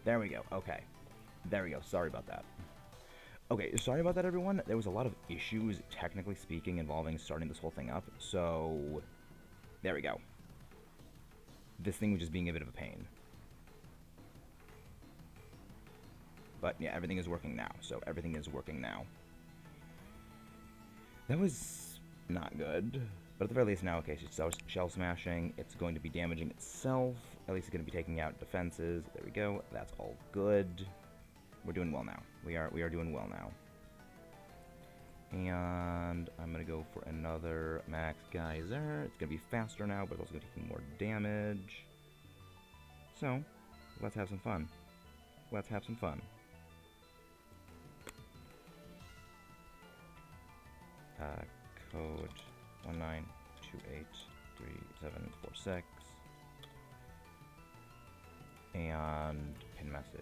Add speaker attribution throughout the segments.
Speaker 1: There we go. Okay. There we go. Sorry about that. Okay, sorry about that, everyone. There was a lot of issues, technically speaking, involving starting this whole thing up. So, there we go. This thing was just being a bit of a pain. But, yeah, everything is working now. So, everything is working now. That was not good. But at the very least now, okay, so shell smashing. It's going to be damaging itself. At least it's going to be taking out defenses. There we go. That's all good. We're doing well now. We are doing well now. And I'm going to go for another max geyser. It's going to be faster now, but it's also going to take more damage. So, let's have some fun. Let's have some fun. Code 192837746. And pin message.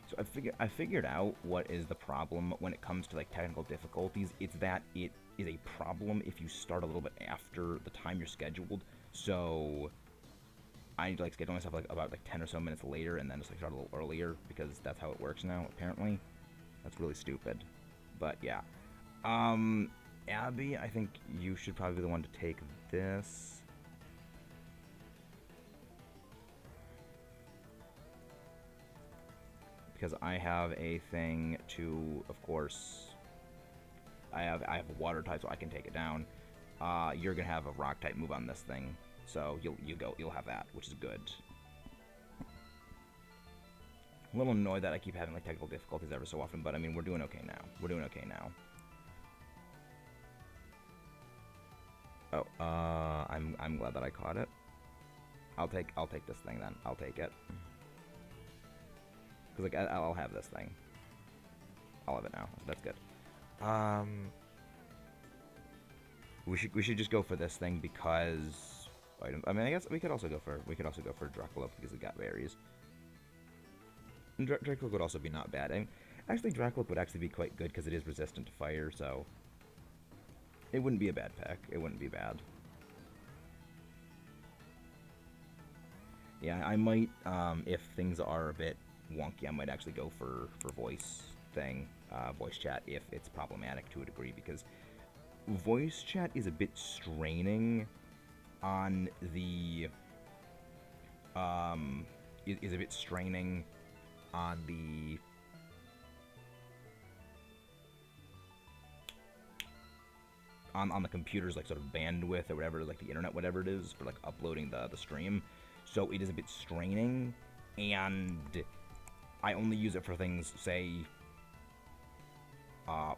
Speaker 1: So I figured out what is the problem when it comes to like technical difficulties. It's that it is a problem if you start a little bit after the time you're scheduled. So I need to like schedule myself like about like 10 or so minutes later and then just like start a little earlier because that's how it works now, apparently. That's really stupid. But yeah. Abby, I think you should probably be the one to take this. Because I have a thing to, of course, I have a water type, so I can take it down. You're gonna have a rock type move on this thing, so you'll have that, which is good. A little annoyed that I keep having like technical difficulties every so often, but I mean we're doing okay now. We're doing okay now. Oh, I'm glad that I caught it. I'll take this thing then. I'll take it. Because like I'll have this thing. I'll have it now. That's good. We should just go for this thing because I mean I guess we could also go for Dracula because it got berries. Dracula would also be not bad. I mean, actually Dracula would actually be quite good because it is resistant to fire, so it wouldn't be a bad pick. It wouldn't be bad. Yeah, I might if things are a bit wonky, I might actually go for voice chat if it's problematic to a degree, because voice chat is a bit straining on the on the computer's like sort of bandwidth or whatever, like the internet, whatever it is for like uploading the stream. So it is a bit straining, and I only use it for things, say,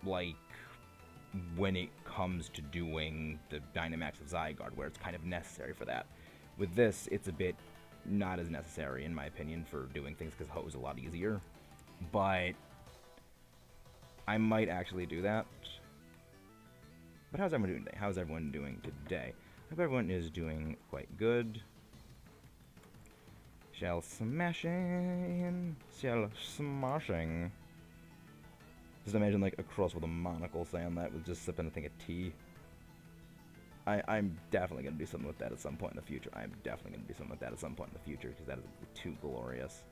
Speaker 1: like when it comes to doing the Dynamax of Zygarde, where it's kind of necessary for that. With this, it's a bit not as necessary, in my opinion, for doing things, because Ho is a lot easier. But I might actually do that. But how's everyone doing today? How's everyone doing today? I hope everyone is doing quite good. Shell smashing. Shell smashing. Just imagine like a cross with a monocle saying that with just sipping a thing of tea. I'm definitely going to do something with that at some point in the future. I'm definitely going to do something with that at some point in the future because that is too glorious.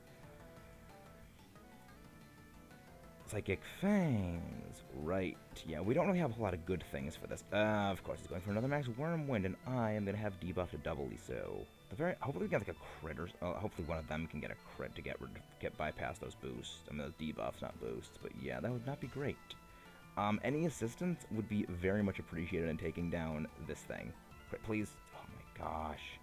Speaker 1: Psychic Fangs. Right. Yeah, we don't really have a lot of good things for this. Of course, he's going for another Max Wormwind, and I am going to have debuffed doubly so. Hopefully we get like a crit, or hopefully one of them can get a crit to get bypass those boosts. I mean, those debuffs, not boosts. But yeah, that would not be great. Any assistance would be very much appreciated in taking down this thing. Crit, please. Oh my gosh.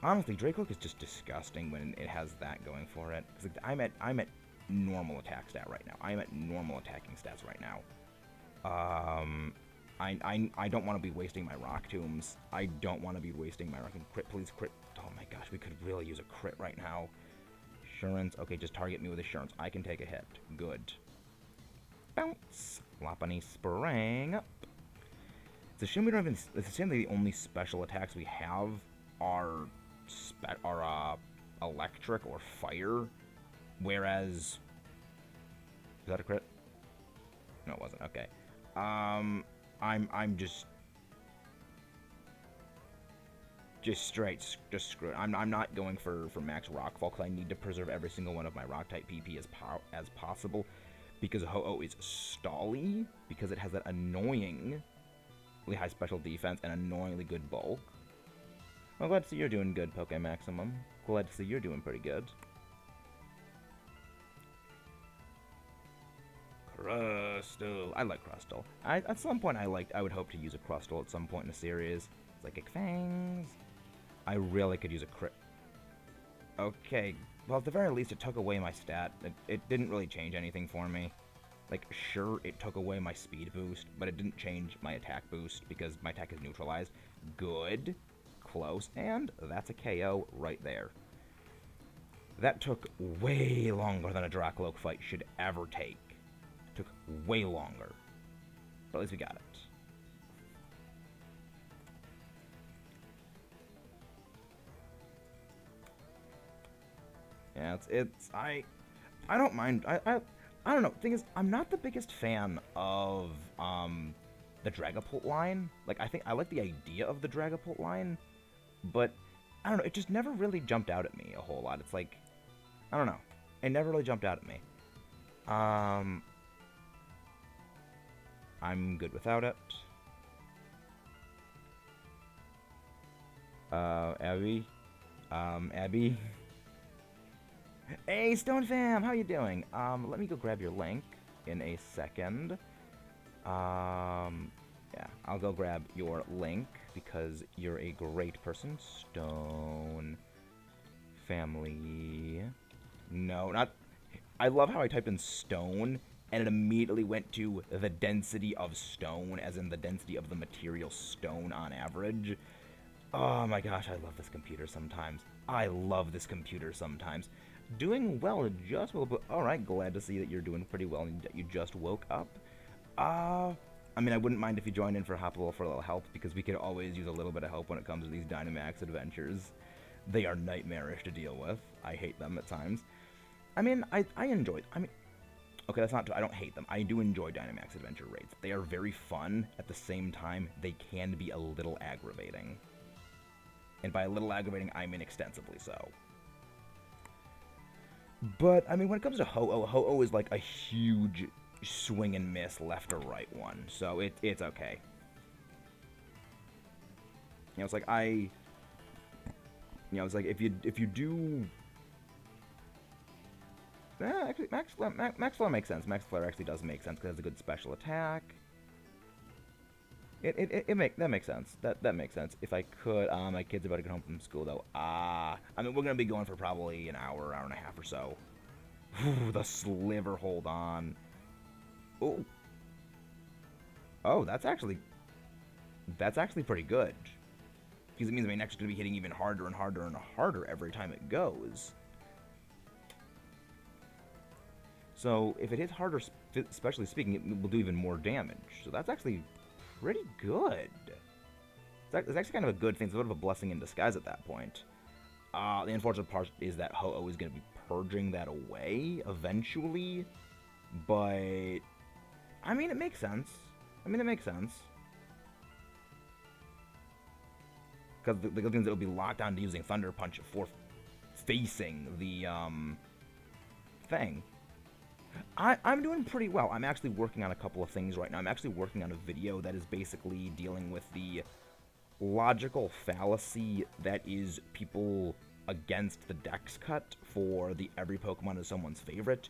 Speaker 1: Honestly, Dracook is just disgusting when it has that going for it. Cause like, I'm at normal attack stat right now. I'm at normal attacking stats right now. I don't want to be wasting my rock tombs. I don't want to be wasting my rock. Crit, please, crit. Oh my gosh, we could really use a crit right now. Assurance. Okay, just target me with assurance. I can take a hit. Good. Bounce. Lopunny sprang up. It's a shame we don't even. It's a shame that the only special attacks we have are electric or fire. Whereas, is that a crit? No, it wasn't. Okay. I'm just just just screw it. I'm not going for max Rockfall because I need to preserve every single one of my Rock-type PP as possible, because Ho-Oh is stally, because it has that annoyingly high special defense and annoyingly good bulk. I'm glad to see you're doing good, Poke Maximum. Glad to see you're doing pretty good. Crustle. I like Crustle. At some point I would hope to use a Crustle at some point in the series. Psychic Fangs. I really could use a crit. Okay, well at the very least it took away my stat. It didn't really change anything for me. Like, sure, it took away my speed boost, but it didn't change my attack boost because my attack is neutralized. Good. Close. And that's a KO right there. That took way longer than a Dracloak fight should ever take. Took way longer. But at least we got it. Yeah, I don't mind. I don't know. Thing is, I'm not the biggest fan of the Dragapult line. Like, I like the idea of the Dragapult line, but I don't know. It just never really jumped out at me a whole lot. It's like, I don't know. It never really jumped out at me. I'm good without it. Abby? Abby? Hey, Stone Fam! How you doing? Let me go grab your link in a second. Yeah, I'll go grab your link because you're a great person. Stone Family. No, not... I love how I typed in stone, and it immediately went to the density of stone, as in the density of the material stone on average. Oh my gosh, I love this computer sometimes. I love this computer sometimes. Doing well, just well, but alright, glad to see that you're doing pretty well and that you just woke up. I mean, I wouldn't mind if you joined in for a little help, because we could always use a little bit of help when it comes to these Dynamax adventures. They are nightmarish to deal with. I hate them at times. I mean, I enjoy... I mean... Okay, that's not... I don't hate them. I do enjoy Dynamax adventure raids. They are very fun. At the same time, they can be a little aggravating. And by a little aggravating, I mean extensively so. But, I mean, when it comes to Ho-Oh, Ho-Oh is like a huge swing and miss left or right one. So it's okay. You know, it's like you know, it's like if you do... actually, Max Flare makes sense. Max Flare actually does make sense because it has a good special attack. That makes sense. That makes sense. If I could, my kid's about to get home from school though. I mean, we're gonna be going for probably an hour and a half or so. Whew, the sliver, hold on. Oh. Oh, that's actually pretty good. Because it means my neck's gonna be hitting even harder and harder and harder every time it goes. So if it hits harder, especially speaking, it will do even more damage. So that's actually pretty good. It's actually kind of a good thing. It's a bit of a blessing in disguise at that point. The unfortunate part is that Ho-Oh is going to be purging that away eventually. But, I mean, it makes sense. Because the good thing is it'll be locked down to using Thunder Punch for facing the thing. I'm doing pretty well. I'm actually working on a couple of things right now. I'm actually working on a video that is basically dealing with the logical fallacy that is people against the Dex cut for the every Pokemon is someone's favorite,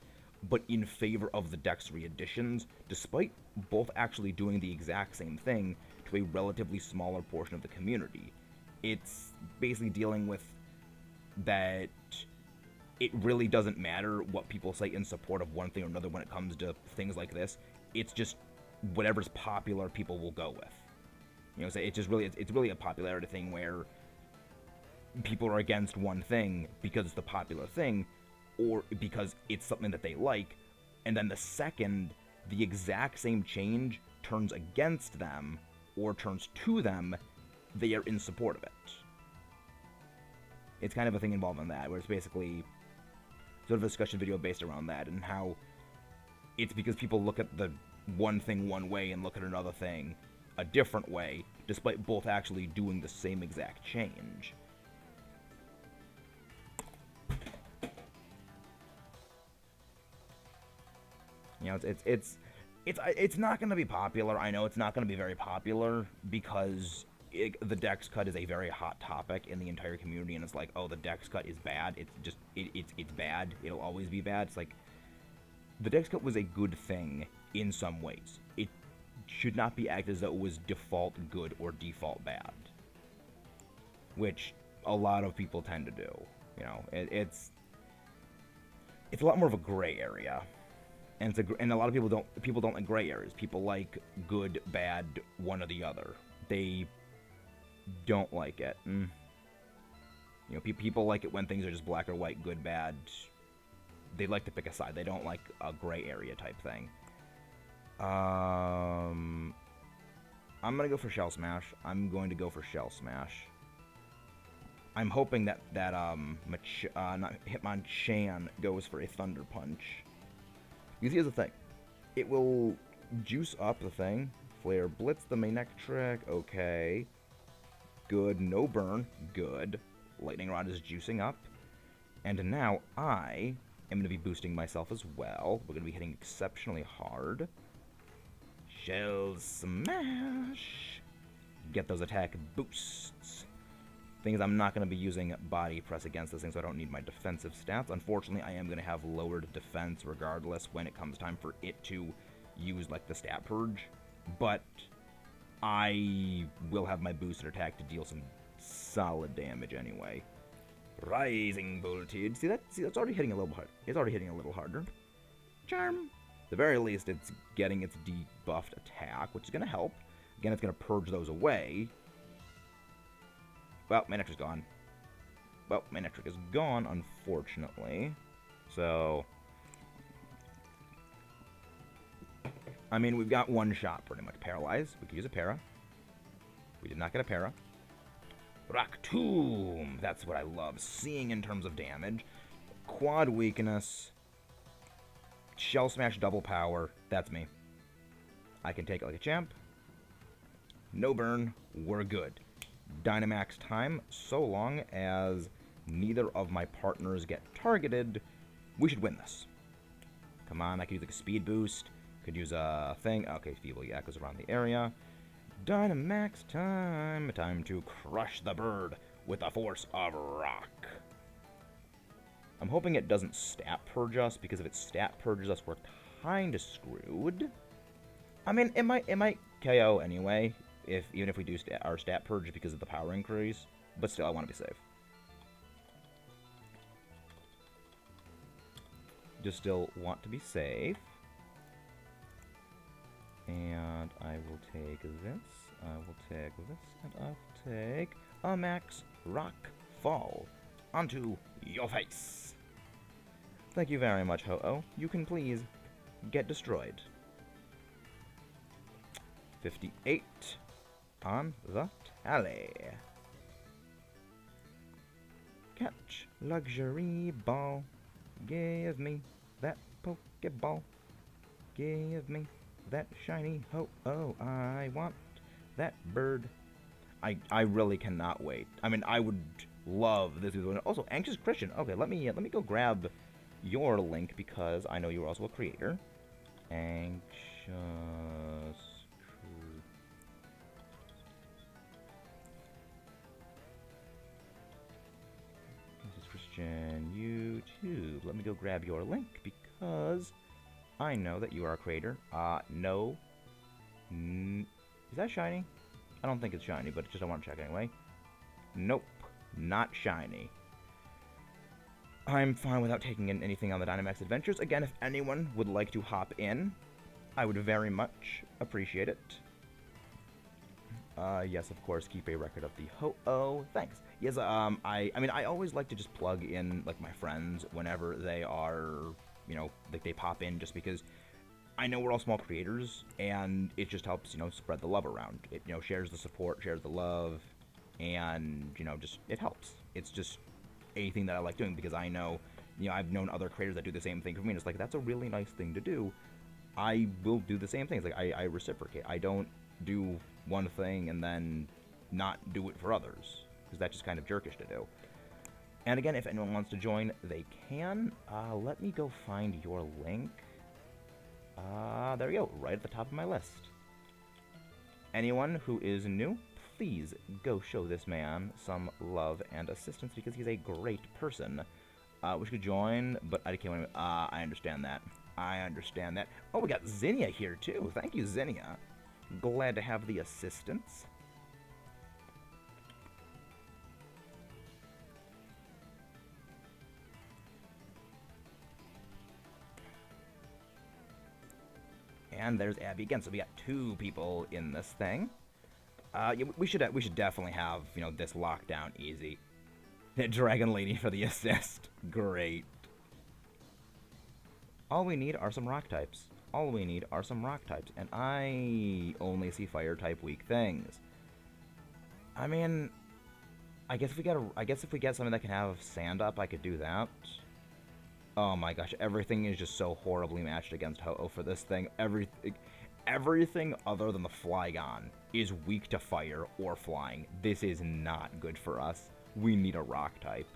Speaker 1: but in favor of the Dex re-editions, despite both actually doing the exact same thing to a relatively smaller portion of the community. It's basically dealing with that it really doesn't matter what people say in support of one thing or another when it comes to things like this. It's just whatever's popular, people will go with. You know, so it's really a popularity thing where people are against one thing because it's the popular thing, or because it's something that they like, and then the second the exact same change turns against them or turns to them, they are in support of it. It's kind of a thing involved in that, where it's basically sort of a discussion video based around that, and how it's because people look at the one thing one way and look at another thing a different way, despite both actually doing the same exact change. You know, it's not going to be popular. I know it's not going to be very popular because the dex cut is a very hot topic in the entire community, and it's like, oh, the dex cut is bad. It's just it's bad. It'll always be bad. It's like the dex cut was a good thing in some ways. It should not be acted as though it was default good or default bad, which a lot of people tend to do. You know, it's a lot more of a gray area. And a lot of people don't like gray areas. People like good, bad, one or the other. They don't like it. You know, people like it when things are just black or white, good, bad. They like to pick a side. They don't like a gray area type thing. I'm gonna go for Shell Smash. I'm hoping that Hitmonchan goes for a Thunder Punch. Because here's the thing. It will juice up the thing. Flare Blitz the Manectric. Okay. Good. No burn. Good. Lightning Rod is juicing up. And now I am going to be boosting myself as well. We're going to be hitting exceptionally hard. Shell Smash. Get those attack boosts. Thing is, I'm not going to be using Body Press against this thing, so I don't need my defensive stats. Unfortunately, I am going to have lowered defense regardless when it comes time for it to use, like, the Stat Purge. But I will have my boosted attack to deal some solid damage anyway. Rising Voltage. See, that's already hitting a little hard. It's already hitting a little harder. Charm. At the very least, it's getting its debuffed attack, which is going to help. Again, it's going to purge those away. Well, Manectric's gone. Well, Manectric is gone, unfortunately. So, I mean, we've got one shot, pretty much. Paralyzed. We could use a para. We did not get a para. Rock Tomb. That's what I love seeing in terms of damage. Quad Weakness. Shell Smash double power. That's me. I can take it like a champ. No burn. We're good. Dynamax time, so long as neither of my partners get targeted, we should win this. Come on, I could use like a speed boost, could use a thing. Okay, Feeble Yak goes around the area. Dynamax time, time to crush the bird with the force of rock. I'm hoping it doesn't stat purge us, because if it stat purges us, we're kinda screwed. I mean, it might KO anyway. Even if we do our stat purge because of the power increase, but still, I want to be safe. Just still want to be safe. And I will take this, I will take this, and I will take a Max Rock Fall onto your face. Thank you very much, Ho-Oh. You can please get destroyed. 58. On the tally. Catch luxury ball. Give me that Pokeball. Give me that shiny ho-oh. I want that bird. I really cannot wait. I mean, I would love this. Also, Anxious Christian. Okay, let me go grab your link because I know you're also a creator. Anxious YouTube. Let me go grab your link because I know that you are a creator. No. Is that shiny? I don't think it's shiny, but just I want to check anyway. Nope. Not shiny. I'm fine without taking in anything on the Dynamax Adventures. Again, if anyone would like to hop in, I would very much appreciate it. Yes, of course, keep a record of the ho-oh. Thanks. Yes, I mean, I always like to just plug in, like, my friends whenever they are, you know, like, they pop in, just because I know we're all small creators, and it just helps, you know, spread the love around. It, you know, shares the support, shares the love, and, you know, just, it helps. It's just a thing that I like doing, because I know, you know, I've known other creators that do the same thing for me, and it's like, that's a really nice thing to do. I will do the same things. Like, I reciprocate. I don't do one thing and then not do it for others, because that's just kind of jerkish to do. And again, if anyone wants to join, they can. Let me go find your link. There we go, right at the top of my list. Anyone who is new, please go show this man some love and assistance because he's a great person. Wish you could join, but I can't. I understand that. I understand that. Oh, we got Zinnia here too. Thank you, Zinnia. Glad to have the assistance. And there's Abby again. So we got 2 people in this thing. Yeah, we should definitely have, you know, this lockdown easy. Dragon Lady for the assist. Great. All we need are some rock types. All we need are some rock types, and I only see fire type weak things. I mean, I guess if we get something that can have sand up, I could do that. Oh my gosh, everything is just so horribly matched against Ho-Oh for this thing. Everything other than the Flygon is weak to fire or flying. This is not good for us. We need a rock type.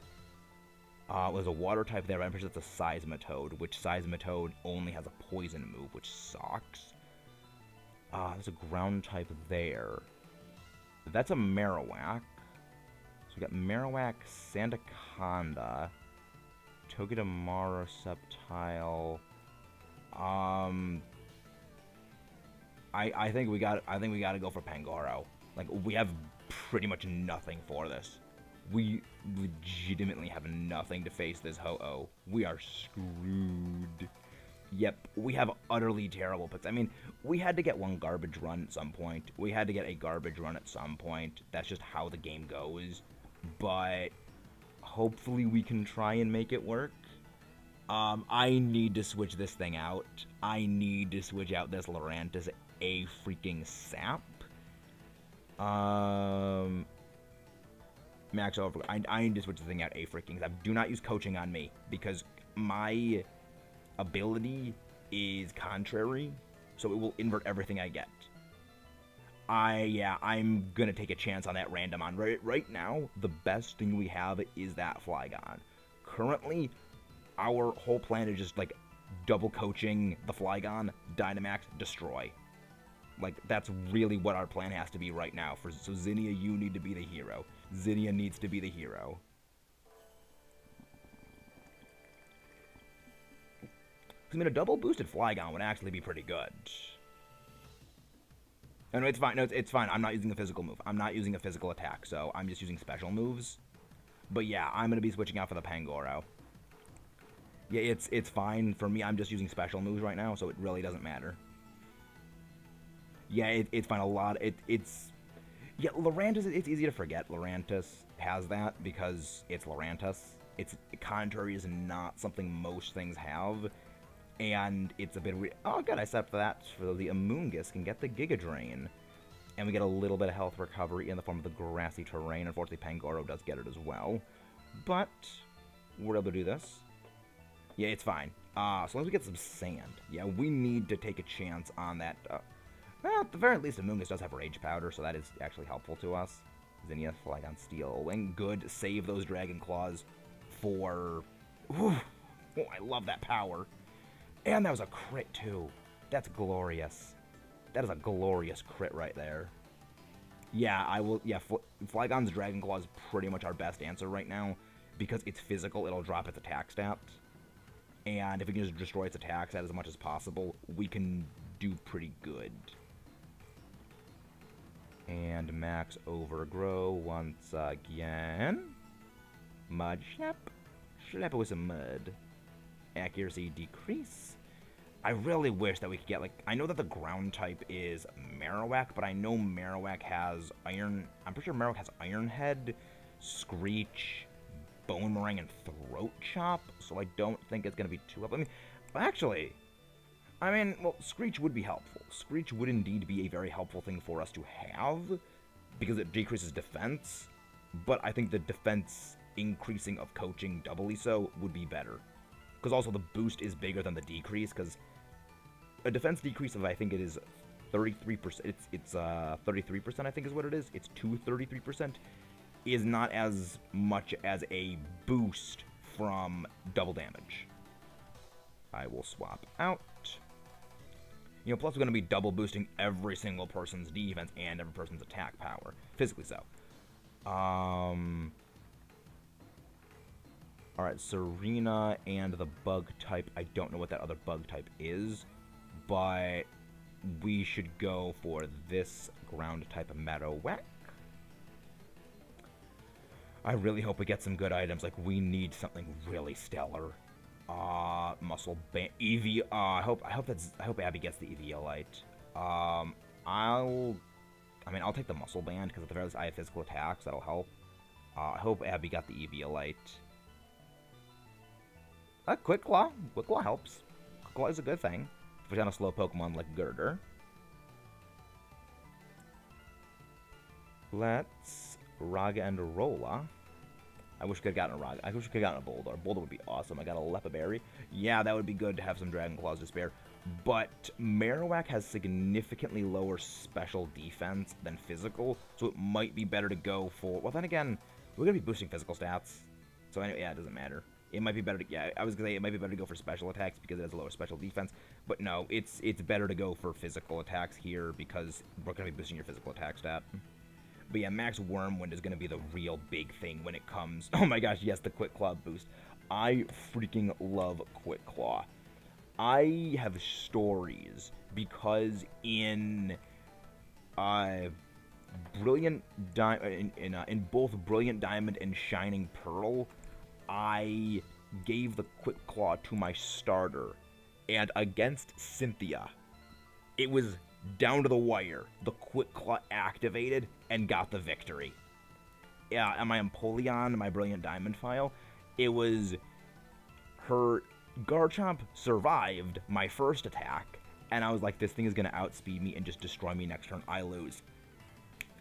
Speaker 1: There's a water type there, but I'm pretty sure it's a Seismitoad, which Seismitoad only has a poison move, which sucks. There's a ground type there. That's a Marowak. So we got Marowak, Sandaconda, Togedemaru Reptile. I think we gotta go for Pangoro. Like, we have pretty much nothing for this. We legitimately have nothing to face this Ho-Oh. We are screwed. Yep, we have utterly terrible picks. I mean, we had to get one garbage run at some point. We had to get a garbage run at some point. That's just how the game goes. But hopefully we can try and make it work. I need to switch this thing out. I need to switch out this Lurantis a freaking sap. Max over. I need to switch the thing out a freaking sap. Do not use coaching on me because my ability is contrary, so it will invert everything I get. I'm gonna take a chance on that random on. Right now, the best thing we have is that Flygon. Currently, our whole plan is just like double coaching the Flygon, Dynamax, destroy. Like, that's really what our plan has to be right now. So Zinnia, you need to be the hero. Zinnia needs to be the hero. I mean, a double boosted Flygon would actually be pretty good. Oh, no, it's fine. No, it's fine. I'm not using a physical move. I'm not using a physical attack, so I'm just using special moves. But yeah, I'm going to be switching out for the Pangoro. Yeah, it's fine. For me, I'm just using special moves right now, so it really doesn't matter. Yeah, it's fine. Yeah, Lurantis, it's easy to forget Lurantis has that because it's Lurantis. Its contrary is not something most things have, and it's a bit weird. Oh, good, I set up for that for the Amoonguss can get the Giga Drain, and we get a little bit of health recovery in the form of the grassy terrain. Unfortunately, Pangoro does get it as well, but we're able to do this. Yeah, it's fine. So long as we get some sand. Yeah, we need to take a chance on that. Well, at the very least, Amoonguss does have Rage Powder, so that is actually helpful to us. Zinnia, Flygon, Steel Wing. Good. Save those Dragon Claws for... Whew. Oh, I love that power. And that was a crit, too. That's glorious. That is a glorious crit right there. Yeah, I will... Yeah, Flygon's Dragon Claw is pretty much our best answer right now. Because it's physical, it'll drop its attack stat. And if we can just destroy its attack stat as much as possible, we can do pretty good. And max overgrow once again. Mud Schlep. Schlep with some mud. Accuracy decrease. I really wish that we could get, like, I know that the ground type is Marowak, but I know Marowak has Iron... I'm pretty sure Marowak has Iron Head, Screech, Boomerang, and Throat Chop, so I don't think it's going to be too helpful. I mean, actually... well, Screech would be helpful. Screech would indeed be a very helpful thing for us to have, because it decreases defense, but I think the defense increasing of coaching doubly so would be better. Because also the boost is bigger than the decrease, because a defense decrease of, I think it is 33%. It's 33%, I think is what it is. It's 233%. Is not as much as a boost from double damage. I will swap out. You know, plus we're going to be double boosting every single person's defense and every person's attack power. Physically so. Alright, Serena and the bug type. I don't know what that other bug type is, but we should go for this ground type of Marowak. I really hope we get some good items. Like, we need something really stellar. Muscle band, EV. I hope Abby gets the Eviolite. I'll take the muscle band because at the very least I have physical attacks. That'll help. I hope Abby got the Eviolite. Quick Claw. Quick Claw helps. Quick Claw is a good thing. If we're on a slow Pokemon like Girder. Let's Raga and Rolla. I wish we could have gotten a Raga. I wish we could have gotten a Boulder. Boulder would be awesome. I got a Lepaberry. Yeah, that would be good to have some Dragon Claws to spare. But Marowak has significantly lower special defense than physical, so it might be better to go for... Well, then again, we're going to be boosting physical stats. So, anyway, yeah, it doesn't matter. It might be better to... Yeah, I was going to say it might be better to go for special attacks because it has a lower special defense. But no, it's better to go for physical attacks here because we're going to be boosting your physical attack stat. But yeah, Max Wormwind is going to be the real big thing when it comes... Oh my gosh, yes, the Quick Claw boost. I freaking love Quick Claw. I have stories because in Brilliant in both Brilliant Diamond and Shining Pearl, I gave the Quick Claw to my starter, and against Cynthia, it was down to the wire. The Quick Claw activated and got the victory. Yeah, on my Empoleon, my Brilliant Diamond file, it was her Garchomp survived my first attack, and I was like, this thing is going to outspeed me and just destroy me next turn. I lose.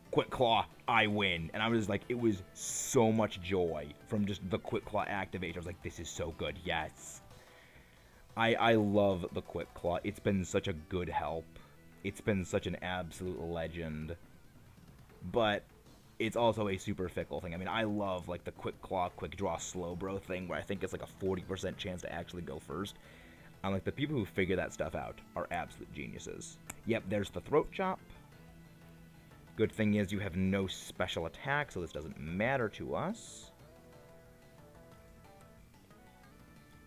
Speaker 1: Quick Claw, I win. And I was like, it was so much joy from just the Quick Claw activation. I was like, this is so good. Yes. I love the Quick Claw. It's been such a good help. It's been such an absolute legend. But it's also a super fickle thing. I mean, I love, like, the Quick Claw, Quick Draw, Slowbro thing, where I think it's, like, a 40% chance to actually go first. And, like, the people who figure that stuff out are absolute geniuses. Yep, there's the Throat Chop. Good thing is you have no special attack, so this doesn't matter to us.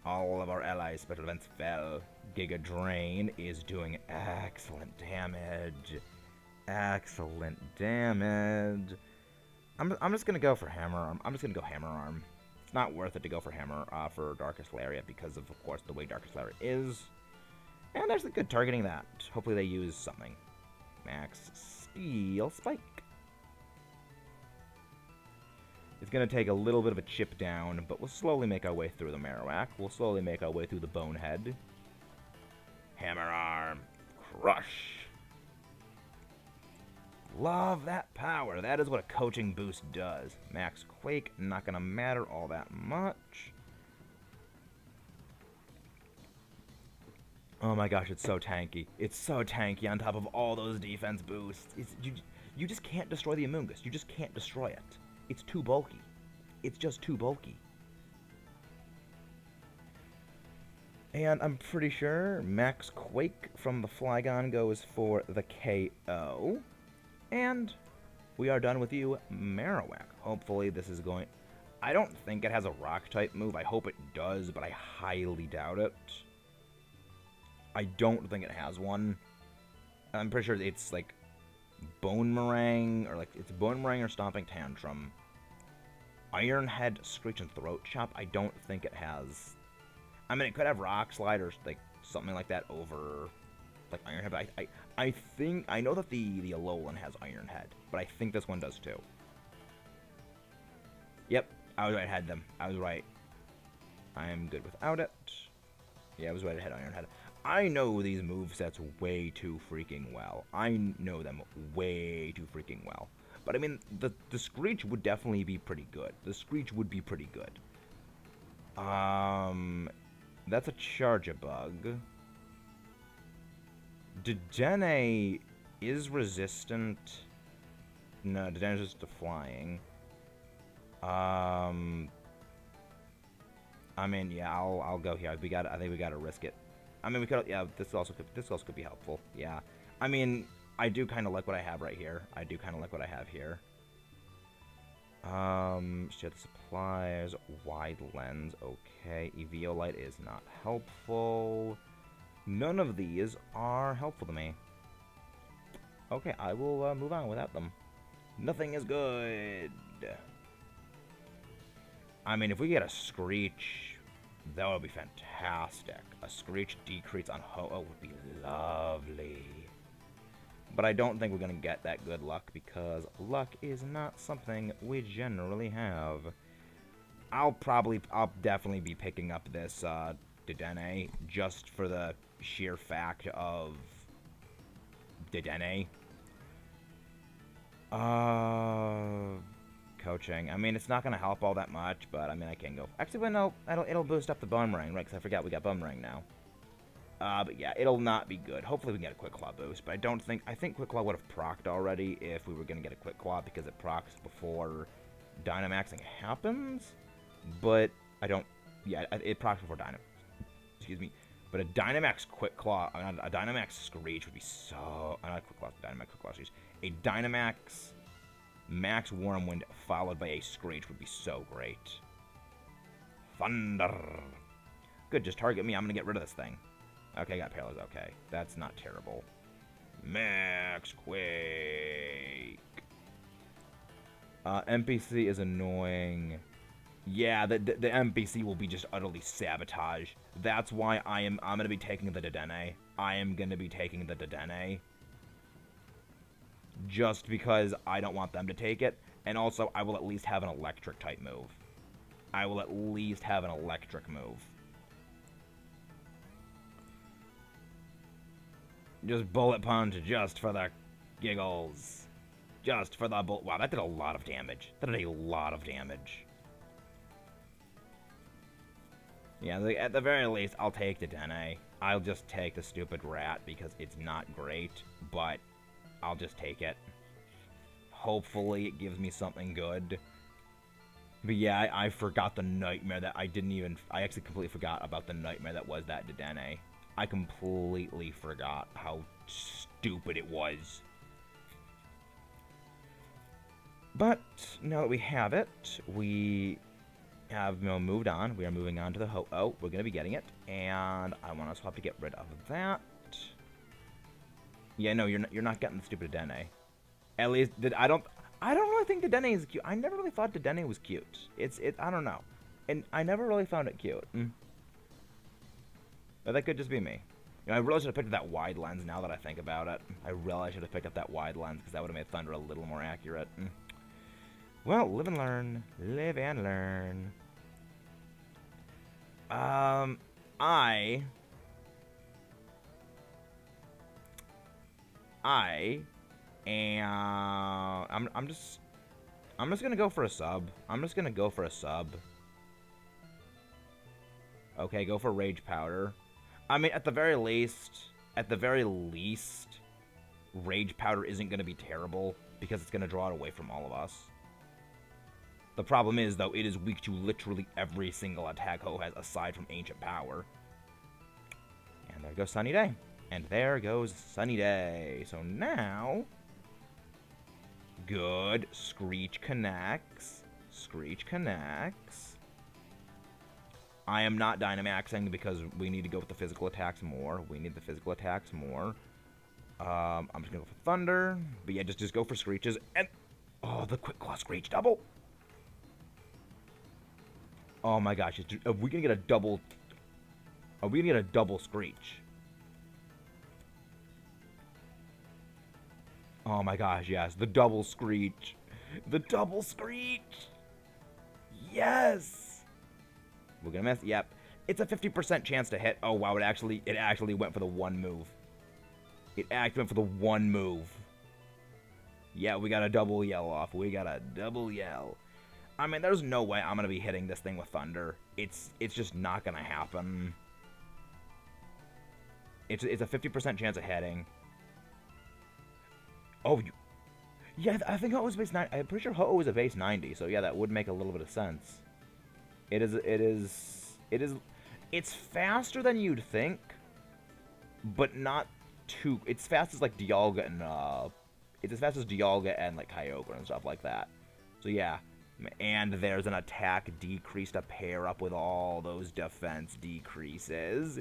Speaker 1: All of our allies' special events fell. Giga Drain is doing excellent damage. Excellent damage. I'm just gonna go for Hammer Arm. I'm just gonna go Hammer Arm. It's not worth it to go for Hammer for Darkest Lariat because of course, the way Darkest Lariat is. And there's a good targeting that. Hopefully they use something. Max Steel Spike. It's gonna take a little bit of a chip down, but we'll slowly make our way through the Marowak. We'll slowly make our way through the Bonehead. Hammer Arm. Crush. Love that power. That is what a coaching boost does. Max Quake, not going to matter all that much. Oh my gosh, it's so tanky. It's so tanky on top of all those defense boosts. You just can't destroy the Amoonguss. You just can't destroy it. It's too bulky. It's just too bulky. And I'm pretty sure Max Quake from the Flygon goes for the KO. And we are done with you, Marowak. Hopefully this is going... I don't think it has a Rock-type move. I hope it does, but I highly doubt it. I don't think it has one. I'm pretty sure it's, like, Bone Meringue, or, like, it's Bone Meringue or Stomping Tantrum. Iron Head, Screech, and Throat Chop, I don't think it has... I mean, it could have Rock Slide or, like, something like that over... like Iron Head, but I think I know that the Alolan has Iron Head, but I think this one does too. Yep, I was right. I had them. I was right. I am good without it. Yeah, I was right. I had Iron Head. I know these movesets way too freaking well. I know them way too freaking well. But I mean, the Screech would definitely be pretty good. The Screech would be pretty good. That's a Charge-a-Bug. Dedenne is resistant. No, Dedenne is just to flying. I mean, yeah, I'll go here. I think we gotta risk it. I mean, we could. Yeah, this also could be helpful. Yeah. I mean, I do kind of like what I have right here. I do kind of like what I have here. Share the supplies. Wide lens. Okay. Eviolite is not helpful. None of these are helpful to me. Okay, I will move on without them. Nothing is good. I mean, if we get a Screech, that would be fantastic. A Screech decrease on Ho-Oh would be lovely. But I don't think we're going to get that good luck because luck is not something we generally have. I'll definitely be picking up this Dedenne just for the sheer fact of Dedenne. Coaching. I mean, it's not going to help all that much, but I mean, I can go. Actually, well, no, it'll boost up the Boomerang, right? Because I forgot we got Boomerang now. But yeah, it'll not be good. Hopefully we can get a Quick Claw boost, but I think Quick Claw would have procced already if we were going to get a Quick Claw because it procs before Dynamaxing happens, but I don't, yeah, it procs before Dynamax, excuse me, but a Dynamax Quick Claw, a Dynamax Screech would be so, not Quick Claw, Dynamax Quick Claw, excuse me, a Dynamax Max Wormwind followed by a Screech would be so great. Thunder. Good, just target me, I'm going to get rid of this thing. Okay, got Paralyzed. Okay, that's not terrible. Max Quake. NPC is annoying. Yeah, the NPC will be just utterly sabotage. That's why I'm gonna be taking the Dedenne. I am gonna be taking the Dedenne. Just because I don't want them to take it, and also I will at least have an electric type move. I will at least have an electric move. Just bullet punch, just for the giggles. Just for the bullet. Wow, that did a lot of damage. That did a lot of damage. Yeah, at the very least, I'll take the Dedenne. I'll just take the stupid rat because it's not great, but I'll just take it. Hopefully, it gives me something good. But yeah, I forgot the nightmare that I actually completely forgot about the nightmare that was that Dedenne. I completely forgot how stupid it was. But now that we have it, we have moved on. We are moving on to the Ho-Oh. We're going to be getting it, and I want to swap to get rid of that. Yeah, no, you're not getting the stupid Dedenne. At least I don't really think Dedenne is cute. I never really thought Dedenne was cute. I don't know, and I never really found it cute. But that could just be me. You know, I really should have picked up that wide lens now that I think about it. I really should have picked up that wide lens because that would have made Thunder a little more accurate. Well, live and learn. Live and learn. I'm just gonna go for a sub. Okay, go for Rage Powder. I mean, at the very least, Rage Powder isn't going to be terrible because it's going to draw it away from all of us. The problem is, though, it is weak to literally every single attack Ho has aside from Ancient Power. And there goes Sunny Day. And there goes Sunny Day. So now, good. Screech connects. I am not Dynamaxing because we need to go with the physical attacks more. I'm just going to go for Thunder. But yeah, just go for Screeches. And, oh, the Quick Claw Screech double. Oh my gosh, are we going to get a double... Are we going to get a double Screech? Oh my gosh, yes, the double Screech. Yes! We're gonna miss. Yep. It's a 50% chance to hit. Oh wow, it actually went for the one move. Yeah, we got a double yell off. I mean, there's no way I'm gonna be hitting this thing with Thunder. It's just not gonna happen. It's a 50% chance of hitting. Oh, yeah, I think Ho-Oh is base 90. I'm pretty sure Ho-Oh is a base 90, so yeah, that would make a little bit of sense. It's faster than you'd think, but not too. It's fast as like Dialga and it's as fast as Dialga and like Kyogre and stuff like that. So yeah, and there's an attack decrease to pair up with all those defense decreases.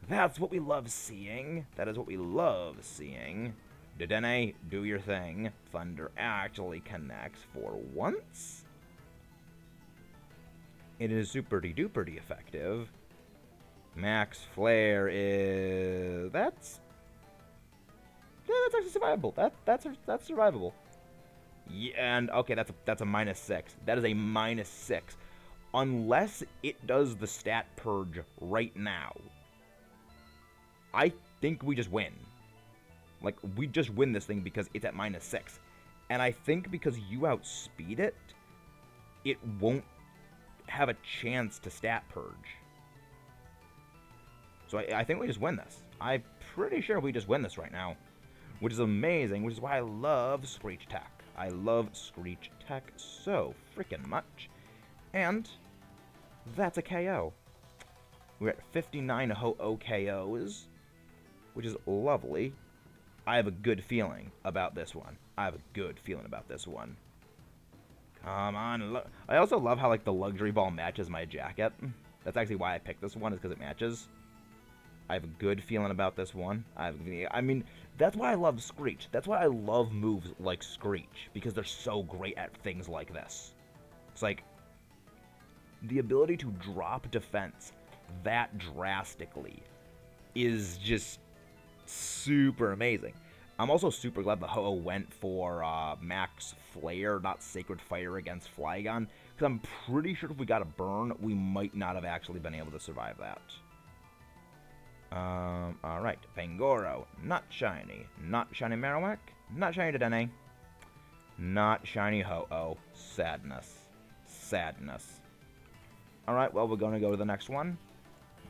Speaker 1: That's what we love seeing. That is what we love seeing. Dedenne, do your thing. Thunder actually connects for once. It is super-duper effective. Max Flare is... That's... Yeah, that's actually survivable. That's survivable. Yeah, and okay, that's a -6. That is a -6. Unless it does the stat purge right now. I think we just win. Like, we just win this thing because it's at -6. And I think because you outspeed it, it won't have a chance to stat purge. So I think we just win this. I'm pretty sure we just win this right now. Which is amazing, which is why I love Screech Tech. I love Screech Tech so freaking much. And that's a KO. We're at 59 Ho-Oh KOs, which is lovely. I have a good feeling about this one. I have a good feeling about this one. Come on. I also love how like the luxury ball matches my jacket. That's actually why I picked this one, is because it matches. I have a good feeling about this one. I mean, that's why I love Screech. That's why I love moves like Screech, because they're so great at things like this. It's like the ability to drop defense that drastically is just super amazing. I'm also super glad the Ho-Oh went for Max Flare, not Sacred Fire against Flygon, because I'm pretty sure if we got a burn, we might not have actually been able to survive that. Alright, Pangoro, not shiny. Not shiny Marowak, not shiny Dedenne, not shiny Ho-Oh. Sadness. Sadness. Alright, well, we're gonna go to the next one.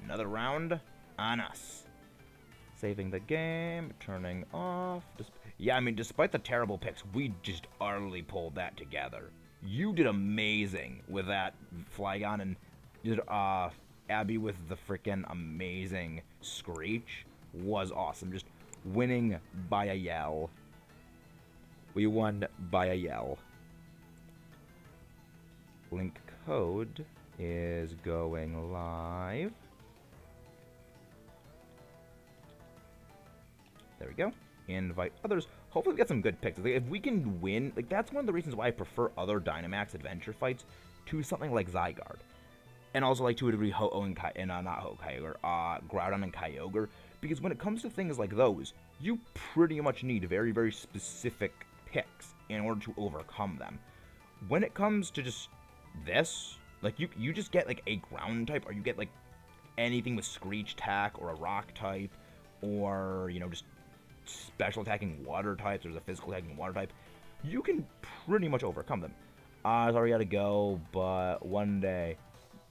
Speaker 1: Another round on us. Saving the game, turning off. Yeah, I mean, despite the terrible picks, we just utterly pulled that together. You did amazing with that Flygon, and did Abby with the freaking amazing Screech was awesome. Just winning by a yell. We won by a yell. Link code is going live. There we go. Invite others. Hopefully we get some good picks. Like, if we can win, like, that's one of the reasons why I prefer other Dynamax adventure fights to something like Zygarde. And also, like, to a degree, Ho-Oh and not Ho-Oh, Kyogre, Groudon and Kyogre. Because when it comes to things like those, you pretty much need very, very specific picks in order to overcome them. When it comes to just this, like, you just get, like, a ground type, or you get, like, anything with Screech Tack, or a rock type, or, you know, just special attacking water types, there's a physical attacking water type, you can pretty much overcome them. Sorry, gotta go, but one day,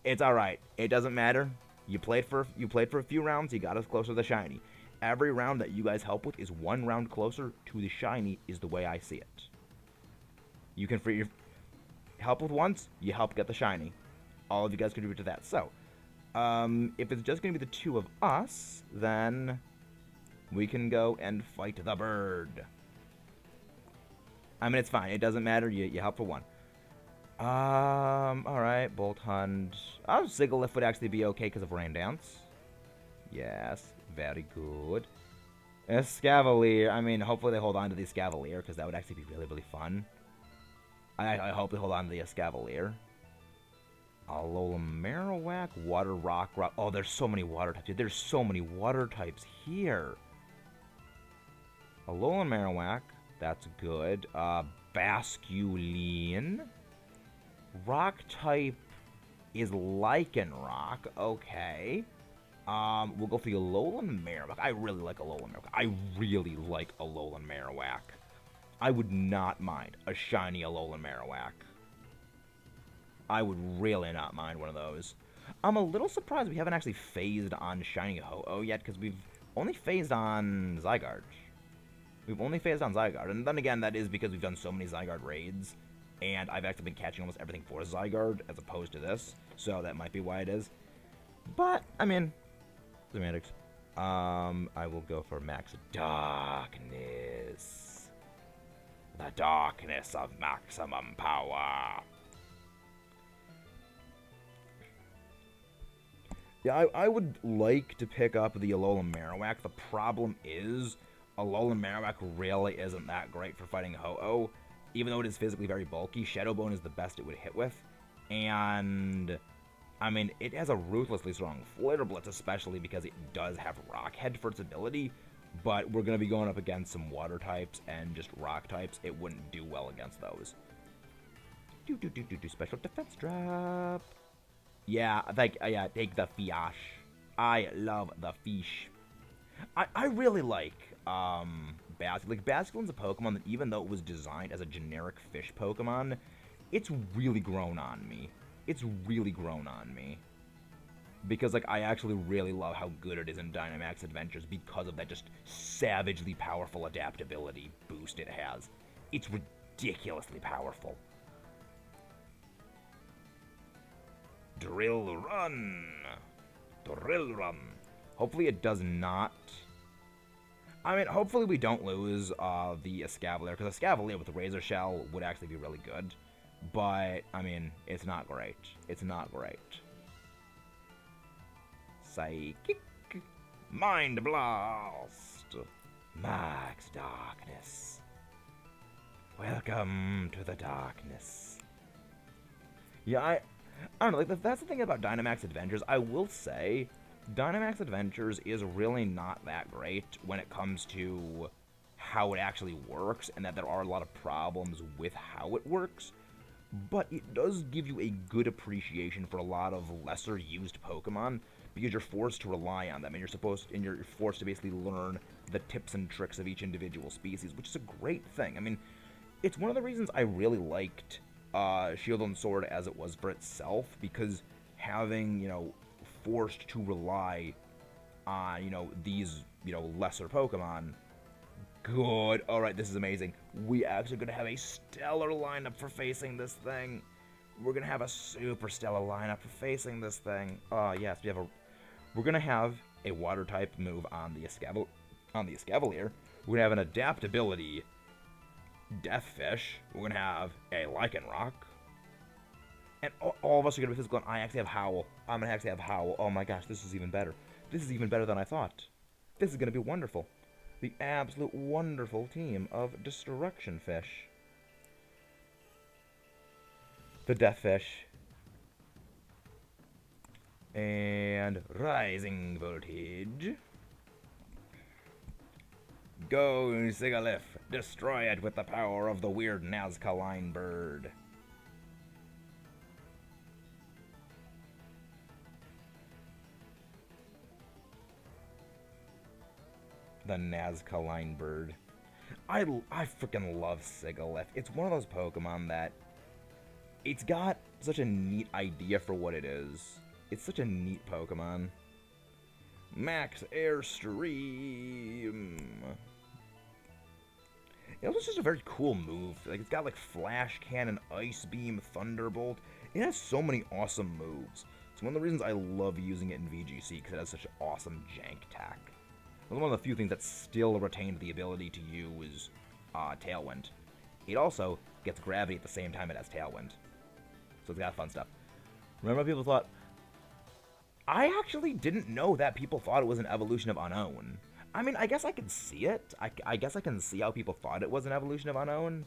Speaker 1: it's alright. It doesn't matter. You played for a few rounds, you got us closer to the shiny. Every round that you guys help with is one round closer to the shiny, is the way I see it. You can help with once, you help get the shiny. All of you guys contribute to that. So, if it's just gonna be the two of us, then we can go and fight the bird. I mean, it's fine. It doesn't matter. You help for one. Alright. Bolt Hunt. Sigilyph would actually be okay because of Rain Dance. Yes. Very good. Escavalier. I mean, hopefully they hold on to the Escavalier, because that would actually be really, really fun. I hope they hold on to the Escavalier. Alola Marowak. Water Rock. Oh, there's so many water types. Dude, there's so many water types here. Alolan Marowak, that's good. Basculine. Rock type is Lycanroc. Okay. We'll go for the Alolan Marowak. I really like Alolan Marowak. I really like Alolan Marowak. I would not mind a shiny Alolan Marowak. I would really not mind one of those. I'm a little surprised we haven't actually phased on shiny Ho-Oh yet, because we've only phased on Zygarde. We've only phased on Zygarde, and then again, that is because we've done so many Zygarde raids, and I've actually been catching almost everything for Zygarde as opposed to this, so that might be why it is. But, I mean, semantics. I will go for Max Darkness. The darkness of maximum power. Yeah, I would like to pick up the Alolan Marowak. The problem is, Alolan Marowak really isn't that great for fighting Ho-Oh. Even though it is physically very bulky, Shadow Bone is the best it would hit with. And, I mean, it has a ruthlessly strong Flare Blitz, especially because it does have Rock Head for its ability. But we're going to be going up against some Water types and just Rock types. It wouldn't do well against those. Special Defense Drop. Yeah, take the fish. I love the fish. I really like Basculin's a Pokemon that even though it was designed as a generic fish Pokemon, it's really grown on me. It's really grown on me. Because, like, I actually really love how good it is in Dynamax Adventures because of that just savagely powerful adaptability boost it has. It's ridiculously powerful. Drill Run! Drill Run! Hopefully it does not... I mean, hopefully we don't lose the Escavalier, because Escavalier with the Razor Shell would actually be really good. But, I mean, it's not great. It's not great. Psychic. Mind Blast. Max Darkness. Welcome to the darkness. Yeah, I don't know, like, that's the thing about Dynamax Adventures. I will say, Dynamax Adventures is really not that great when it comes to how it actually works, and that there are a lot of problems with how it works. But it does give you a good appreciation for a lot of lesser used Pokemon, because you're forced to rely on them, and you're forced to basically learn the tips and tricks of each individual species, which is a great thing. I mean, it's one of the reasons I really liked Shield and Sword as it was for itself, because having, you know, forced to rely on, you know, these, you know, lesser Pokemon. Good. Alright, this is amazing. We actually going to have a stellar lineup for facing this thing. We're going to have a super stellar lineup for facing this thing. Yes, we're going to have a water type move on the Escavalier. We're going to have an adaptability Death Fish. We're going to have a Lycanroc. And all of us are going to be physical, and I actually have Howl. I'm going to actually have Howl. Oh my gosh, this is even better. This is even better than I thought. This is going to be wonderful. The absolute wonderful team of Destruction Fish. The Death Fish. And Rising Voltage. Go, Sigalith. Destroy it with the power of the weird Nazca line bird. The Nazca line bird. I freaking love Sigalith. It's one of those Pokemon that it's got such a neat idea for what it is. It's such a neat Pokemon. Max Airstream. It also just a very cool move. Like, it's got like Flash Cannon, Ice Beam, Thunderbolt. It has so many awesome moves. It's one of the reasons I love using it in VGC, because it has such awesome jank attack. It's one of the few things that still retained the ability to use Tailwind. It also gets Gravity at the same time it has Tailwind. So it's got fun stuff. Remember people thought... I actually didn't know that people thought it was an evolution of Unown. I mean, I guess I can see it. I guess I can see how people thought it was an evolution of Unown.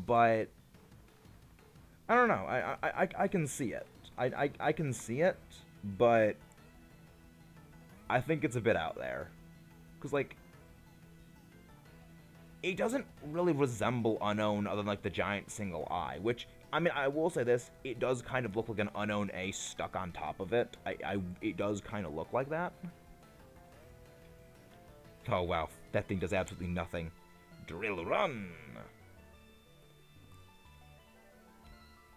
Speaker 1: But... I don't know. I can see it. I can see it, but... I think it's a bit out there. Because, like, it doesn't really resemble Unown other than, like, the giant single eye, which, I mean, I will say this, it does kind of look like an Unown A stuck on top of it. It does kind of look like that. Oh, wow, that thing does absolutely nothing. Drill Run!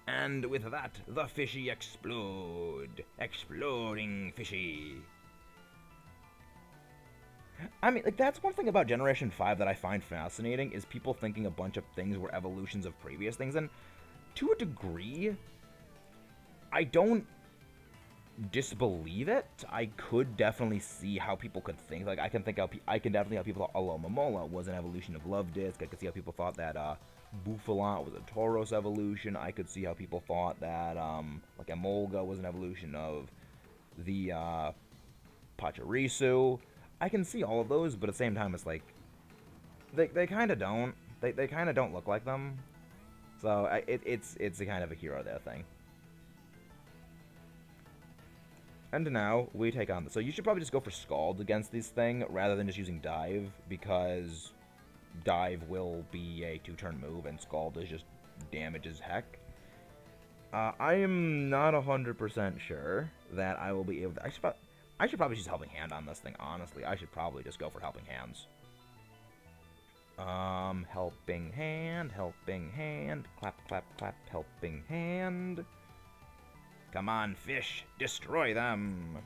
Speaker 1: And with that, the fishy explode. Exploding fishy. I mean, like, that's one thing about Generation 5 that I find fascinating, is people thinking a bunch of things were evolutions of previous things, and to a degree, I don't disbelieve it. I could definitely see how people could think. Like, I can definitely how people thought Alomomola was an evolution of Love Disc. I could see how people thought that Buffalant was a Tauros evolution. I could see how people thought that like Emolga was an evolution of the Pachirisu. I can see all of those, but at the same time, it's like they kind of don't. They kind of don't look like them. So it's a kind of a hero there thing. And now we take on this. So you should probably just go for Scald against this thing rather than just using Dive, because Dive will be a 2-turn move and Scald is just damage as heck. I am not 100% sure that I will be able to... I should probably use Helping Hand on this thing, honestly. I should probably just go for Helping Hands. Helping Hand, clap, clap, clap, Helping Hand. Come on, fish, destroy them!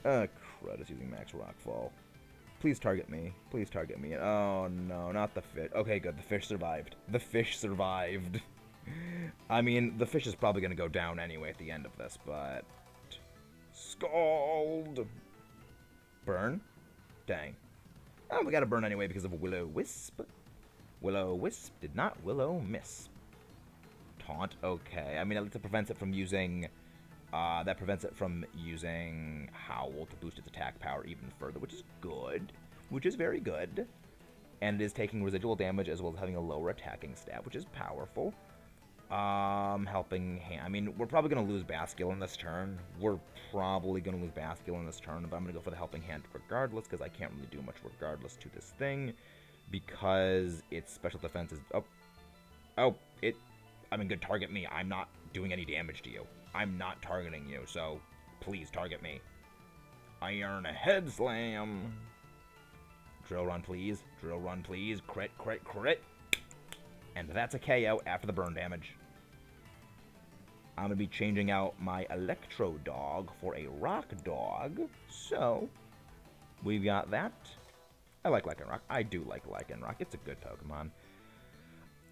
Speaker 1: Crud is using Max Rockfall. Please target me. Please target me. Oh no, not the fish. Okay, good, the fish survived. The fish survived. I mean, the fish is probably gonna go down anyway at the end of this, but... Scald! Burn? Dang. Oh, we got to burn anyway because of Will-O-Wisp. Will-O-Wisp did not Will-O-Miss. Taunt, okay. I mean, at least it prevents it from using... that prevents it from using Howl to boost its attack power even further, which is good. Which is very good. And it is taking residual damage as well as having a lower attacking stat, which is powerful. Helping Hand. I mean, we're probably going to lose Basculin this turn. We're probably going to lose Basculin this turn, but I'm going to go for the Helping Hand regardless, because I can't really do much regardless to this thing, because its special defense is... I mean, good, target me. I'm not doing any damage to you. I'm not targeting you, so please target me. Iron Head Slam. Drill Run, please. Drill Run, please. Crit, crit, crit. And that's a KO after the burn damage. I'm going to be changing out my Electro Dog for a Rock Dog. So, we've got that. I like Lycanroc. I do like Lycanroc. It's a good Pokemon.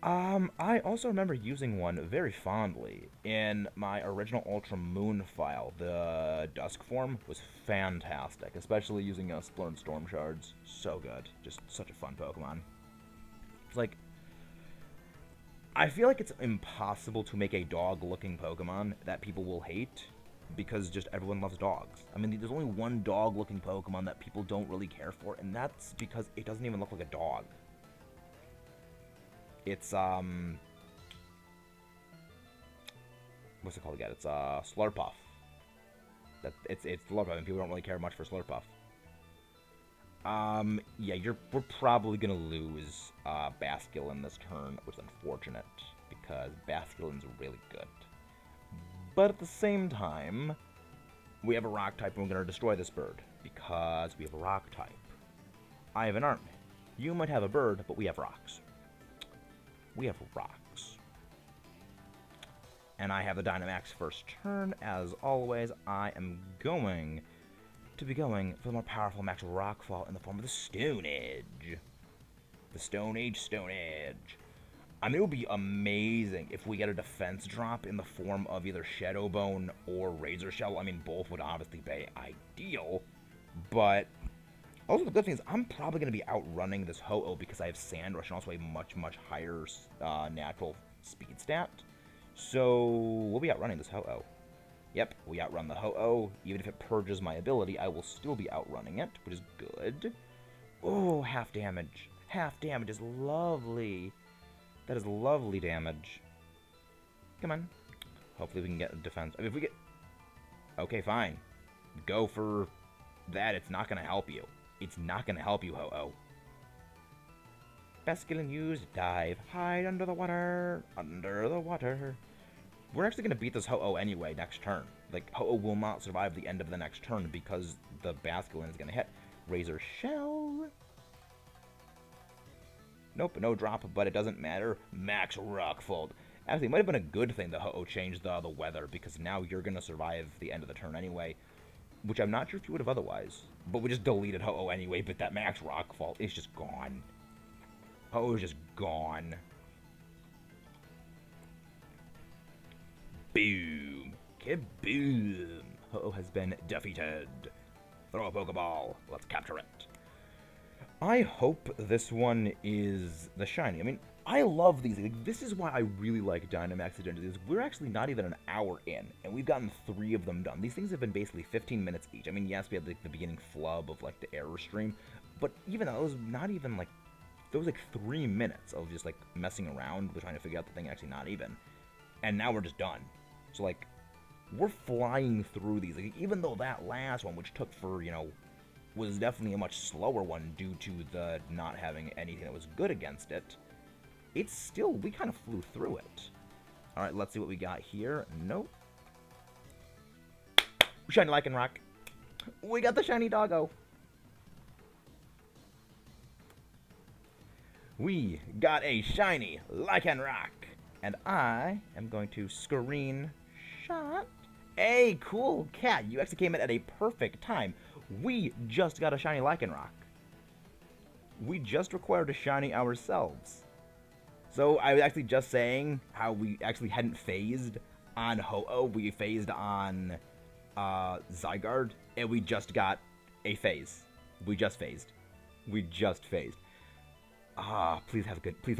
Speaker 1: I also remember using one very fondly in my original Ultra Moon file. The Dusk form was fantastic, especially using Splurn Storm Shards. So good. Just such a fun Pokemon. It's like... I feel like it's impossible to make a dog-looking Pokemon that people will hate, because just everyone loves dogs. I mean, there's only one dog-looking Pokemon that people don't really care for, and that's because it doesn't even look like a dog. It's, what's it called again? It's, Slurpuff. It's Slurpuff, and people don't really care much for Slurpuff. Yeah, we're probably gonna lose, Basculin this turn, which is unfortunate, because Basculin's really good. But at the same time, we have a Rock type, and we're gonna destroy this bird, because we have a Rock type. I have an army. You might have a bird, but we have rocks. We have rocks. And I have the Dynamax first turn. As always, I am going to be going for the more powerful Max Rockfall in the form of the Stone Edge. The Stone Age. I mean, it would be amazing if we get a defense drop in the form of either Shadow Bone or Razor Shell. I mean, both would obviously be ideal, but also the good thing is I'm probably going to be outrunning this Ho-Oh because I have Sand Rush and also a much, much higher natural speed stat. So we'll be outrunning this Ho-Oh. Yep, we outrun the Ho-Oh. Even if it purges my ability, I will still be outrunning it, which is good. Oh, half damage. Half damage is lovely. That is lovely damage. Come on. Hopefully we can get a defense. I mean, if we get... Okay, fine. Go for that. It's not going to help you. It's not going to help you, Ho-Oh. Basculin used Dive. Hide under the water. Under the water. We're actually going to beat this Ho-Oh anyway next turn. Like, Ho-Oh will not survive the end of the next turn because the Basculin is going to hit. Razor Shell. Nope, no drop, but it doesn't matter. Max Rockfold. Actually, it might have been a good thing the Ho-Oh changed the weather, because now you're going to survive the end of the turn anyway. which I'm not sure if you would have otherwise. But we just deleted Ho-Oh anyway, but that max rock fault is just gone. Ho-Oh is just gone. Boom. Kaboom. Ho-Oh has been defeated. Throw a Pokeball. Let's capture it. I hope this one is the shiny. I mean, I love these. Like, this is why I really like Dynamax Agendas. We're actually not even an hour in, and we've gotten 3 of them done. These things have been basically 15 minutes each. I mean, yes, we had like the beginning flub of like the error stream, but even that was not even like, there was like 3 minutes of just like messing around with trying to figure out the thing, actually not even. And now we're just done. So like, we're flying through these. Like, even though that last one, which took for, you know, was definitely a much slower one due to the not having anything that was good against it, it's still, we kind of flew through it. Alright, let's see what we got here. Nope. Shiny Lycanroc. We got the shiny doggo. We got a shiny Lycanroc. And I am going to screenshot. Hey, cool cat. You actually came in at a perfect time. We just got a shiny Lycanroc. We just required a shiny ourselves. So I was actually just saying how we actually hadn't phased on Ho-Oh. We phased on Zygarde, and we just got a phase. We just phased. We just phased. Please have a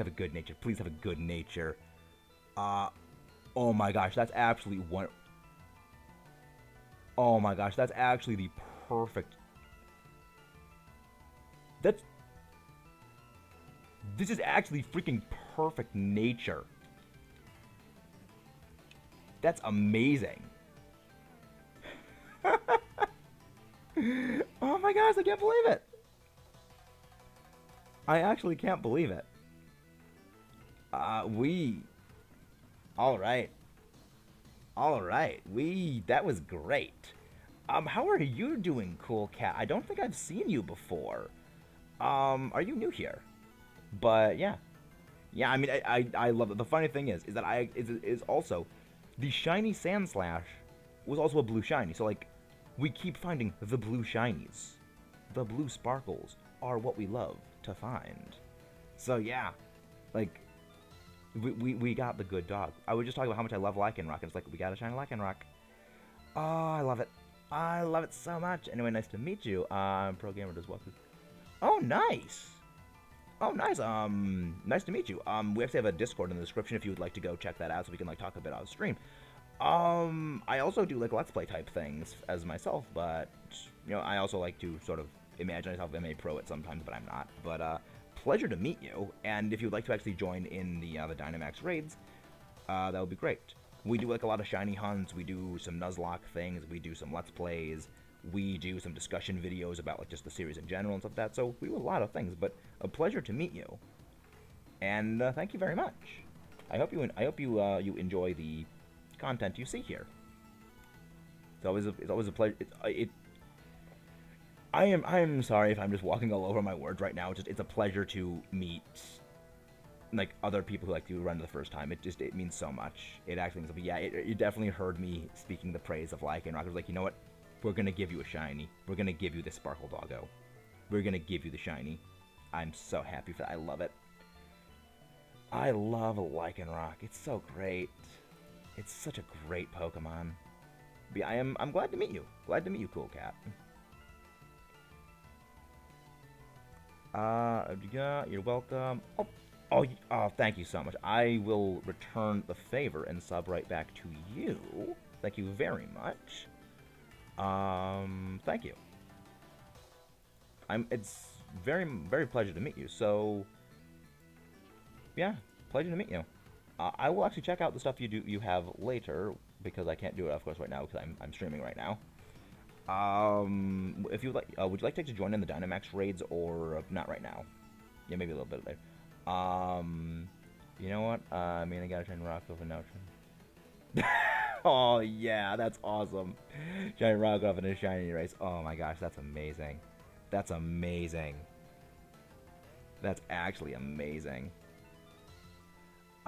Speaker 1: good nature. Please have a good nature. Oh my gosh, that's absolutely one. Oh my gosh, that's actually the perfect. This is actually freaking perfect nature. That's amazing. Oh my gosh, I can't believe it. I actually can't believe it. Alright. That was great. How are you doing, cool cat? I don't think I've seen you before. Are you new here? But yeah, I mean, I love it. The funny thing is that is also the shiny Sandslash was also a blue shiny. So like, we keep finding the blue shinies. The blue sparkles are what we love to find. So yeah, like, we got the good dog. I was just talking about how much I love Lycanroc, and it's like, we got a shiny Lycanroc. Oh, I love it. I love it so much. Anyway, nice to meet you. I'm Pro Gamer as well. Oh, nice. Oh, nice. Nice to meet you. We actually have a Discord in the description if you would like to go check that out so we can, like, talk a bit on stream. I also do, like, Let's Play type things as myself, but, you know, I also like to sort of imagine myself as a pro at sometimes, but I'm not. But, pleasure to meet you, and if you'd like to actually join in the Dynamax raids, that would be great. We do, like, a lot of shiny hunts, we do some Nuzlocke things, we do some Let's Plays, we do some discussion videos about, like, just the series in general and stuff like that, so we do a lot of things, but a pleasure to meet you. And thank you very much. I hope you you enjoy the content you see here. It's always a pleasure. I am sorry if I'm just walking all over my words right now. It's a pleasure to meet, like, other people who like to run the first time. It means so much. It actually means, but yeah, you definitely heard me speaking the praise of Lycanroc. I was like, you know what? We're gonna give you a shiny. We're gonna give you the Sparkle Doggo. We're gonna give you the shiny. I'm so happy for that. I love it. I love Lycanroc. It's so great. It's such a great Pokemon. But yeah, I'm glad to meet you. Glad to meet you, cool cat. You're welcome. Oh, thank you so much. I will return the favor and sub right back to you. Thank you very much. Thank you. It's very pleasure to meet you. So, yeah, pleasure to meet you. I will actually check out the stuff you have later, because I can't do it, of course, right now, because I'm streaming right now. If you would like to join in the Dynamax raids, or not right now? Yeah, maybe a little bit later. You know what? I mean, I gotta try and rock over now. Oh yeah, that's awesome. Shiny rock off in a shiny race. Oh my gosh, that's amazing. That's amazing. That's actually amazing.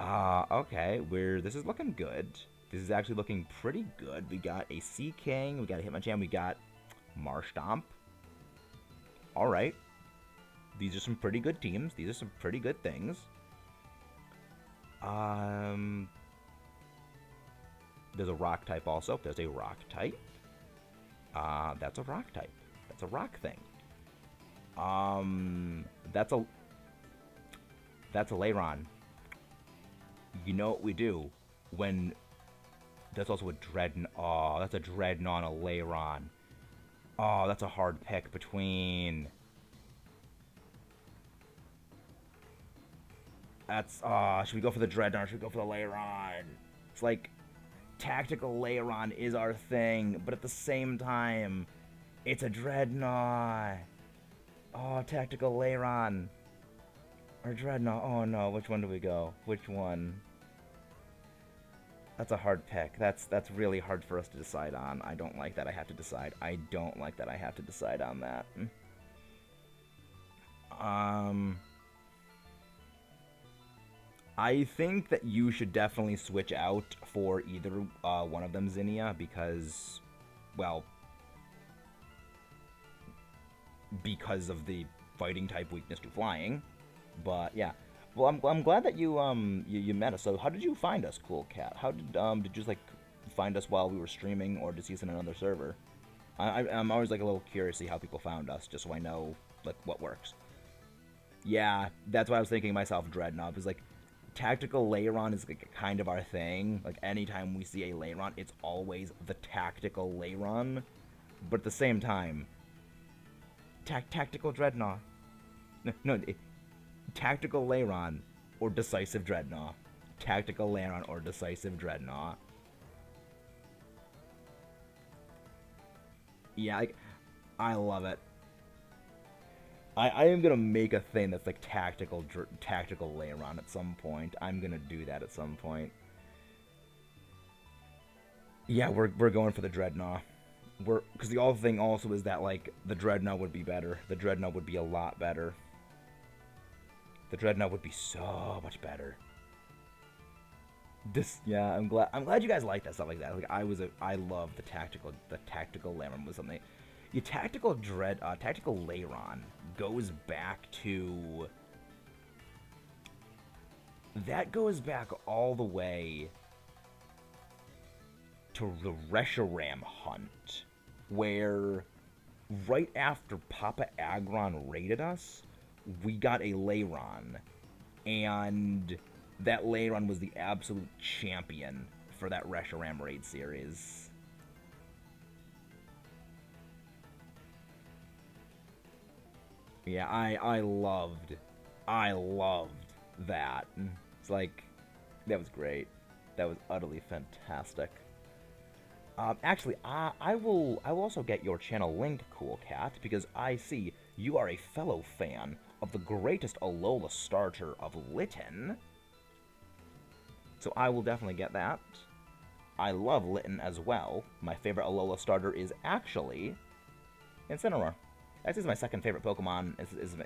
Speaker 1: Okay, this is looking good. This is actually looking pretty good. We got a Sea King, we got a Hitmonchan, we got Marstomp. Alright. These are some pretty good teams. These are some pretty good things. There's a rock type also. There's a rock type. That's a rock type. That's a rock thing. That's a Lairon. You know what we do when... That's also a Dreadnought. Oh, that's a Dreadnought and a Lairon. Oh, that's a hard pick between... That's... should we go for the Dreadnought or should we go for the Lairon? It's like... Tactical Lairon is our thing, but at the same time, it's a Dreadnought. Oh, Tactical Lairon. Or Dreadnought. Oh no, which one do we go? Which one? That's a hard pick. That's really hard for us to decide on. I don't like that I have to decide. I don't like that I have to decide on that. I think that you should definitely switch out for either one of them, Zinnia, because, well, because of the fighting type weakness to flying. But yeah, well, I'm glad that you you met us. So how did you find us, Cool Cat? How did you just like find us while we were streaming, or did you see us in another server? I'm always like a little curious to see how people found us, just so I know like what works. Yeah, that's what I was thinking to myself. Dreadnought is like. Tactical Lairon is like kind of our thing. Like anytime we see a Lairon, it's always the Tactical Lairon. But at the same time, Tactical Dreadnought. No, Tactical Lairon or Decisive Dreadnought. Tactical Lairon or Decisive Dreadnought. Yeah, I love it. I am gonna make a thing that's like tactical Lairon at some point. I'm gonna do that at some point. Yeah, we're going for the Dreadnought. Because the other thing also is that like the Dreadnought would be better. The Dreadnought would be a lot better. The Dreadnought would be so much better. Yeah, I'm glad you guys like that stuff like that. Like I love the tactical Lairon was something. Your tactical Lairon goes back to... That goes back all the way to the Reshiram hunt, where right after Papa Aggron raided us, we got a Lairon, and that Lairon was the absolute champion for that Reshiram raid series. Yeah, I loved that. It's like, that was great. That was utterly fantastic. Actually, I will also get your channel link, Cool Cat, because I see you are a fellow fan of the greatest Alola starter of Litten. So I will definitely get that. I love Litten as well. My favorite Alola starter is actually Incineroar. Actually, it's my second favorite Pokemon.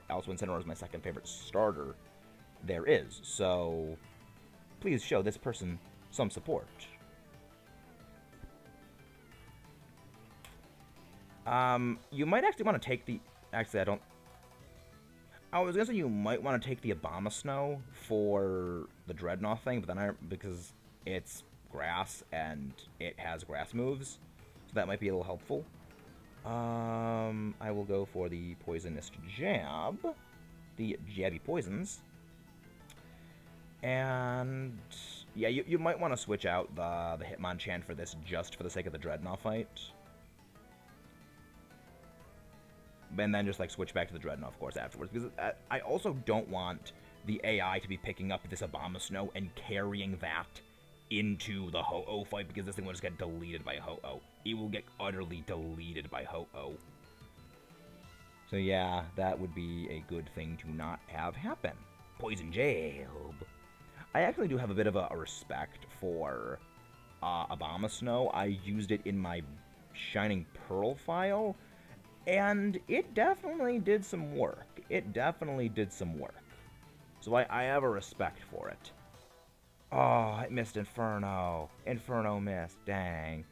Speaker 1: Also, Incineroar is my second favorite starter there is. So, please show this person some support. You might actually want to take the... Actually, I don't... I was gonna say you might want to take the Abomasnow for the Dreadnought thing, but then because it's grass and it has grass moves, so that might be a little helpful. I will go for the Poisonous Jab, the Jabby Poisons, and yeah, you might want to switch out the Hitmonchan for this just for the sake of the Dreadnought fight, and then just like switch back to the Dreadnought, of course, afterwards, because I also don't want the AI to be picking up this Abomasnow and carrying that into the Ho-Oh fight, because this thing will just get deleted by Ho-Oh. It will get utterly deleted by Ho-Oh. So yeah, that would be a good thing to not have happen. Poison Jab. I actually do have a bit of a respect for Abomasnow. I used it in my Shining Pearl file, and it definitely did some work. It definitely did some work. So I have a respect for it. Oh, it missed Inferno. Inferno missed. Dang.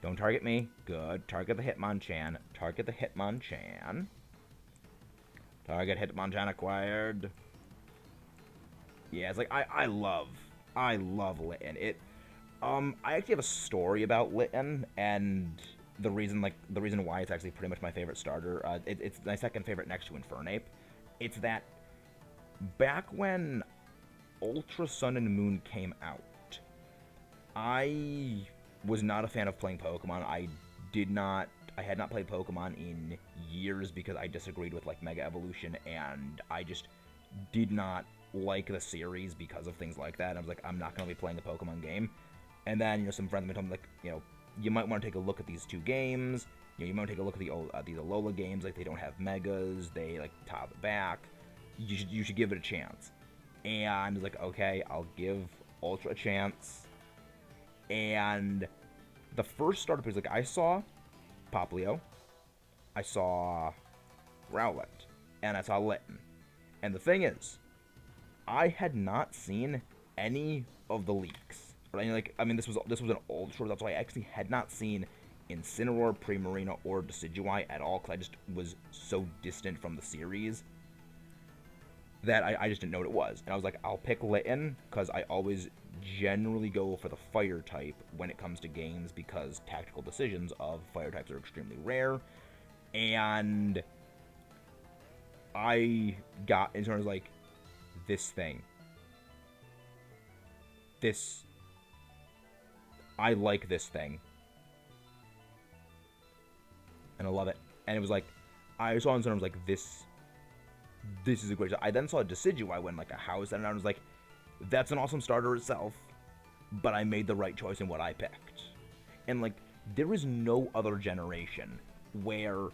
Speaker 1: Don't target me. Good. Target the Hitmonchan. Target the Hitmonchan. Target Hitmonchan acquired. Yeah, it's like, I love Litten. I actually have a story about Litten, and the reason why it's actually pretty much my favorite starter. It's my second favorite next to Infernape. It's that back when Ultra Sun and Moon came out, I was not a fan of playing Pokemon. I had not played Pokemon in years because I disagreed with like Mega Evolution, and I just did not like the series because of things like that. I was like, I'm not going to be playing a Pokemon game. And then, some friends told me, like, you might want to take a look at these two games. You might take a look at these Alola games. Like, they don't have Megas. They, like, top it back. You should give it a chance. And I was like, okay, I'll give Ultra a chance. And the first starter page, like, I saw Popplio, I saw Rowlet, and I saw Litten. And the thing is, I had not seen any of the leaks. This was an old short. That's why I actually had not seen Incineroar, Primarina, or Decidueye at all, because I just was so distant from the series that I just didn't know what it was. And I was like, I'll pick Litten, because I always generally go for the fire type when it comes to games, because tactical decisions of fire types are extremely rare. And I got in terms of like, this thing. I like this thing. And I love it. And it was like, I saw it and I was like, this is a great shot. I then saw a Decidueye win like a house, and I was like, that's an awesome starter itself, but I made the right choice in what I picked. And like, there is no other generation where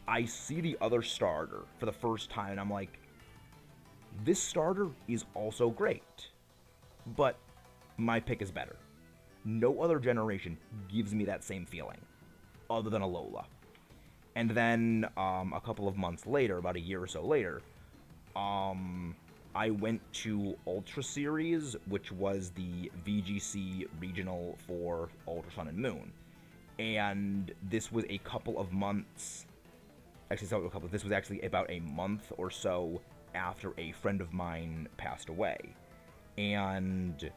Speaker 1: I see the other starter for the first time, and I'm like, this starter is also great, but my pick is better. No other generation gives me that same feeling, other than Alola. And then, a couple of months later, about a year or so later, I went to Ultra Series, which was the VGC regional for Ultra Sun and Moon. And this was a couple of months, this was actually about a month or so after a friend of mine passed away. And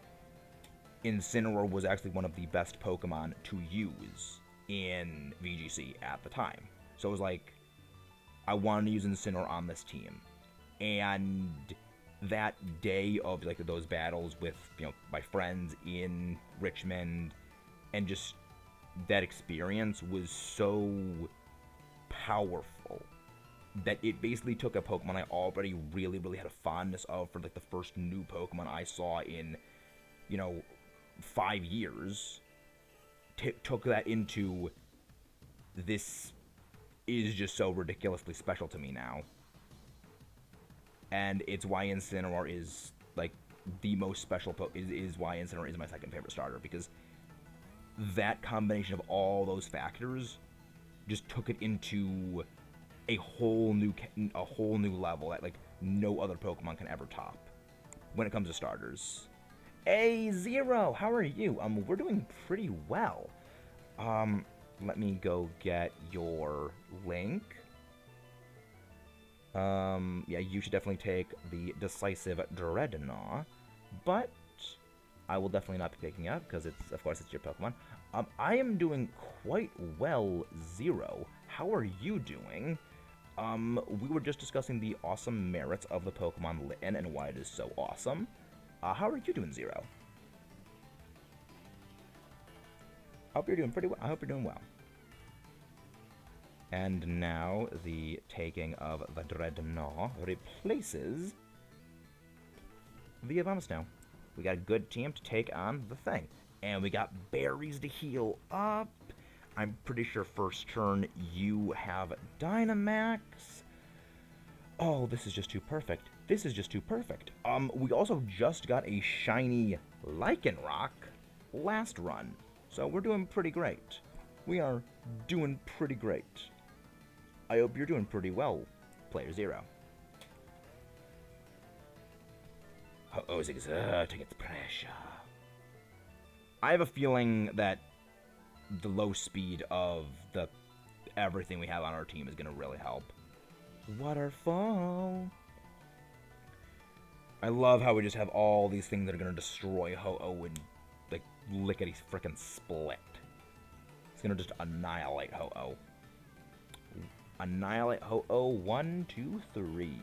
Speaker 1: Incineroar was actually one of the best Pokemon to use in VGC at the time. So it was like, I wanted to use Incineroar on this team. And that day of like those battles with, my friends in Richmond, and just that experience was so powerful that it basically took a Pokemon I already really, really had a fondness of for like the first new Pokemon I saw in, 5 years, took that into, this is just so ridiculously special to me now. And it's why Incineroar is like the most special is why Incineroar is my second favorite starter, because that combination of all those factors just took it into a whole new level that like no other Pokemon can ever top when it comes to starters. A0, how are you? We're doing pretty well. Let me go get your link. Yeah, you should definitely take the Decisive Dreadnought, but I will definitely not be picking up because of course it's your Pokemon. I am doing quite well, Zero. How are you doing? We were just discussing the awesome merits of the Pokemon Litten and why it is so awesome. How are you doing, Zero? I hope you're doing pretty well. I hope you're doing well. And now the taking of the Dreadnought replaces the Abomasnow. We got a good team to take on the thing. And we got berries to heal up. I'm pretty sure first turn you have Dynamax. Oh, this is just too perfect. This is just too perfect. We also just got a shiny Lycanroc last run. So we're doing pretty great. We are doing pretty great. I hope you're doing pretty well, Player Zero. Oh, it's exerting its pressure. I have a feeling that the low speed of the everything we have on our team is going to really help. Waterfall. I love how we just have all these things that are going to destroy Ho-Oh and, like, lickety frickin' split. It's going to just annihilate Ho-Oh. Annihilate Ho-Oh. 1, 2, 3.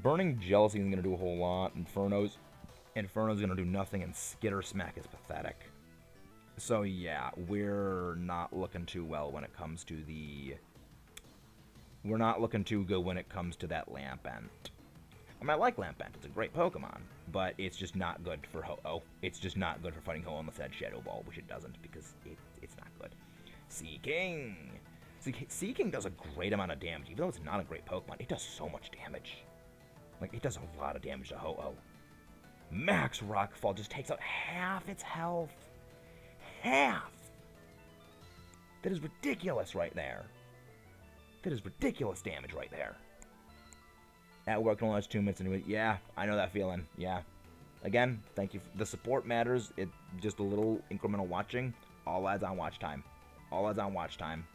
Speaker 1: Burning Jealousy isn't going to do a whole lot. Inferno's going to do nothing, and Skitter Smack is pathetic. So, yeah, we're not looking too well when it comes to the... We're not looking too good when it comes to that Lampent. I mean, I like Lampent. It's a great Pokemon, but it's just not good for Ho-Oh. It's just not good for fighting Ho-Oh unless it had Shadow Ball, which it doesn't, because it's not good. Seaking! Seaking does a great amount of damage. Even though it's not a great Pokemon, it does so much damage. Like, it does a lot of damage to Ho-Oh. Max Rockfall just takes out half its health. Half! That is ridiculous right there. That is ridiculous damage right there. That work only lasts 2 minutes anyway. Yeah, I know that feeling. Yeah. Again, thank you. The support matters. It just a little incremental watching. All adds on watch time. All adds on watch time.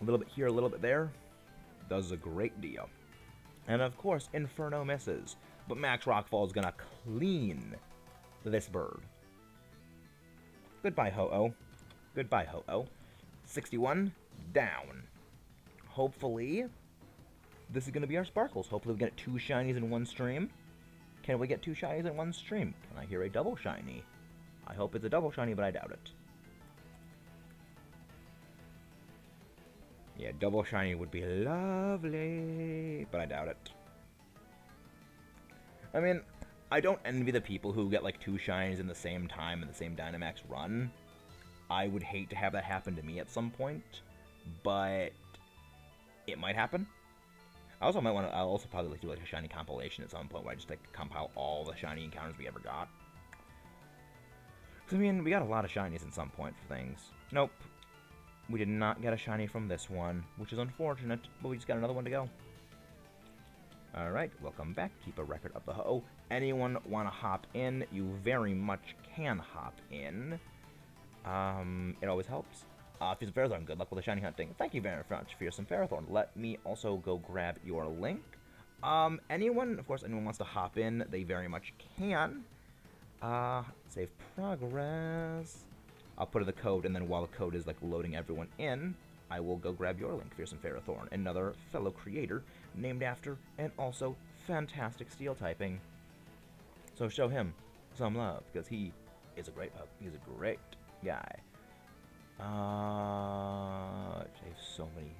Speaker 1: A little bit here, a little bit there. Does a great deal. And of course, Inferno misses. But Max Rockfall is going to clean this bird. Goodbye, Ho-Oh. Goodbye, Ho-Oh. 61, down. Hopefully, this is going to be our Sparkles. Hopefully we get 2 shinies in one stream. Can we get 2 shinies in one stream? Can I hear a double shiny? I hope it's a double shiny, but I doubt it. Yeah, double shiny would be lovely, but I doubt it. I mean, I don't envy the people who get like 2 shinies in the same time in the same Dynamax run. I would hate to have that happen to me at some point, but it might happen. I also might want to. I'll also probably like do like a shiny compilation at some point where I just like compile all the shiny encounters we ever got. Cause I mean, we got a lot of shinies at some point for things. Nope, we did not get a shiny from this one, which is unfortunate. But we just got another one to go. Alright, welcome back. Keep a record of the Ho-Oh. Anyone want to hop in? You very much can hop in. It always helps. Fearsome Ferrothorn, good luck with the shiny hunting. Thank you very much, Fearsome Ferrothorn. Let me also go grab your link. Anyone wants to hop in, they very much can. Save progress. I'll put in the code, and then while the code is like loading everyone in, I will go grab your link, Fearsome Ferrothorn, another fellow creator named after and also fantastic steel typing. So show him some love because he is a great pup. He's a great guy. I have so many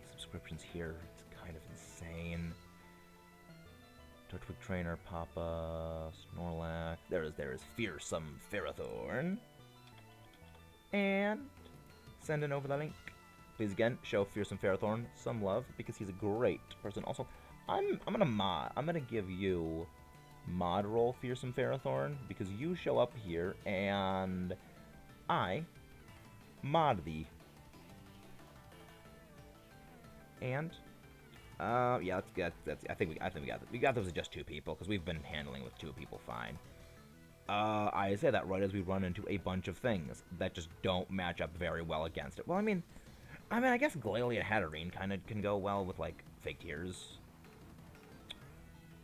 Speaker 1: subscriptions here. It's kind of insane. Tortwig Trainer, Papa, Snorlax. There is Fearsome Ferrothorn. And send in over the link. Please again show Fearsome Ferrothorn some love because he's a great person. Also, I'm gonna give you mod role Fearsome Ferrothorn because you show up here and I mod thee. And yeah, that's I think we got this. We got this with just 2 people because we've been handling with 2 people fine. I say that right as we run into a bunch of things that just don't match up very well against it. Well, I mean, I guess Glalie and Hatterene kind of can go well with, like, Fake Tears.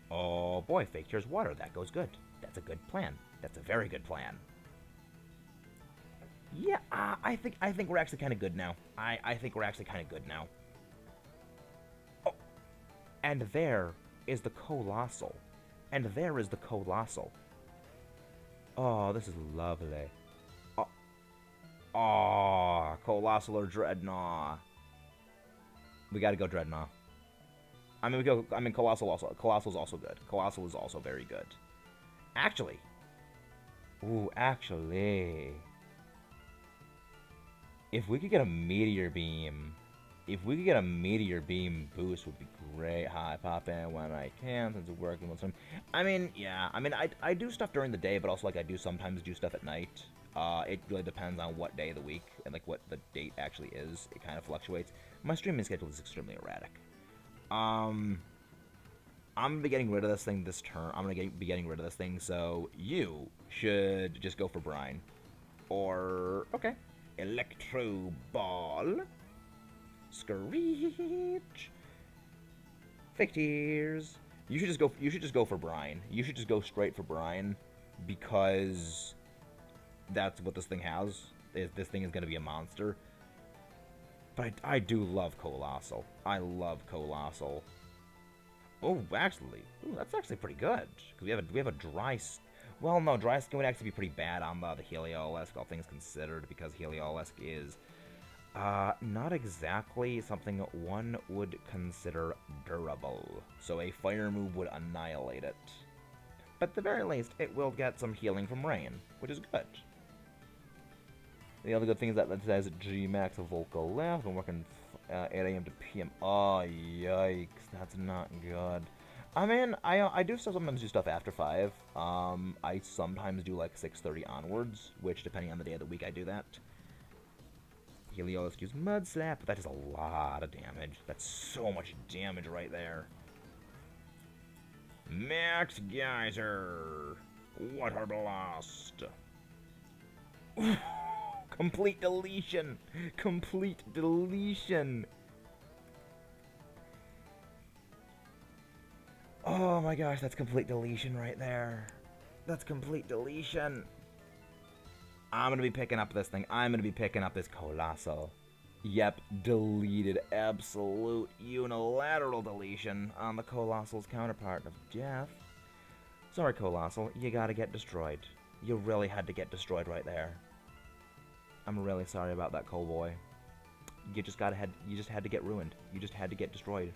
Speaker 1: Oh, boy, Fake Tears Water. That goes good. That's a good plan. That's a very good plan. Yeah, I think we're actually kind of good now. I think we're actually kind of good now. Oh, and there is the Colossal. And there is the Colossal. Oh, this is lovely. Oh, Colossal or Dreadnought. We gotta go Dreadnought. Colossal also. Colossal's also good. Colossal is also very good. Actually. Ooh, actually. If we could get a Meteor Beam. If we could get a Meteor Beam boost would be great. Hi, pop in when I can since we're working with some. Yeah. I do stuff during the day, but also, like, I do sometimes do stuff at night. It really depends on what day of the week and, like, what the date actually is. It kind of fluctuates. My streaming schedule is extremely erratic. I'm gonna be getting rid of this thing this turn. I'm gonna be getting rid of this thing, so you should just go for Brine. Or, okay. Electro Ball. Screech. Fake Tears. You should just go for Brine. You should just go straight for Brine, because that's what this thing has. This thing is gonna be a monster. But I do love Colossal. I love Colossal. Oh, actually, that's actually pretty good. Because we have a dry. Well, no, dry skin would actually be pretty bad on the Heliolisk, all things considered, because Heliolisk is not exactly something one would consider durable. So a fire move would annihilate it. But at the very least, it will get some healing from rain, which is good. The other good thing is that it says G-Max Vocal left. I'm working 8 a.m. to p.m. Oh, yikes. That's not good. I mean, I do sometimes do stuff after 5. I sometimes do like 6:30 onwards, which, depending on the day of the week, I do that. Heliolisk use Mud Slap, but that does a lot of damage. That's so much damage right there. Max Geyser. Water Blast. Complete deletion. Complete deletion. Oh my gosh, that's complete deletion right there. That's complete deletion. I'm gonna be picking up this thing. I'm gonna be picking up this Colossal. Yep, deleted. Absolute unilateral deletion on the Colossal's counterpart of Death. Sorry, Colossal. You gotta get destroyed. You really had to get destroyed right there. I'm really sorry about that, Cowboy. You just had to get ruined. You just had to get destroyed.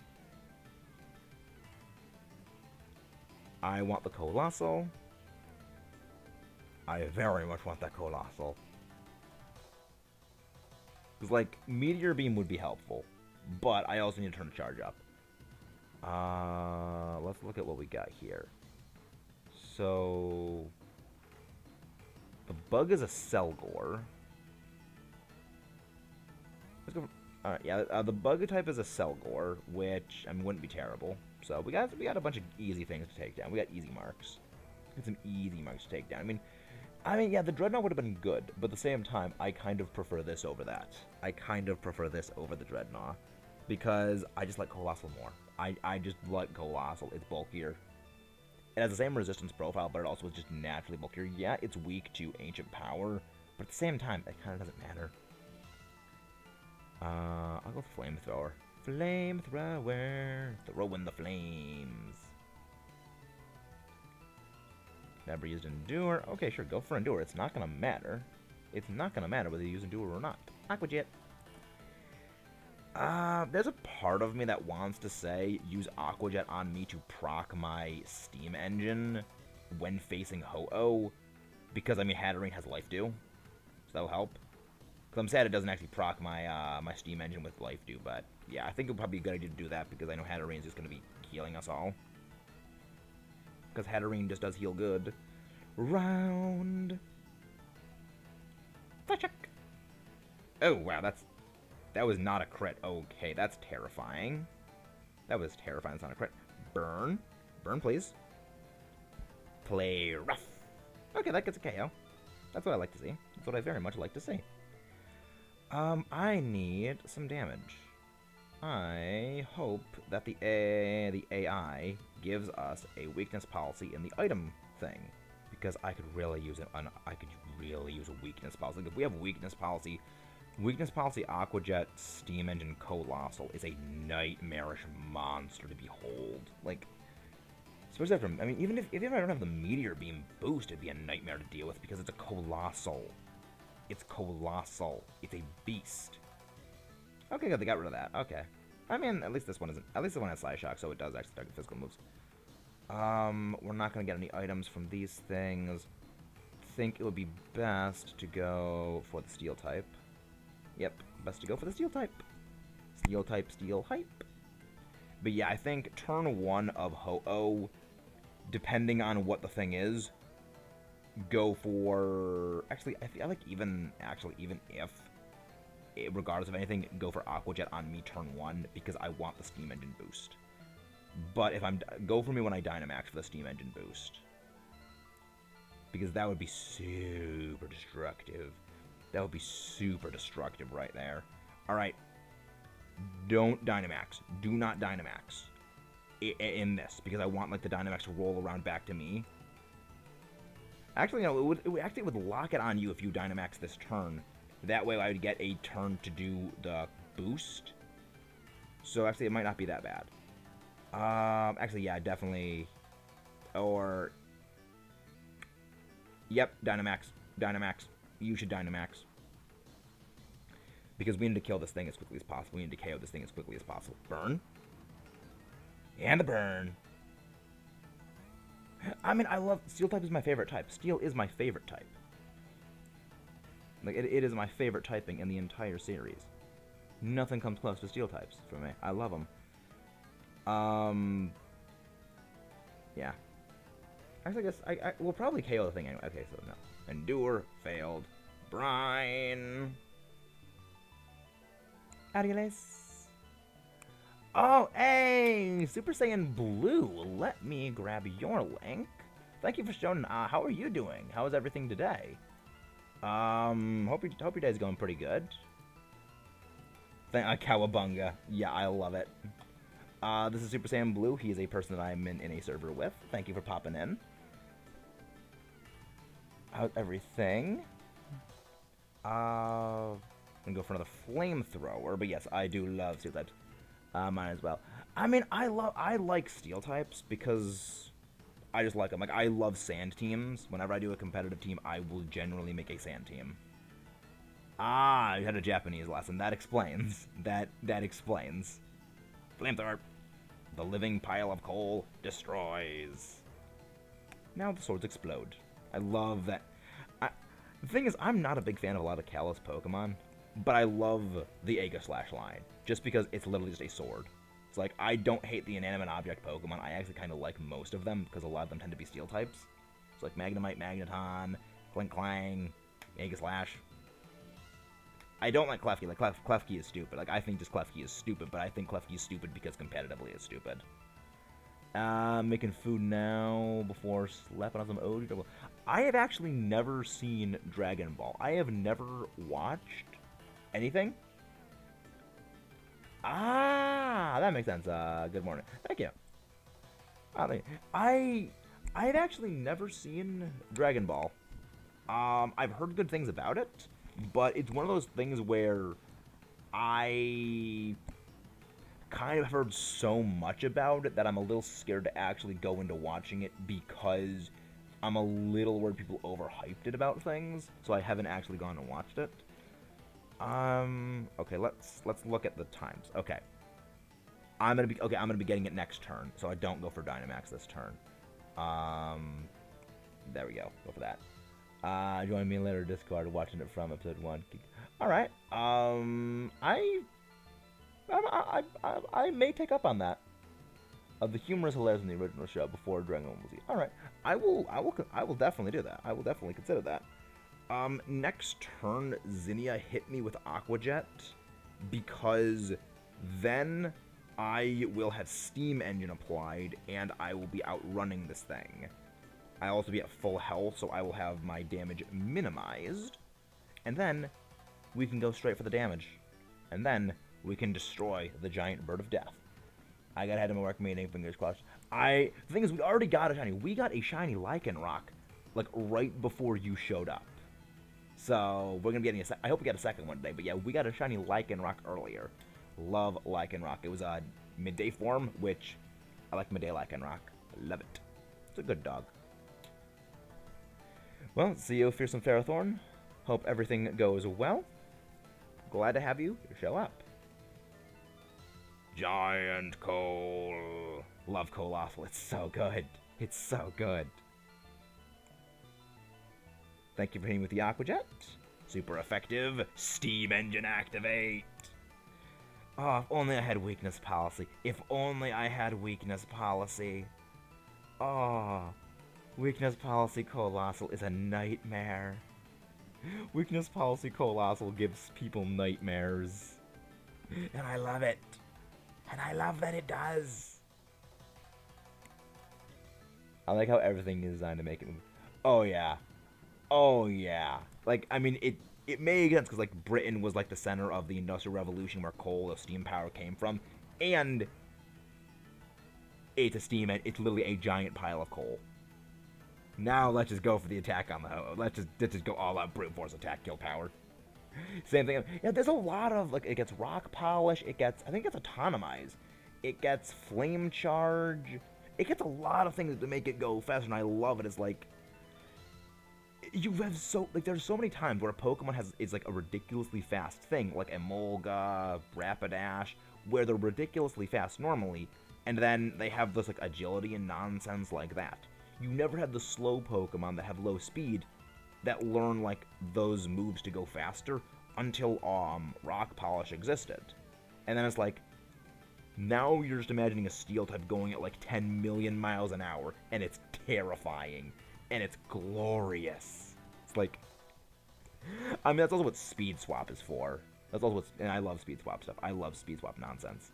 Speaker 1: I want the Colossal. I very much want that Colossal. Because, like, Meteor Beam would be helpful. But I also need to turn the charge up. Let's look at what we got here. So... the bug is a Selgor. Let's go for, alright, yeah, the bug type is a Selgor, which, I mean, wouldn't be terrible. So we got a bunch of easy things to take down. We got easy marks. Got some easy marks to take down. I mean, yeah, the Dreadnought would have been good, but at the same time, I kind of prefer this over that. I kind of prefer this over the Dreadnought, because I just like Colossal more. I just like Colossal. It's bulkier. It has the same resistance profile, but it also is just naturally bulkier. Yeah, it's weak to Ancient Power, but at the same time, it kind of doesn't matter. I'll go Flamethrower. Flamethrower! Throw in the flames. Never used Endure. Okay, sure, go for Endure. It's not gonna matter. It's not gonna matter whether you use Endure or not. Aqua Jet. There's a part of me that wants to say use Aqua Jet on me to proc my Steam Engine when facing Ho-Oh, because, I mean, Hatterene has Life Dew, so that'll help. Because I'm sad it doesn't actually proc my my Steam Engine with Life Dew, but yeah, I think it would probably be a good idea to do that, because I know Hatterene is just going to be healing us all. Because Hatterene just does heal good. Round. Flash check. Oh, wow, that was not a crit. Okay, that's terrifying. That was terrifying. It's not a crit. Burn. Burn, please. Play rough. Okay, that gets a KO. That's what I like to see. That's what I very much like to see. I need some damage. I hope that the AI gives us a weakness policy in the item thing, because I could really use it. I could really use a weakness policy. Like, if we have weakness policy Aqua Jet, Steam Engine, Colossal is a nightmarish monster to behold. Like, especially after, I mean, even if I don't have the Meteor Beam boost, it'd be a nightmare to deal with because it's a Colossal. It's Colossal. It's a beast. Okay, good. They got rid of that. Okay. I mean, at least this one isn't. At least this one has Side Shock, so it does actually target physical moves. We're not gonna get any items from these things. I think it would be best to go for the Steel type. Yep, best to go for the Steel type. Steel type, Steel hype. But yeah, I think turn 1 of Ho-Oh, depending on what the thing is, go for... Actually, I feel like even if, regardless of anything, go for Aqua Jet on me turn 1, because I want the Steam Engine boost. But if go for me when I Dynamax for the Steam Engine boost. Because that would be super destructive. That would be super destructive right there. Alright. Don't Dynamax. Do not Dynamax. In this. Because I want, like, the Dynamax to roll around back to me. Actually, no. It would lock it on you if you Dynamax this turn. That way I would get a turn to do the boost. So, actually, it might not be that bad. Actually, yeah, definitely. Or... Yep, Dynamax. Dynamax. You should Dynamax. Because we need to kill this thing as quickly as possible. We need to KO this thing as quickly as possible. Burn. And the burn. I mean, I love... Steel type is my favorite type. Steel is my favorite type. Like, it is my favorite typing in the entire series. Nothing comes close to Steel types for me. I love them. Yeah. Actually, I guess I will probably KO the thing anyway. Okay, so no. Endure, failed. Brine. Adios. Oh, hey! Super Saiyan Blue, let me grab your link. Thank you for showing. How are you doing? How is everything today? Hope your day's going pretty good. Cowabunga. Yeah, I love it. This is Super Saiyan Blue. He is a person that I'm in a server with. Thank you for popping in. How's everything? I'm gonna go for another flamethrower, but yes, I do love steel types. Mine as well. I mean, I like steel types because I just like them. Like, I love sand teams. Whenever I do a competitive team, I will generally make a sand team. Ah, you had a Japanese lesson. That explains. That explains. Flamethrower. The living pile of coal destroys. Now the swords explode. I love that. The thing is, I'm not a big fan of a lot of Kalos Pokemon, but I love the Aegislash line, just because it's literally just a sword. It's like, I don't hate the inanimate object Pokemon. I actually kind of like most of them, because a lot of them tend to be steel types. It's like Magnemite, Magneton, Clink Clang, Aegislash. I don't like Klefki. Like, Klefki is stupid. Like, I think just Klefki is stupid, but I think Klefki is stupid because competitively it's stupid. Making food now before slapping on some OG. I have actually never seen Dragon Ball. I have never watched anything. Ah, that makes sense. Good morning. Thank you. I've actually never seen Dragon Ball. I've heard good things about it, but it's one of those things where I kind of heard so much about it that I'm a little scared to actually go into watching it because I'm a little worried people overhyped it about things, so I haven't actually gone and watched it. Okay, let's look at the times. Okay. I'm gonna be getting it next turn, so I don't go for Dynamax this turn. There we go. Go for that. Join me later Discord watching it from episode 1. Alright. I may take up on that. The humor is hilarious in the original show before Dragon Ball Z. Alright. I will definitely do that. I will definitely consider that. Next turn, Zinnia hit me with Aqua Jet, because then I will have Steam Engine applied, and I will be outrunning this thing. I'll also be at full health, so I will have my damage minimized, and then we can go straight for the damage, and then we can destroy the giant bird of death. I gotta head to my work meeting, fingers crossed. The thing is, we already got a shiny. We got a shiny Lycanroc, like, right before you showed up. So, we're gonna be getting I hope we get a second one today, but yeah, we got a shiny Lycanroc earlier. Love Lycanroc. It was a midday form, which I like midday Lycanroc. I love it. It's a good dog. Well, see you, Fearsome Ferrothorn. Hope everything goes well. Glad to have you show up. Giant Coal. Love Colossal. It's so good. It's so good. Thank you for hitting with the Aqua Jet. Super effective. Steam Engine activate. Oh, if only I had weakness policy. If only I had weakness policy. Oh, weakness policy Colossal is a nightmare. Weakness policy Colossal gives people nightmares. And I love it. And I love that it does. I like how everything is designed to make it move. Oh yeah. Oh yeah. Like, I mean, it made sense because like Britain was like the center of the Industrial Revolution where coal, the steam power came from, and it's a steam. It's literally a giant pile of coal. Now let's just go for the attack on the Ho-Oh. Let's just go all out brute force attack, kill power. Same thing. Yeah, there's a lot of like it gets rock polish. It gets I think it's autonomize. It gets flame charge. It gets a lot of things to make it go faster, and I love it. It's like you have so like there's so many times where a Pokemon is like a ridiculously fast thing, like Emolga, Rapidash, where they're ridiculously fast normally, and then they have this like agility and nonsense like that. You never had the slow Pokemon that have low speed that learn like those moves to go faster until Rock Polish existed. And then it's like now you're just imagining a steel type going at like 10 million miles an hour, and it's terrifying and it's glorious. It's like I mean that's also what Speed Swap is for. That's also what and I love Speed Swap stuff. I love Speed Swap nonsense.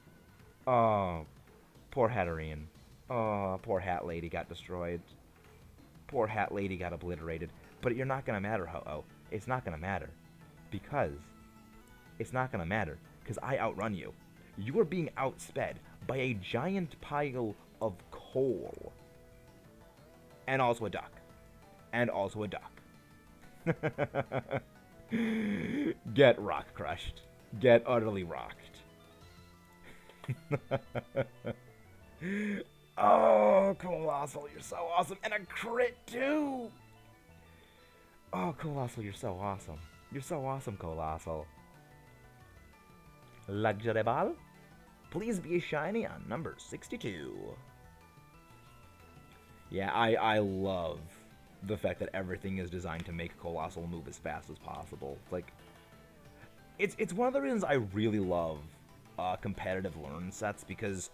Speaker 1: Oh, poor Hatterene. Oh, poor Hat Lady got destroyed. Poor Hat Lady got obliterated. But you're not gonna matter, Ho-Oh. It's not gonna matter. Because it's not gonna matter. Because I outrun you. You are being outsped by a giant pile of coal. And also a duck. And also a duck. Get rock crushed. Get utterly rocked. Oh, Colossal, you're so awesome. And a crit, too! Oh, Colossal, you're so awesome. You're so awesome, Colossal. Luxury Ball? Please be a shiny on number 62. Yeah, I love the fact that everything is designed to make Colossal move as fast as possible. Like, it's one of the reasons I really love competitive learn sets, because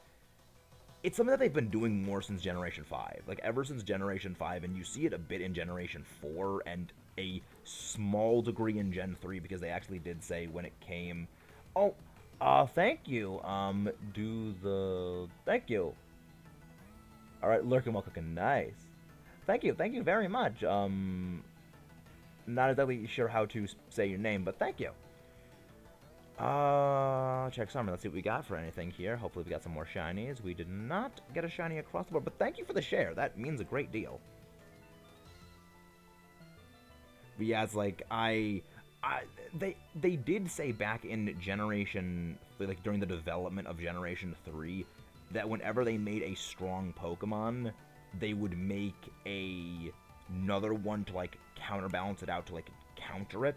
Speaker 1: it's something that they've been doing more since Generation 5. Like, ever since Generation 5, and you see it a bit in Generation 4, and a small degree in Gen 3, because they actually did say when it came... Oh, thank you. Thank you. Alright, Lurkin cooking, nice. Thank you very much. Not exactly sure how to say your name, but thank you. Check Summer. Let's see what we got for anything here. Hopefully we got some more shinies. We did not get a shiny across the board, but thank you for the share. That means a great deal. But yeah, it's like, they did say back in Generation, like during the development of Generation 3, that whenever they made a strong Pokemon, they would make another one to like counterbalance it out, to like counter it.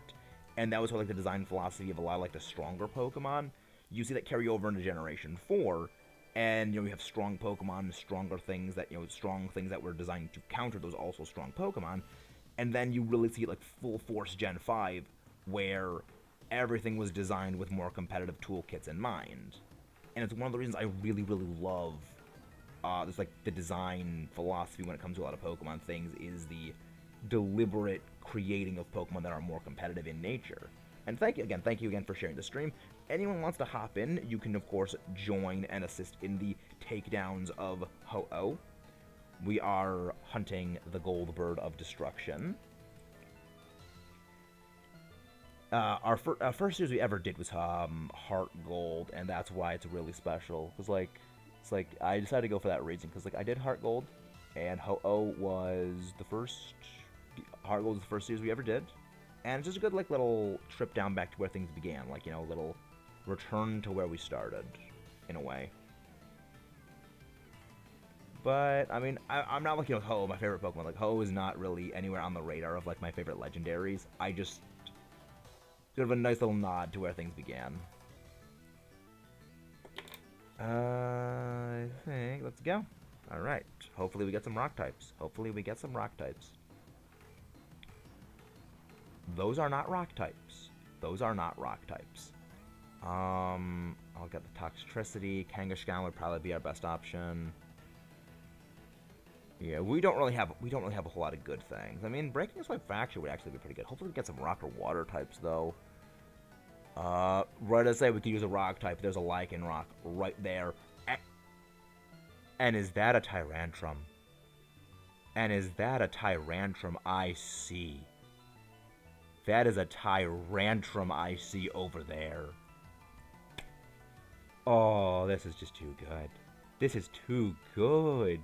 Speaker 1: And that was like the design philosophy of a lot of like the stronger Pokemon. You see that carry over into Generation 4, and you know, we have strong Pokemon, stronger things that, you know, strong things that were designed to counter those also strong Pokemon. And then you really see it like full force Gen 5, where everything was designed with more competitive toolkits in mind. And it's one of the reasons I really, really love this, like, the design philosophy when it comes to a lot of Pokemon things, is the deliberate creating of Pokemon that are more competitive in nature. And thank you again for sharing the stream. Anyone wants to hop in, you can of course join and assist in the takedowns of Ho-Oh. We are hunting the Gold Bird of Destruction. Our first series we ever did was Heartgold, and that's why it's really special. Cause it's like I decided to go for that reason, because like I did Heartgold, and Ho-Oh was the first. Heartgold was the first series we ever did, and it's just a good like little trip down back to where things began, like, you know, a little return to where we started, in a way. But I mean, I'm not looking at Ho-Oh my favorite Pokemon. Like, Ho-Oh is not really anywhere on the radar of like my favorite legendaries. I just sort of a nice little nod to where things began. I think let's go. All right. Hopefully we get some rock types. Those are not rock types. I'll get the Toxtricity. Kangaskhan would probably be our best option. Yeah, we don't really have a whole lot of good things. I mean, Breaking Swipe Fracture would actually be pretty good. Hopefully we get some rock or water types though. Right, as I say, we could use a rock type. There's a Lycanroc right there. And is that a Tyrantrum? And is that a Tyrantrum I see? That is a Tyrantrum I see over there. Oh, this is just too good. This is too good.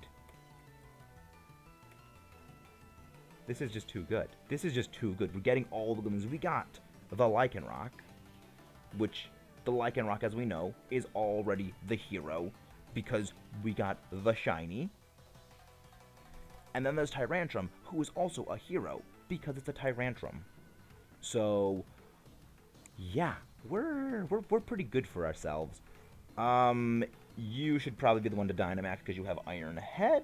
Speaker 1: This is just too good. This is just too good. We're getting all the good ones. We got the Lycanroc, which the Lycanroc, as we know, is already the hero because we got the shiny. And then there's Tyrantrum, who is also a hero because it's a Tyrantrum. So, yeah, we're pretty good for ourselves. You should probably be the one to Dynamax because you have Iron Head.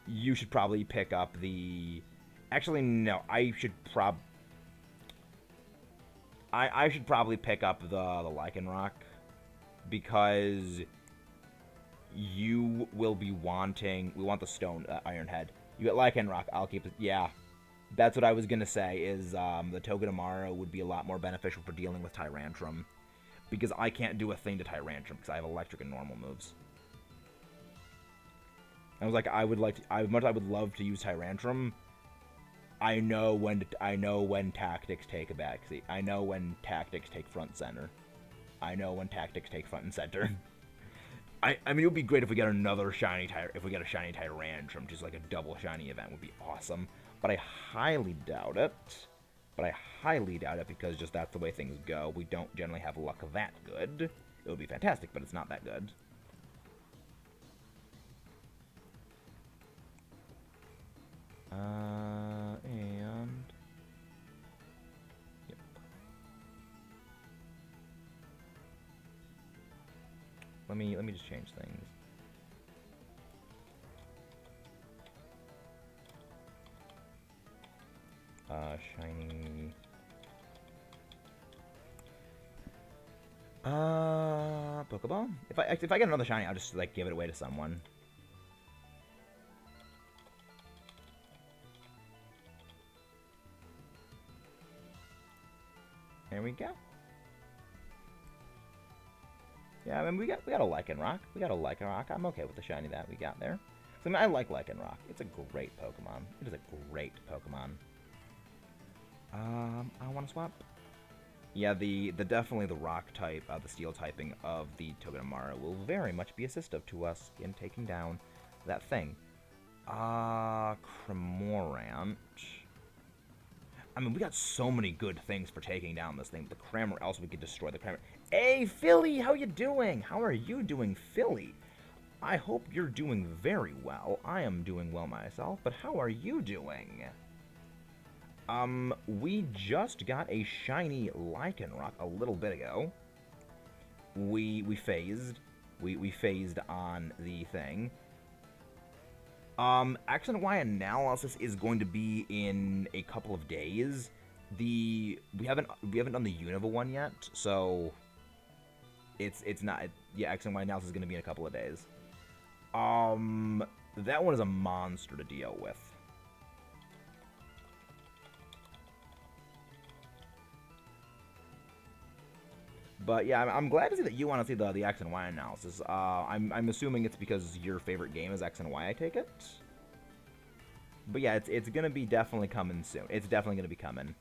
Speaker 1: You should probably pick up the... Actually, no, I should probably pick up the Lycanroc because you will be wanting... We want the stone, Iron Head. You get Lycanroc, I'll keep it... Yeah, that's what I was going to say, is the Togedemaru would be a lot more beneficial for dealing with Tyrantrum. Because I can't do a thing to Tyrantrum because I have electric and normal moves. I was like, I would love to use Tyrantrum. I know when tactics take a backseat. I know when tactics take front center. I know when tactics take front and center. I mean, it would be great if we get another shiny Tyrantrum, just like a double shiny event would be awesome. But I highly doubt it. Because just that's the way things go. We don't generally have luck that good. It would be fantastic, but it's not that good. And... Yep. Let me just change things. Shiny... Pokeball? If I get another shiny, I'll just, like, give it away to someone. There we go. Yeah, I mean, we got a Lycanroc. I'm okay with the shiny that we got there. So, I mean, I like Lycanroc. It's a great Pokemon. It is a great Pokemon. I want to swap. Yeah, definitely the rock type, the steel typing of the Togedemaru will very much be assistive to us in taking down that thing. Cramorant. I mean, we got so many good things for taking down this thing. The Cramorant, also we could destroy the Cramorant. Hey, Philly, how you doing? How are you doing, Philly? I hope you're doing very well. I am doing well myself, but how are you doing? We just got a shiny Lycanroc a little bit ago. We phased. We phased on the thing. X and Y analysis is going to be in a couple of days. We haven't done the Unova one yet, so it's not. Yeah, X and Y analysis is going to be in a couple of days. That one is a monster to deal with. But yeah, I'm glad to see that you want to see the X and Y analysis. I'm assuming it's because your favorite game is X and Y, I take it. But yeah, it's gonna be definitely coming soon. It's definitely gonna be coming.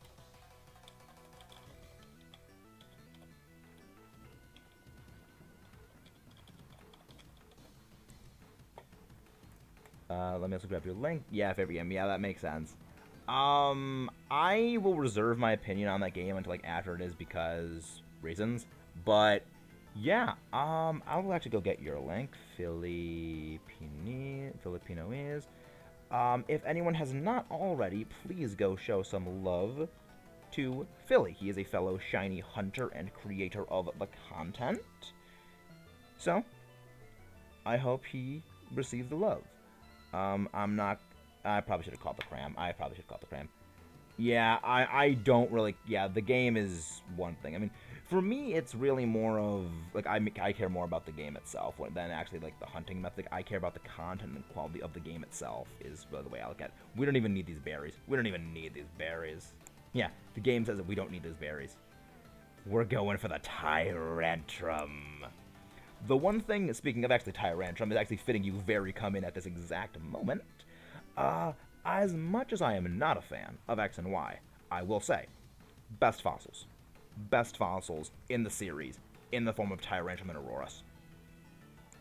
Speaker 1: Let me also grab your link. Yeah, favorite game. Yeah, that makes sense. I will reserve my opinion on that game until like after it is because reasons. But yeah, I will actually go get your link. Filipino is. If anyone has not already, please go show some love to Philly. He is a fellow shiny hunter and creator of the content. So, I hope he receives the love. I probably should have called the cram. Yeah, I don't really... Yeah, the game is one thing. I mean, for me, it's really more of... Like, I care more about the game itself than actually, like, the hunting method. I care about the content and quality of the game itself is the way I look at it. We don't even need these berries. Yeah, the game says that we don't need those berries. We're going for the Tyrantrum. The one thing, speaking of actually Tyrantrum, is actually fitting you very come in at this exact moment. As much as I am not a fan of X and Y, I will say, best fossils. Best fossils in the series, in the form of Tyrantrum and Aurorus.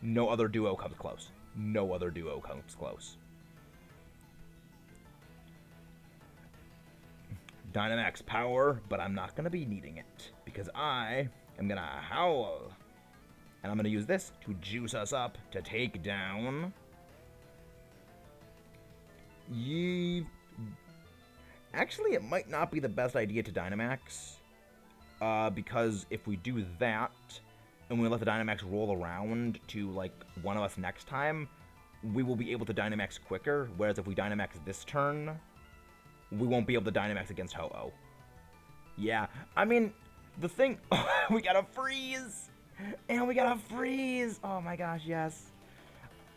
Speaker 1: No other duo comes close. No other duo comes close. Dynamax power, but I'm not going to be needing it, because I am going to howl. And I'm going to use this to juice us up to take down... Actually, it might not be the best idea to Dynamax, because if we do that, and we let the Dynamax roll around to, like, one of us next time, we will be able to Dynamax quicker, whereas if we Dynamax this turn, we won't be able to Dynamax against Ho-Oh. Yeah, I mean, the thing... we got a freeze! And we got a freeze! Oh my gosh, yes.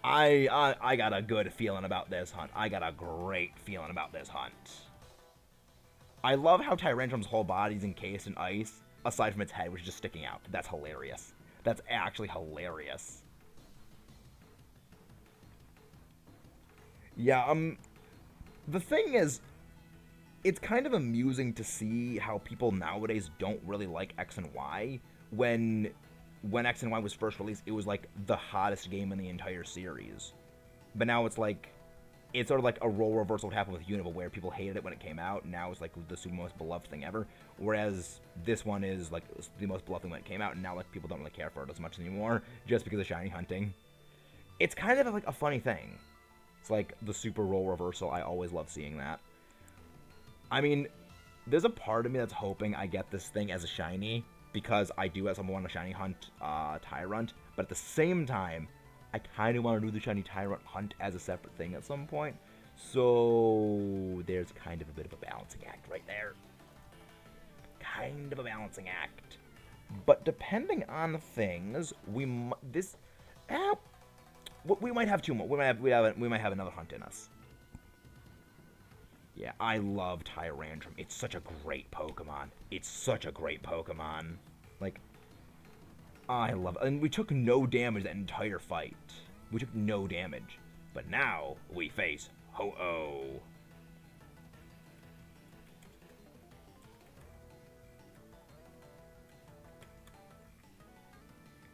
Speaker 1: I got a good feeling about this hunt. I got a great feeling about this hunt. I love how Tyrantrum's whole body's encased in ice, aside from its head, which is just sticking out. That's hilarious. That's actually hilarious. Yeah, the thing is, it's kind of amusing to see how people nowadays don't really like X and Y. When X and Y was first released, it was like the hottest game in the entire series. But now it's like, it's sort of like a role reversal would happen with Unova, where people hated it when it came out, and now it's like the super most beloved thing ever. Whereas this one is like the most beloved thing when it came out, and now like people don't really care for it as much anymore, just because of shiny hunting. It's kind of like a funny thing. It's like the super role reversal. I always love seeing that. I mean, there's a part of me that's hoping I get this thing as a shiny, because I do as someone want a shiny hunt Tyrant, but at the same time, I kind of want to do the shiny Tyrant hunt as a separate thing at some point. So there's kind of a bit of a balancing act right there. Kind of a balancing act. But depending on things, we might have two more. We might have another hunt in us. Yeah, I love Tyrantrum. It's such a great Pokemon. It's such a great Pokemon. Like, I love it. And we took no damage that entire fight. We took no damage. But now, we face Ho-Oh.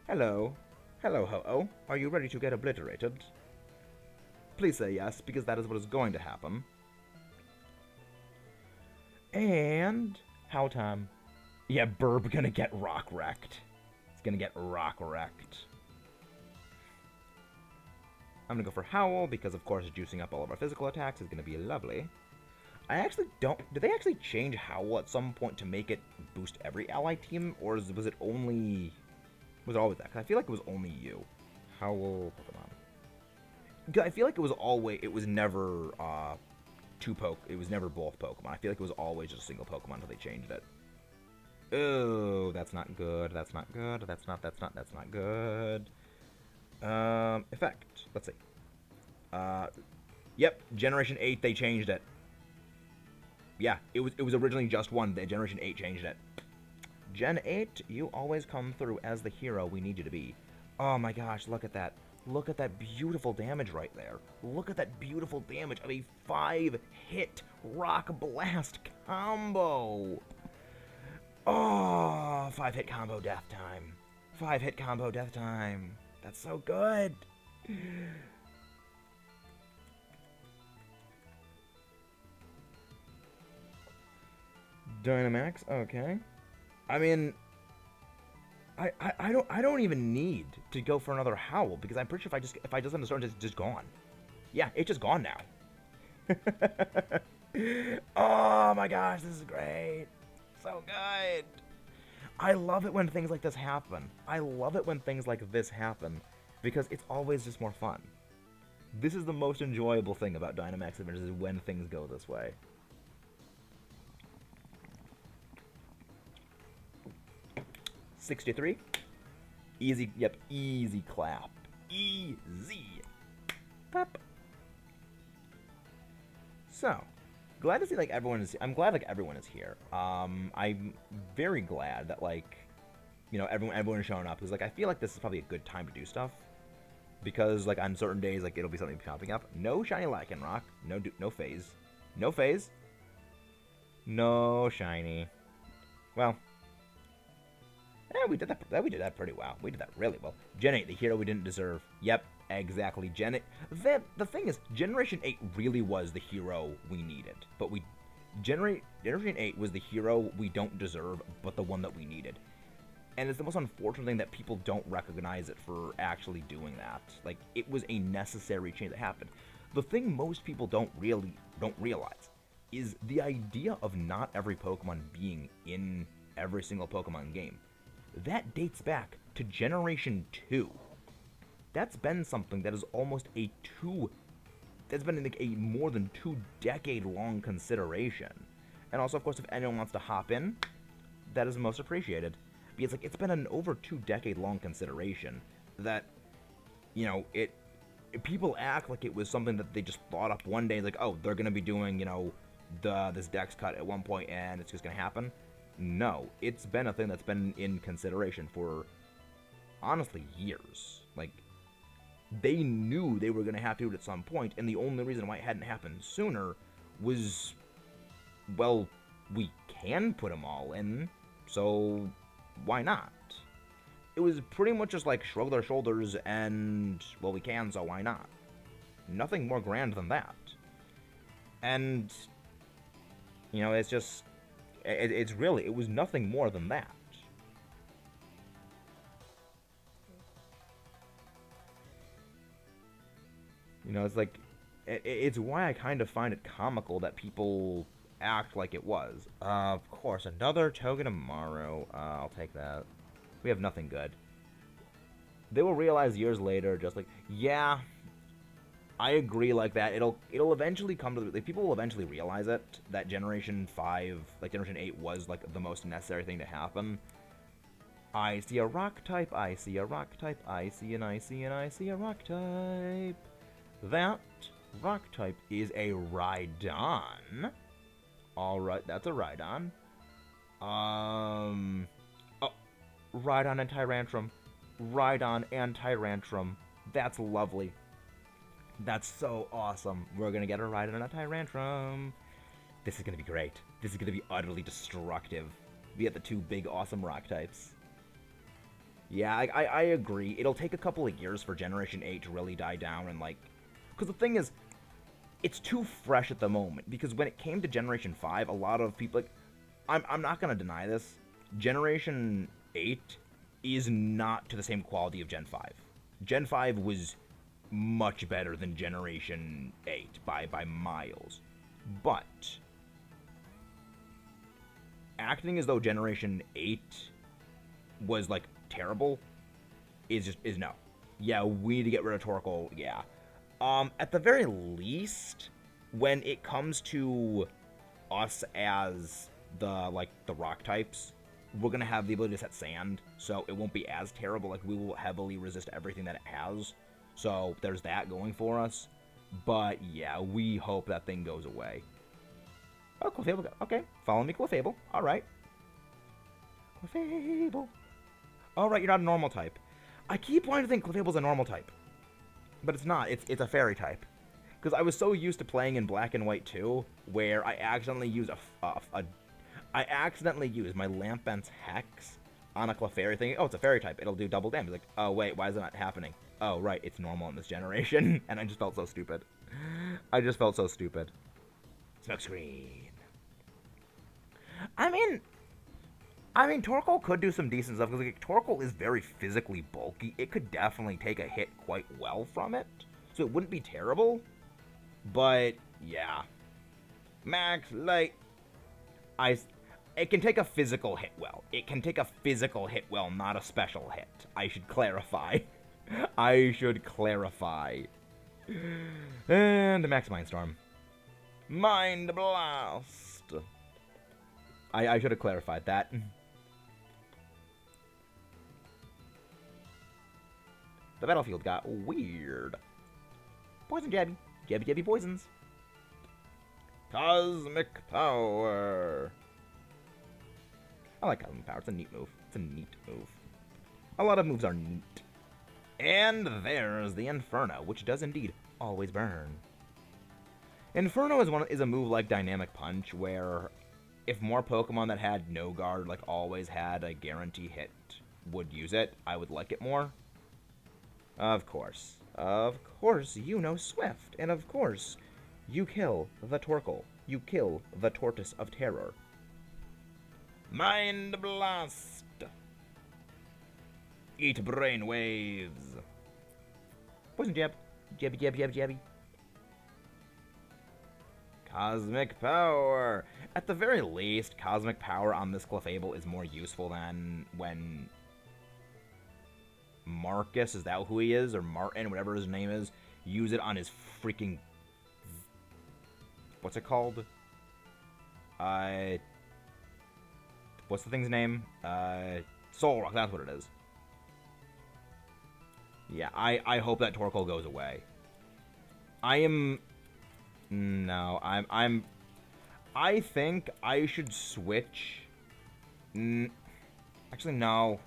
Speaker 1: Hello. Hello, Ho-Oh. Are you ready to get obliterated? Please say yes, because that is what is going to happen. And howl time. Yeah, Burb gonna get rock wrecked. It's gonna get rock wrecked. I'm gonna go for Howl because, of course, juicing up all of our physical attacks is gonna be lovely. I actually don't. Did they actually change Howl at some point to make it boost every ally team, or was it only? Was it always that? Because I feel like it was only you. Howl Pokemon. I feel like it was always. It was never. It was never both Pokemon. I feel like it was always just a single Pokemon until they changed it. Oh, that's not good. That's not good. That's not good. Effect. Let's see. Yep, Generation 8, they changed it. Yeah, it was originally just one. Generation 8 changed it. Gen 8, you always come through as the hero we need you to be. Oh my gosh, look at that. Look at that beautiful damage right there. Look at that beautiful damage of a 5-hit Rock Blast combo. Oh, 5-hit combo death time. 5-hit combo death time. That's so good. Dynamax, okay. I mean, I don't even need to go for another Howl, because I'm pretty sure if I just understand, it's just gone. Yeah, it's just gone now. Oh my gosh, this is great. So good. I love it when things like this happen. I love it when things like this happen, because it's always just more fun. This is the most enjoyable thing about Dynamax Adventures, is when things go this way. $63. Easy, yep, easy clap. Easy. Pop. So, glad to see, I'm glad, everyone is here. I'm very glad that, you know, everyone's showing up. Because, like, I feel like this is probably a good time to do stuff. Because, like, on certain days, like, it'll be something popping up. No shiny Lycanroc. No phase. No phase. No shiny. Well. We did that pretty well. We did that really well. Gen 8, the hero we didn't deserve. Yep, exactly. The thing is, Generation 8 really was the hero we needed. But Generation 8 was the hero we don't deserve, but the one that we needed. And it's the most unfortunate thing that people don't recognize it for actually doing that. Like, it was a necessary change that happened. The thing most people don't realize is the idea of not every Pokemon being in every single Pokemon game. That dates back to Generation 2. That's been something that is almost that's been like a more than 2-decade-long consideration. And also, of course, if anyone wants to hop in, that is most appreciated. Because, like, it's been an over 2-decade-long consideration that, you know, people act like it was something that they just thought up one day, like, oh, they're going to be doing, you know, this dex cut at one point and it's just going to happen. No, it's been a thing that's been in consideration for, honestly, years. Like, they knew they were going to have to do it at some point, and the only reason why it hadn't happened sooner was, well, we can put them all in, so why not? It was pretty much just like shrug their shoulders and, well, we can, so why not? Nothing more grand than that. And, you know, it's just, it was nothing more than that. You know, it's like, it's why I kind of find it comical that people act like it was. Of course, another Togedemaru. I'll take that. We have nothing good. They will realize years later, just like, yeah, I agree like that. It'll eventually come to, like, people will eventually realize it, that Generation 5, like, Generation 8 was, like, the most necessary thing to happen. I see a rock type, I see a rock type, I see an icy, and I see a rock type. That rock type is a Rhydon. Alright, that's a Rhydon. Oh, Rhydon and Tyrantrum. Rhydon and Tyrantrum. That's lovely. That's so awesome. We're gonna get a Rhydon and a Tyrantrum. This is gonna be great. This is gonna be utterly destructive. We have the two big awesome rock types. Yeah, I agree. It'll take a couple of years for Generation 8 to really die down and, like... Because the thing is, it's too fresh at the moment. Because when it came to Generation 5, a lot of people, like... I'm not gonna deny this. Generation 8 is not to the same quality of Gen 5. Gen 5 was much better than Generation 8 by miles. But acting as though Generation 8 was, like, terrible is no. Yeah, we need to get rid of Torkoal, yeah. At the very least, when it comes to us as the rock types, we're gonna have the ability to set sand, so it won't be as terrible. Like, we will heavily resist everything that it has. So there's that going for us. But yeah, we hope that thing goes away. Oh, Clefable. Okay, follow me, Clefable. Alright. Clefable. Alright, you're not a normal type. I keep wanting to think Clefable's a normal type. But it's not. It's a fairy type. Because I was so used to playing in Black and White 2, where I accidentally used I accidentally used my Lampent's Hex on a Clefairy thing. Oh, it's a fairy type. It'll do double damage. Like, oh, wait, why is it not happening? Oh, right, it's normal in this generation. And I just felt so stupid. I just felt so stupid. Smoke screen. I mean, Torkoal could do some decent stuff, because, like, Torkoal is very physically bulky. It could definitely take a hit quite well from it. So it wouldn't be terrible. But, yeah. Max, like... It can take a physical hit well. It can take a physical hit well, not a special hit. I should clarify. I should clarify. And the Max Mindstorm. Mind Blast. I should have clarified that. The battlefield got weird. Poison Jabby. Jabby poisons. Cosmic Power. I like Cosmic Power. It's a neat move. It's a neat move. A lot of moves are neat. And there's the Inferno, which does indeed always burn. Inferno is a move like Dynamic Punch, where if more Pokemon that had no guard, like always had a guarantee hit, would use it, I would like it more. Of course, you know Swift, and of course, you kill the Torkoal. You kill the Tortoise of Terror. Mind Blast! Eat brain waves! Poison Jab. Jabby, jabby, jabby, jabby. Cosmic Power! At the very least, Cosmic Power on this Clefable is more useful than when Marcus, is that who he is? Or Martin, whatever his name is, use it on his freaking... What's it called? What's the thing's name? Solrock, that's what it is. Yeah, I hope that Torkoal goes away. I think I should switch. Actually, no.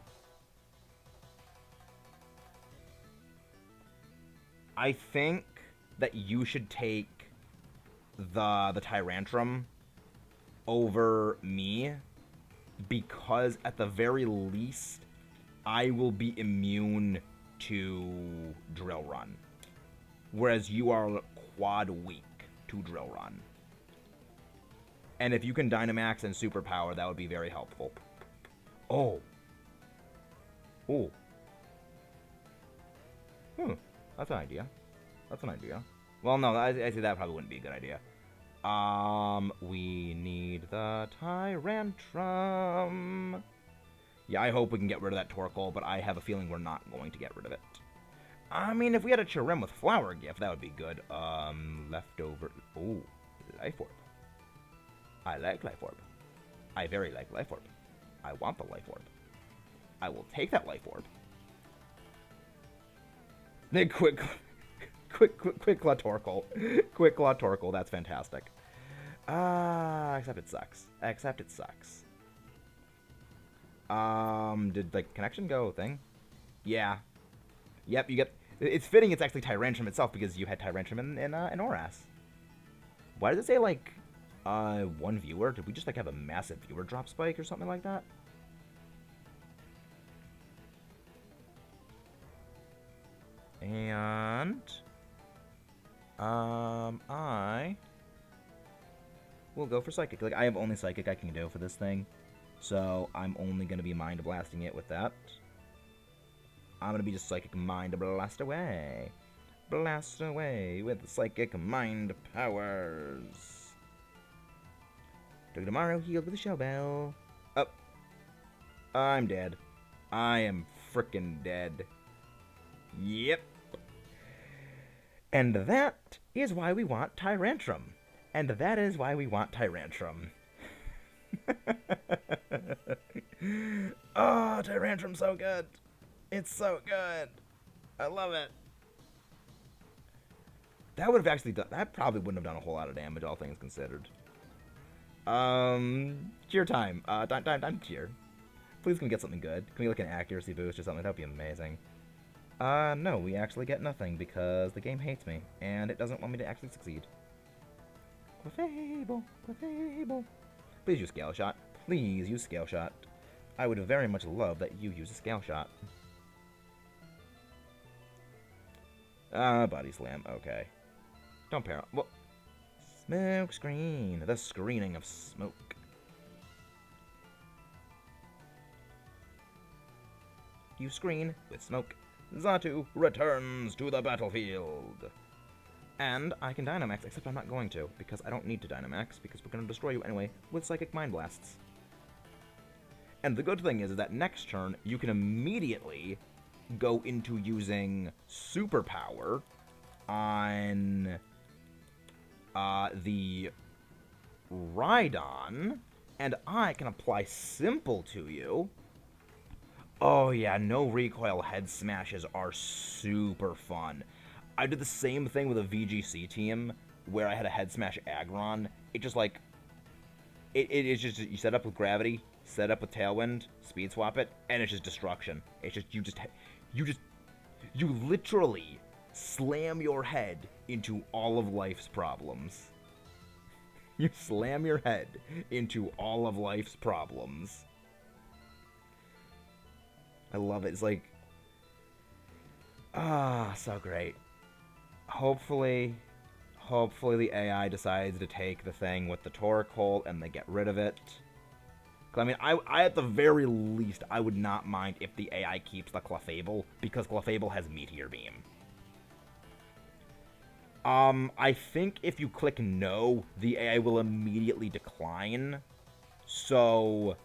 Speaker 1: I think that you should take the Tyrantrum over me, because at the very least, I will be immune to Drill Run, whereas you are quad weak to Drill Run. And if you can Dynamax and Superpower, that would be very helpful. Oh. Oh. That's an idea. That's an idea. Well, no, I say that probably wouldn't be a good idea. We need the Tyrantrum. Yeah, I hope we can get rid of that Torkoal, but I have a feeling we're not going to get rid of it. I mean, if we had a Chirim with Flower Gift, that would be good. Leftover... Ooh, Life Orb. I like Life Orb. I very like Life Orb. I want the Life Orb. I will take that Life Orb. Then quick Claw Torkoal. Quick Claw Torkoal, that's fantastic. Except it sucks. Except it sucks. Did the connection go thing? Yeah. Yep, you get... It's fitting it's actually Tyrantrum itself, because you had Tyrantrum in Oras. Why does it say, like, one viewer? Did we just, like, have a massive viewer drop spike or something like that? And... I will go for Psychic. Like, I have only Psychic I can do for this thing. So, I'm only going to be Mind Blasting it with that. I'm going to be just Psychic Mind Blast away. Blast away with the Psychic Mind powers. Togedemaru healed with a Shell Bell. Oh. I'm dead. I am frickin' dead. Yep. And that is why we want Tyrantrum. And that is why we want Tyrantrum. Oh, Tyrantrum's so good. It's so good. I love it. That would have actually done... That probably wouldn't have done a whole lot of damage, all things considered. Cheer time. Time cheer. Please can we get something good? Can we get like an accuracy boost or something? That would be amazing. No, we actually get nothing because the game hates me, and it doesn't want me to actually succeed. Clefable, Clefable. Please use Scale Shot. Please use Scale Shot. I would very much love that you use a Scale Shot. Body Slam, okay. Don't pair up. Well, Smoke Screen. The screening of smoke. You screen with smoke. Xatu returns to the battlefield. And I can Dynamax, except I'm not going to, because I don't need to Dynamax, because we're going to destroy you anyway with Psychic Mind Blasts. And the good thing is that next turn, you can immediately go into using Superpower on the Rhydon, and I can apply Simple to you. Oh yeah, no recoil head smashes are super fun. I did the same thing with a VGC team where I had a head smash Aggron. It just like, it's just, you set up with gravity, set up with Tailwind, speed swap it, and it's just destruction. It's just, you literally slam your head into all of life's problems. You slam your head into all of life's problems. I love it. It's like, so great. Hopefully the AI decides to take the thing with the Torkoal and they get rid of it. I mean, I at the very least, I would not mind if the AI keeps the Clefable, because Clefable has Meteor Beam. I think if you click no, the AI will immediately decline. So,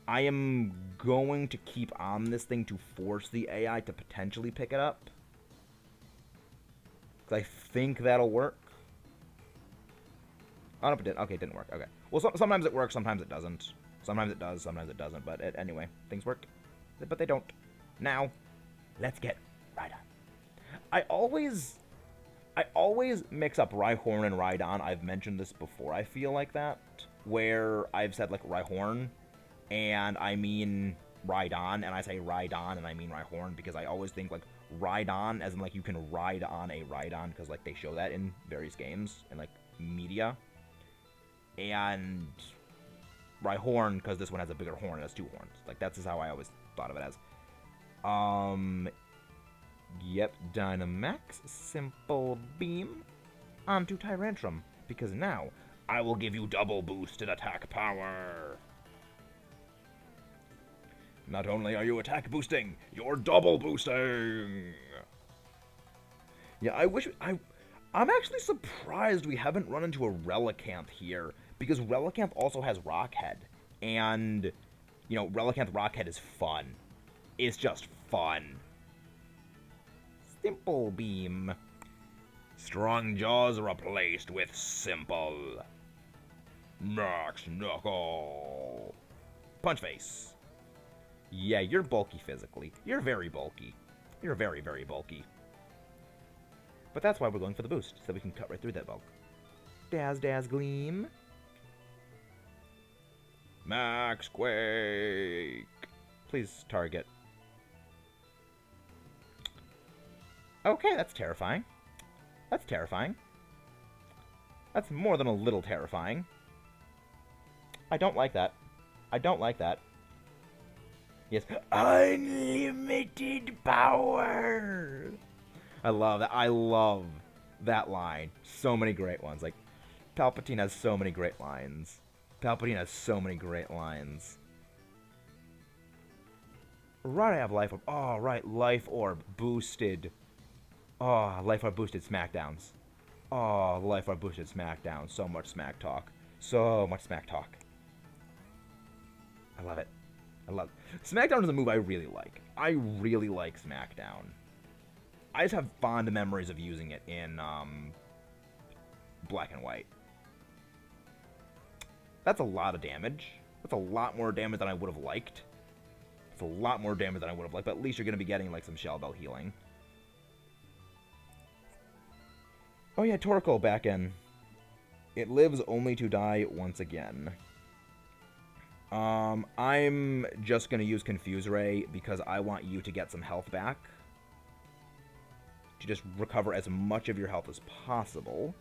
Speaker 1: I am going to keep on this thing to force the AI to potentially pick it up. Because I think that'll work. Oh, no, it didn't. Okay, it didn't work. Okay. Well, sometimes it works, sometimes it doesn't. Sometimes it does, sometimes it doesn't. But anyway, things work. But they don't. Now, let's get Rhydon. I always mix up Rhyhorn and Rhydon. I've mentioned this before, I feel like that. Where I've said, like, Rhyhorn, and I mean Rhydon, and I say Rhydon, and I mean Rhyhorn, because I always think, like, Rhydon, as in, like, you can ride on a Rhydon, because, like, they show that in various games, and, like, media. And Rhyhorn, because this one has a bigger horn, it has 2 horns. Like, that's just how I always thought of it as. Yep, Dynamax, Simple Beam, onto Tyrantrum, because now I will give you double boosted attack power. Not only are you attack boosting, you're double boosting. Yeah, I'm actually surprised we haven't run into a Relicanth here, because Relicanth also has Rockhead, and, you know, Relicanth Rockhead is fun. It's just fun. Simple Beam. Strong Jaws replaced with Simple. Max Knuckle. Punch Face. Yeah, you're bulky physically. You're very bulky. You're very, very bulky. But that's why we're going for the boost, so we can cut right through that bulk. Daz Gleam. Max Quake. Please target. Okay, that's terrifying. That's terrifying. That's more than a little terrifying. I don't like that. I don't like that. Yes. Unlimited power! I love that. I love that line. So many great ones. Like, Palpatine has so many great lines. Palpatine has so many great lines. Right, I have Life Orb. Oh, right. Life Orb boosted. Oh, Life Orb boosted Smackdowns. Oh, Life Orb boosted Smackdown. So much smack talk. So much smack talk. I love it. I love it. Smackdown is a move I really like. I really like Smackdown. I just have fond memories of using it in Black and White. That's a lot of damage. That's a lot more damage than I would have liked. It's a lot more damage than I would have liked, but at least you're going to be getting like some Shell Bell healing. Oh yeah, Torkoal back in. It lives only to die once again. I'm just going to use Confuse Ray because I want you to get some health back. To just recover as much of your health as possible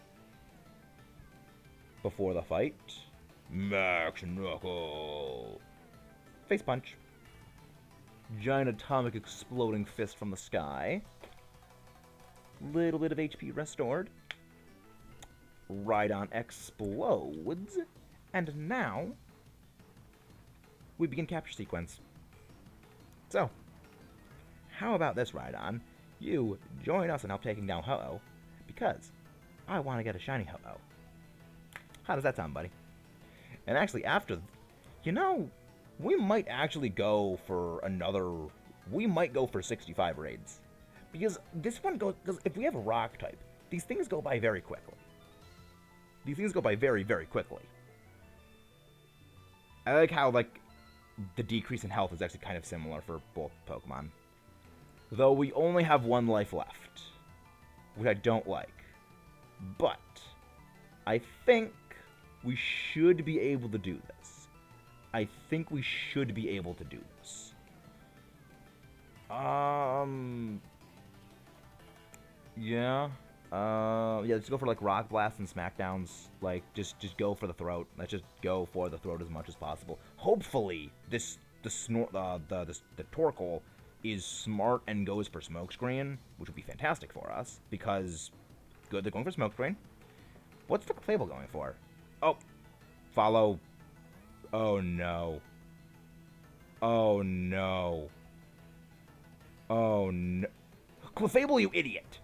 Speaker 1: before the fight. Max Knuckle. Face Punch. Giant atomic exploding fist from the sky. Little bit of HP restored. Rhydon explodes. And now we begin capture sequence. So, how about this, Rhydon? You join us in help taking down Ho-Oh, because I want to get a shiny Ho-Oh. How does that sound, buddy? And actually, after, you know, we might actually go for another, we might go for 65 raids. Because this one goes, because if we have a rock type, these things go by very quickly. These things go by very, very quickly. I like how, like, the decrease in health is actually kind of similar for both Pokemon. Though we only have 1 life left, which I don't like. But I think we should be able to do this. I think we should be able to do this. Yeah. Yeah, let's go for, like, Rock Blast and Smackdowns. Like, just go for the throat. Let's just go for the throat as much as possible. Hopefully, the Torkoal is smart and goes for Smokescreen, which would be fantastic for us, because, good, they're going for Smokescreen. What's the Clefable going for? Oh, follow. Oh, no. Oh, no. Oh, no. Clefable, you idiot.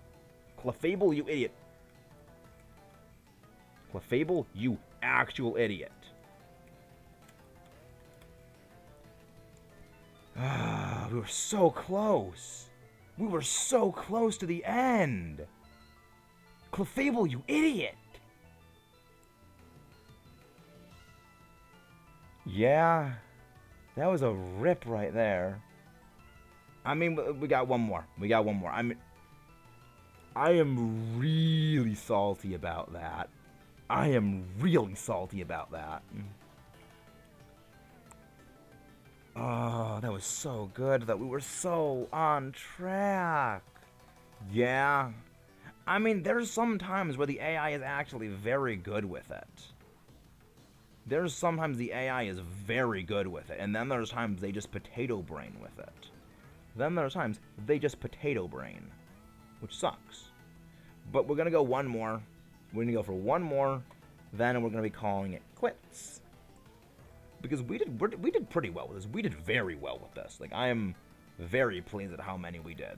Speaker 1: Clefable, you idiot. Clefable, you actual idiot. Ah, we were so close. We were so close to the end. Clefable, you idiot. Yeah, that was a rip right there. I mean, we got one more. We got one more. I am really salty about that. I am really salty about that. Oh, that was so good that we were so on track. Yeah. I mean, there's some times where the AI is actually very good with it. There's sometimes the AI is very good with it, and then there's times they just potato brain with it. Then there's times they just potato brain, which sucks. But we're gonna go one more. We're gonna go for one more, then we're gonna be calling it quits. Because we did pretty well with this. We did very well with this. Like, I am very pleased at how many we did.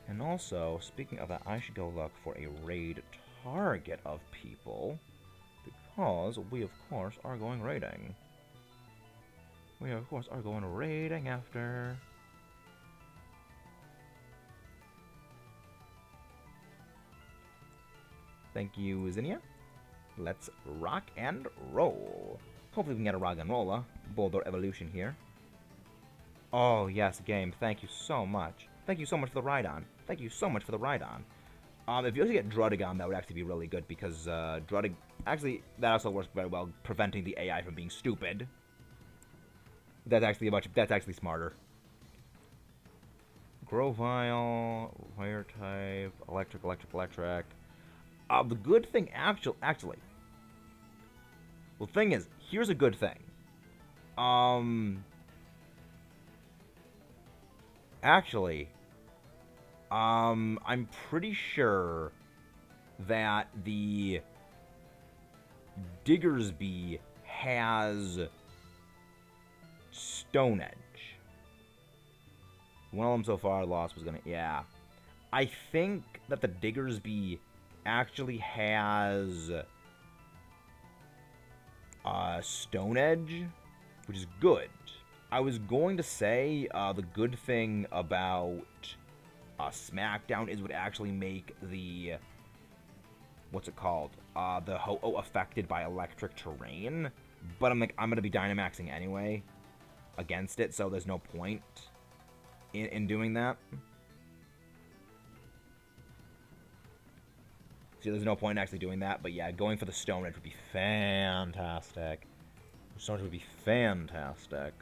Speaker 1: And also, speaking of that, I should go look for a raid target of people, because we of course are going raiding. We of course are going raiding after. Thank you, Zinnia. Let's rock and roll. Hopefully we can get a rock and rolla. Boulder evolution here. Oh yes, game. Thank you so much. Thank you so much for the ride-on. Thank you so much for the ride-on. If you also get Drudigon, that would actually be really good, because actually, that also works very well, preventing the AI from being stupid. That's actually smarter. Grovyle, Fire type, Electric. The good thing, actually. Well, the thing is, here's a good thing. Actually, I'm pretty sure that the Diggersby has Stone Edge. One of them so far lost was gonna, yeah. I think that the Diggersby actually has Stone Edge, which is good. I was going to say the good thing about Smackdown is would actually make the, what's it called, the Ho-Oh affected by electric terrain, but I'm gonna be Dynamaxing anyway against it, so there's no point in doing that. See, there's no point in actually doing that, but yeah, going for the Stone Edge would be fantastic. Stone Edge would be fantastic.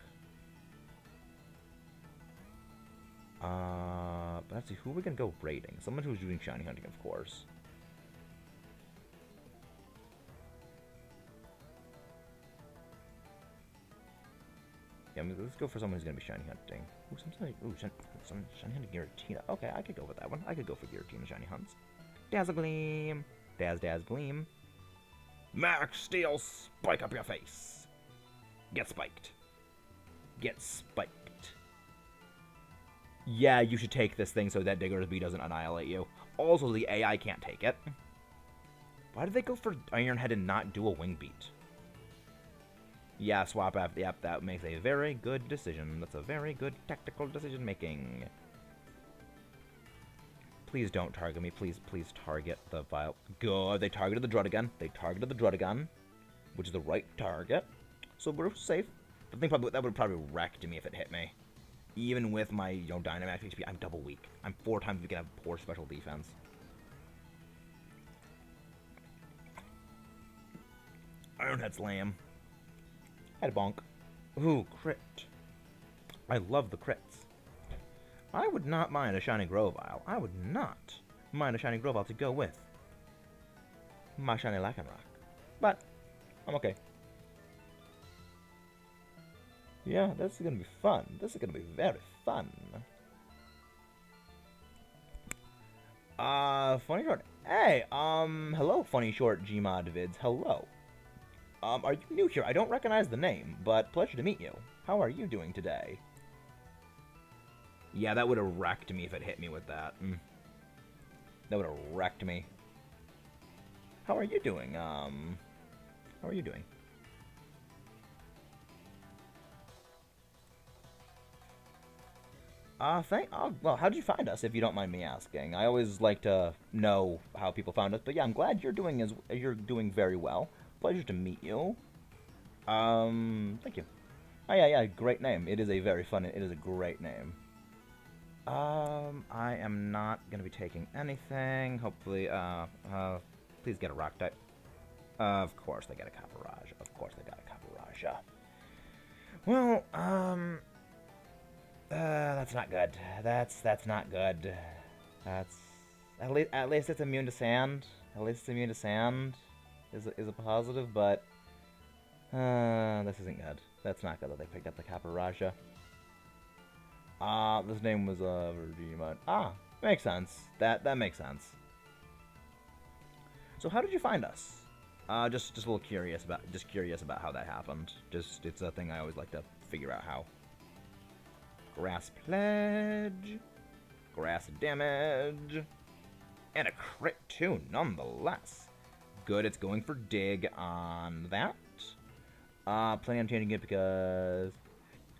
Speaker 1: But let's see, who are we gonna go raiding? Someone who's doing shiny hunting, of course. Yeah, let's go for someone who's gonna be shiny hunting. Some shiny hunting Giratina. Okay, I could go with that one. I could go for Giratina shiny hunts. Dazzle Gleam. Daz Gleam. Max Steel, spike up your face. Get spiked. Get spiked. Yeah, you should take this thing so that Diggersby doesn't annihilate you. Also, the AI can't take it. Why did they go for Ironhead and not do a Wing Beat? Yeah, swap after. Yep, that makes a very good decision. That's a very good tactical decision making. Please don't target me. Please target the Vile. Good. They targeted the Drudigon. Which is the right target. So we're safe. The thing that would probably wrecked me if it hit me. Even with my, Dynamax HP, I'm double weak. I'm 4 times we can have poor special defense. Iron Head Slam. Head bonk. Ooh, crit. I love the crits. I would not mind a shiny Grovyle. I would not mind a shiny Grovyle to go with my shiny Lycanroc. But, I'm okay. Yeah, this is gonna be fun. This is gonna be very fun. Funny Short. Hey, hello, Funny Short Gmod vids. Hello. Are you new here? I don't recognize the name, but pleasure to meet you. How are you doing today? Yeah, that would have wrecked me if it hit me with that. That would have wrecked me. How are you doing? How are you doing? Well, how did you find us, if you don't mind me asking? I always like to know how people found us, but yeah, I'm glad you're doing very well. Pleasure to meet you. Thank you. Oh yeah, great name. It is a very fun. It is a great name. I am not gonna be taking anything. Hopefully, please get a rock type. Of course they get a Caparage. Of course they got a Caparage. Well, that's not good. That's not good. That's at least it's immune to sand. At least it's immune to sand. Is a positive, but this isn't good. That's not good that they picked up the Caparaja. This name was Virgimon. Makes sense. That makes sense. So how did you find us? Just a little curious about how that happened. It's a thing I always like to figure out how. Grass pledge, grass damage, and a crit too, nonetheless. Good, it's going for dig on that. Planning on changing it because,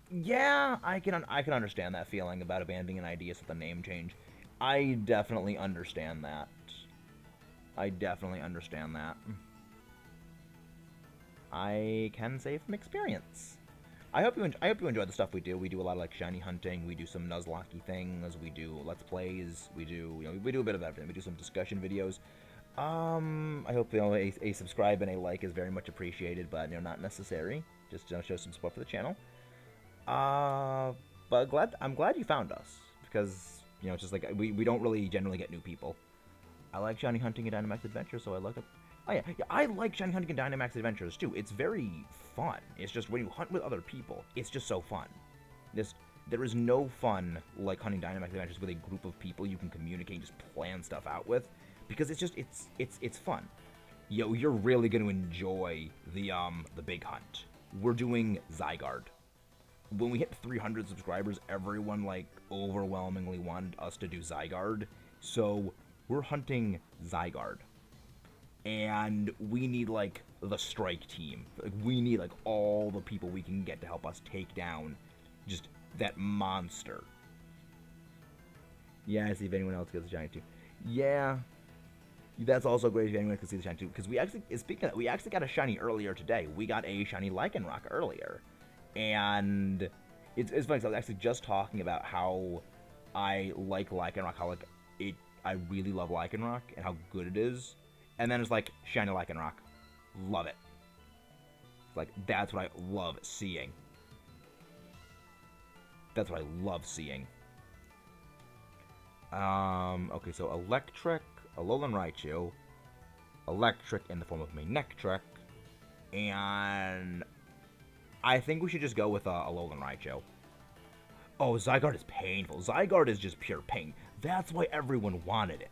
Speaker 1: yeah, I can understand that feeling about abandoning an idea with a name change. I definitely understand that. I can say from experience. I hope you enjoy the stuff we do. We do a lot of like shiny hunting. We do some Nuzlocke things. We do let's plays. We do we do a bit of everything. We do some discussion videos. I hope a subscribe and a like is very much appreciated, but not necessary. Just show some support for the channel. But I'm glad you found us because it's just like we don't really generally get new people. I like shiny hunting and Dynamax Adventures, so I look up. Oh yeah, I like shiny hunting and Dynamax Adventures too. It's very fun. It's just when you hunt with other people, it's just so fun. There is no fun like hunting Dynamax Adventures with a group of people you can communicate and just plan stuff out with, because it's fun. You're really gonna enjoy the big hunt. We're doing Zygarde. When we hit 300 subscribers, everyone like overwhelmingly wanted us to do Zygarde, so we're hunting Zygarde. And we need like the strike team. Like, we need like all the people we can get to help us take down just that monster. Yeah, see if anyone else gets a shiny too. Yeah, that's also great if anyone can see the shiny too. Because we actually got a shiny earlier today. We got a shiny Lycanroc earlier, and it's funny. So I was actually just talking about how I like Lycanroc, how like I really love Lycanroc and how good it is. And then it's like, shiny Lycanroc. Love it. Like, that's what I love seeing. Okay, so Electric, Alolan Raichu, Electric in the form of Manectric, and I think we should just go with Alolan Raichu. Oh, Zygarde is painful. Zygarde is just pure pain. That's why everyone wanted it.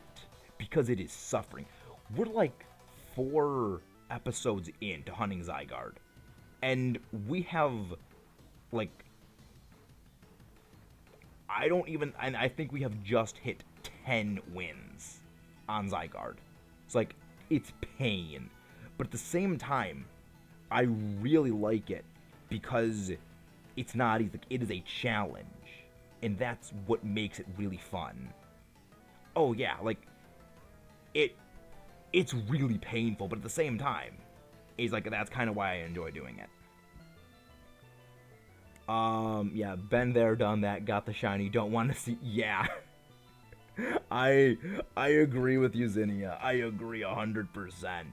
Speaker 1: Because it is suffering. We're like 4 episodes into hunting Zygarde, and we have like I think we have just hit 10 wins on Zygarde. It's like, it's pain, but at the same time, I really like it because it's not easy. It is a challenge, and that's what makes it really fun. Oh yeah, like it's really painful, but at the same time, it's like, that's kind of why I enjoy doing it. Yeah, been there, done that, got the shiny, don't want to see, yeah. I agree with you, Zinnia. I agree 100%.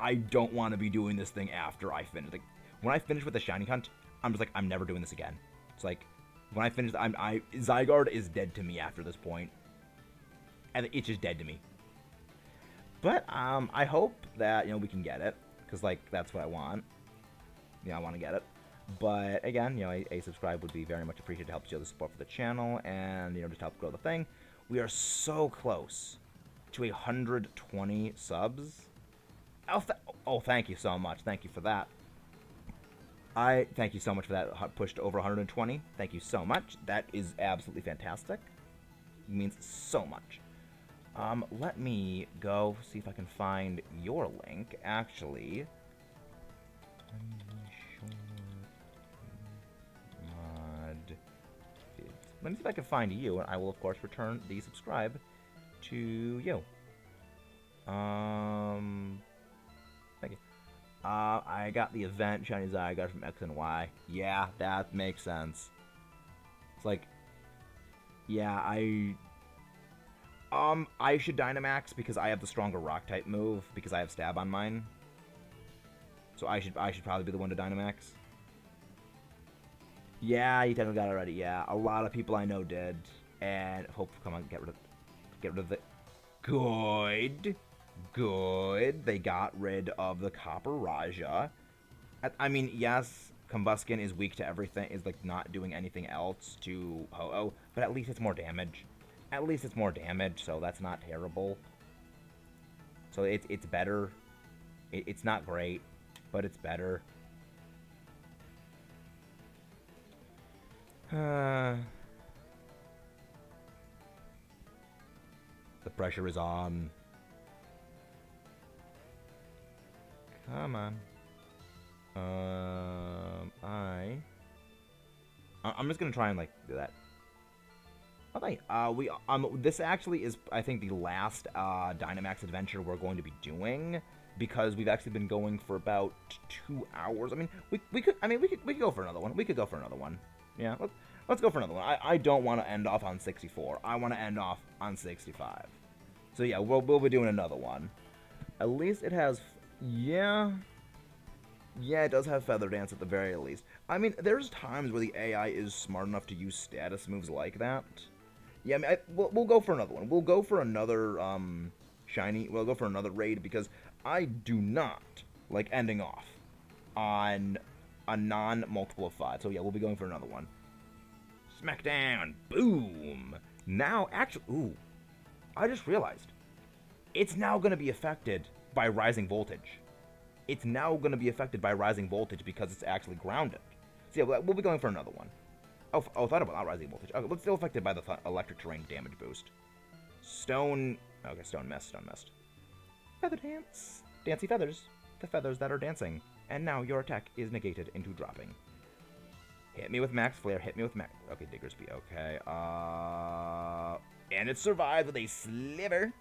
Speaker 1: I don't want to be doing this thing after I finish. Like, when I finish with the shiny hunt, I'm just like, I'm never doing this again. It's like, when I finish, Zygarde is dead to me after this point. And it's just dead to me. But, I hope that, we can get it. Because, like, that's what I want. I want to get it. But, again, a subscribe would be very much appreciated to help show the support for the channel. And, just help grow the thing. We are so close to 120 subs. Oh, thank you so much. Thank you for that. Thank you so much for that push to over 120. Thank you so much. That is absolutely fantastic. It means so much. Let me go see if I can find your link, actually. Let me see if I can find you, and I will, of course, return the subscribe to you. Thank you. I got the event Shiny Zygarde from X and Y. Yeah, that makes sense. It's like, yeah, I should Dynamax because I have the stronger Rock type move because I have Stab on mine. So I should probably be the one to Dynamax. Yeah, you technically got it already. Yeah, a lot of people I know did, and hope come on, get rid of it. Good. They got rid of the Copper Raja. I mean, yes, Combuskin is weak to everything. Is like not doing anything else to Ho-Oh, but at least it's more damage. So that's not terrible. So it's better. It's not great, but it's better. The pressure is on. Come on. I'm just gonna try and like do that. Okay. This actually is, I think, the last Dynamax adventure we're going to be doing because we've actually been going for about 2 hours. I mean, we could go for another one. Yeah, let's go for another one. I don't want to end off on 64. I want to end off on 65. So yeah, we'll be doing another one. At least it has, yeah, it does have Feather Dance at the very least. I mean, there's times where the AI is smart enough to use status moves like that. Yeah, I mean, we'll go for another one. We'll go for another shiny. We'll go for another raid because I do not like ending off on a non-multiple of 5. So yeah, we'll be going for another one. Smackdown! Boom! Now, actually, ooh, I just realized it's now going to be affected by rising voltage. It's now going to be affected by rising voltage because it's actually grounded. So yeah, we'll be going for another one. Oh, thought about not rising voltage. Okay, but still affected by the electric terrain damage boost. Stone. Okay, stone missed. Feather dance. Dancy feathers. The feathers that are dancing. And now your attack is negated into dropping. Hit me with Max Flare. Okay, Diggersby. Okay. And it survived with a sliver.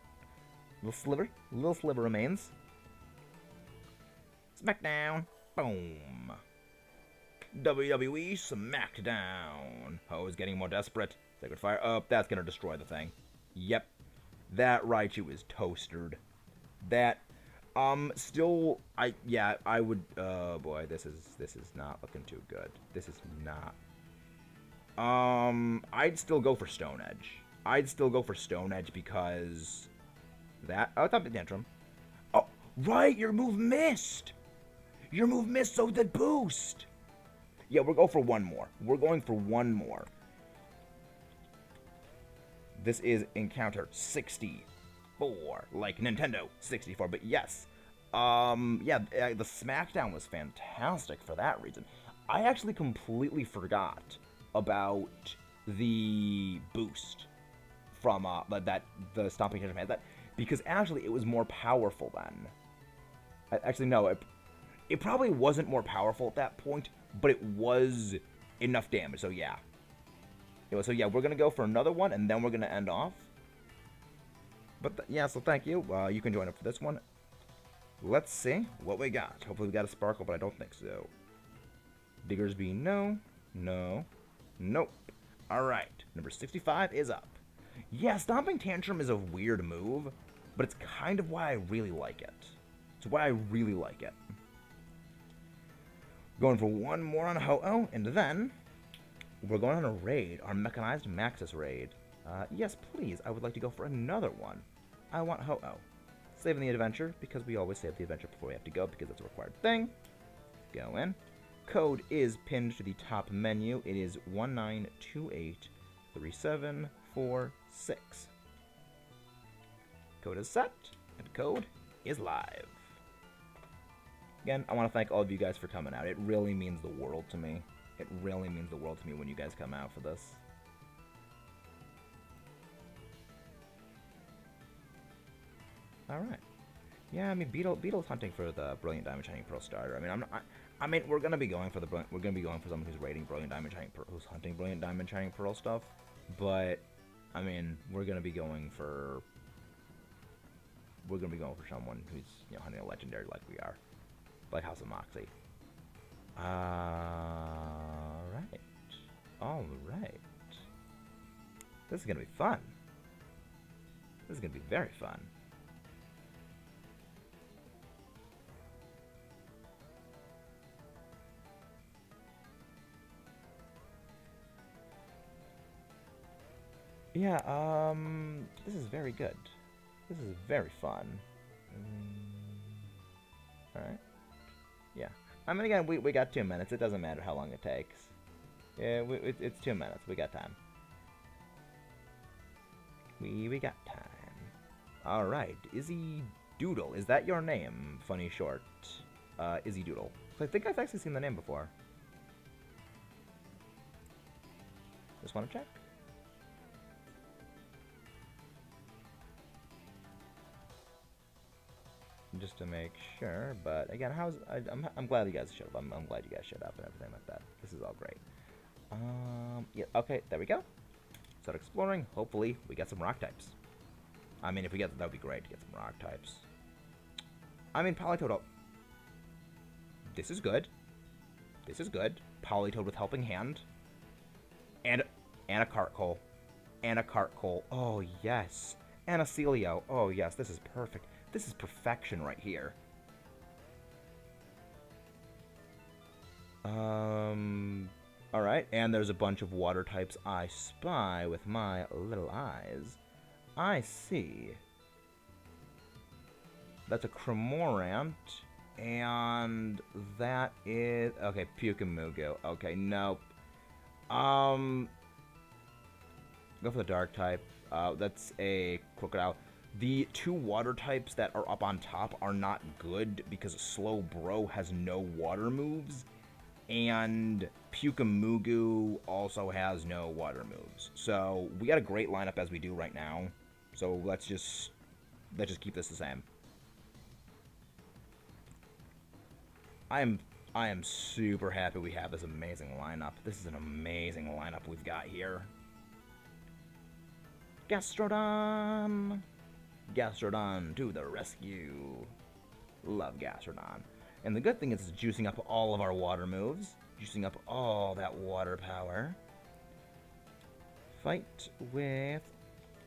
Speaker 1: Little sliver remains. Smackdown. Boom. WWE Smackdown. Oh, is getting more desperate. Sacred Fire. Oh, that's gonna destroy the thing. Yep. That Raichu is toastered. That, still, I would, oh boy, this is not looking too good. This is not. I'd still go for Stone Edge. Because that, oh, it's not a tantrum. Oh, right, your move missed, so that boost. Yeah, we'll go for one more. This is encounter 64, like Nintendo 64, but yes. Yeah, the Smackdown was fantastic for that reason. I actually completely forgot about the boost from, the Stomping Tantrum had that, because actually it was more powerful then. Actually, no, it probably wasn't more powerful at that point, but it was enough damage, so yeah. So yeah, we're going to go for another one, and then we're going to end off. But yeah, so thank you. You can join up for this one. Let's see what we got. Hopefully we got a Sparkle, but I don't think so. Diggersby, no. Nope. Alright, number 65 is up. Yeah, Stomping Tantrum is a weird move, but it's kind of why I really like it. It's why I really like it. Going for one more on Ho-Oh, and then we're going on a raid, our Mechanized Maxis raid. Yes, please, I would like to go for another one. I want Ho-Oh. Saving the adventure, because we always save the adventure before we have to go, because it's a required thing. Go in. Code is pinned to the top menu. It is 19283746. Code is set, and code is live. Again, I want to thank all of you guys for coming out. It really means the world to me. It really means the world to me when you guys come out for this. Alright. Yeah, I mean, Beetle's hunting for the Brilliant Diamond Shining Pearl starter. I mean, we're gonna be going for someone who's raiding Brilliant Diamond Shining Pearl, who's hunting Brilliant Diamond Shining Pearl stuff. But I mean, we're gonna be going for someone who's, you know, hunting a legendary like we are, like House of Moxie. All right. This is gonna be fun. This is gonna be very fun. Yeah, this is very good. This is very fun. Alright. Yeah. I mean, again, we got 2 minutes. It doesn't matter how long it takes. Yeah, it's 2 minutes. We got time. We got time. Alright. Izzy Doodle. Is that your name? Funny short. Izzy Doodle. So I think I've actually seen the name before. Just want to check. Just to make sure, but again, I'm glad you guys showed up. I'm glad you guys showed up and everything like that. This is all great. Yeah, okay, there we go. Start exploring. Hopefully, we get some rock types. I mean, if we get that would be great to get some rock types. I mean, Politoed. This is good. This is good. Politoed with Helping Hand. And a Heartgold. And a Heartgold. Oh, yes. And a Celio. Oh, yes, this is perfect. This is perfection right here. Alright, and there's a bunch of water types I spy with my little eyes. I see. That's a Cramorant, and that is... Okay, Pukamugu. Okay, nope. Go for the dark type. That's a Crocodile. The 2 water types that are up on top are not good because Slowbro has no water moves, and Pukamugu also has no water moves. So we got a great lineup as we do right now. So let's just keep this the same. I am super happy we have this amazing lineup. This is an amazing lineup we've got here. Gastrodon! Gastrodon to the rescue. Love Gastrodon. And the good thing is it's juicing up all of our water moves. Juicing up all that water power. Fight with...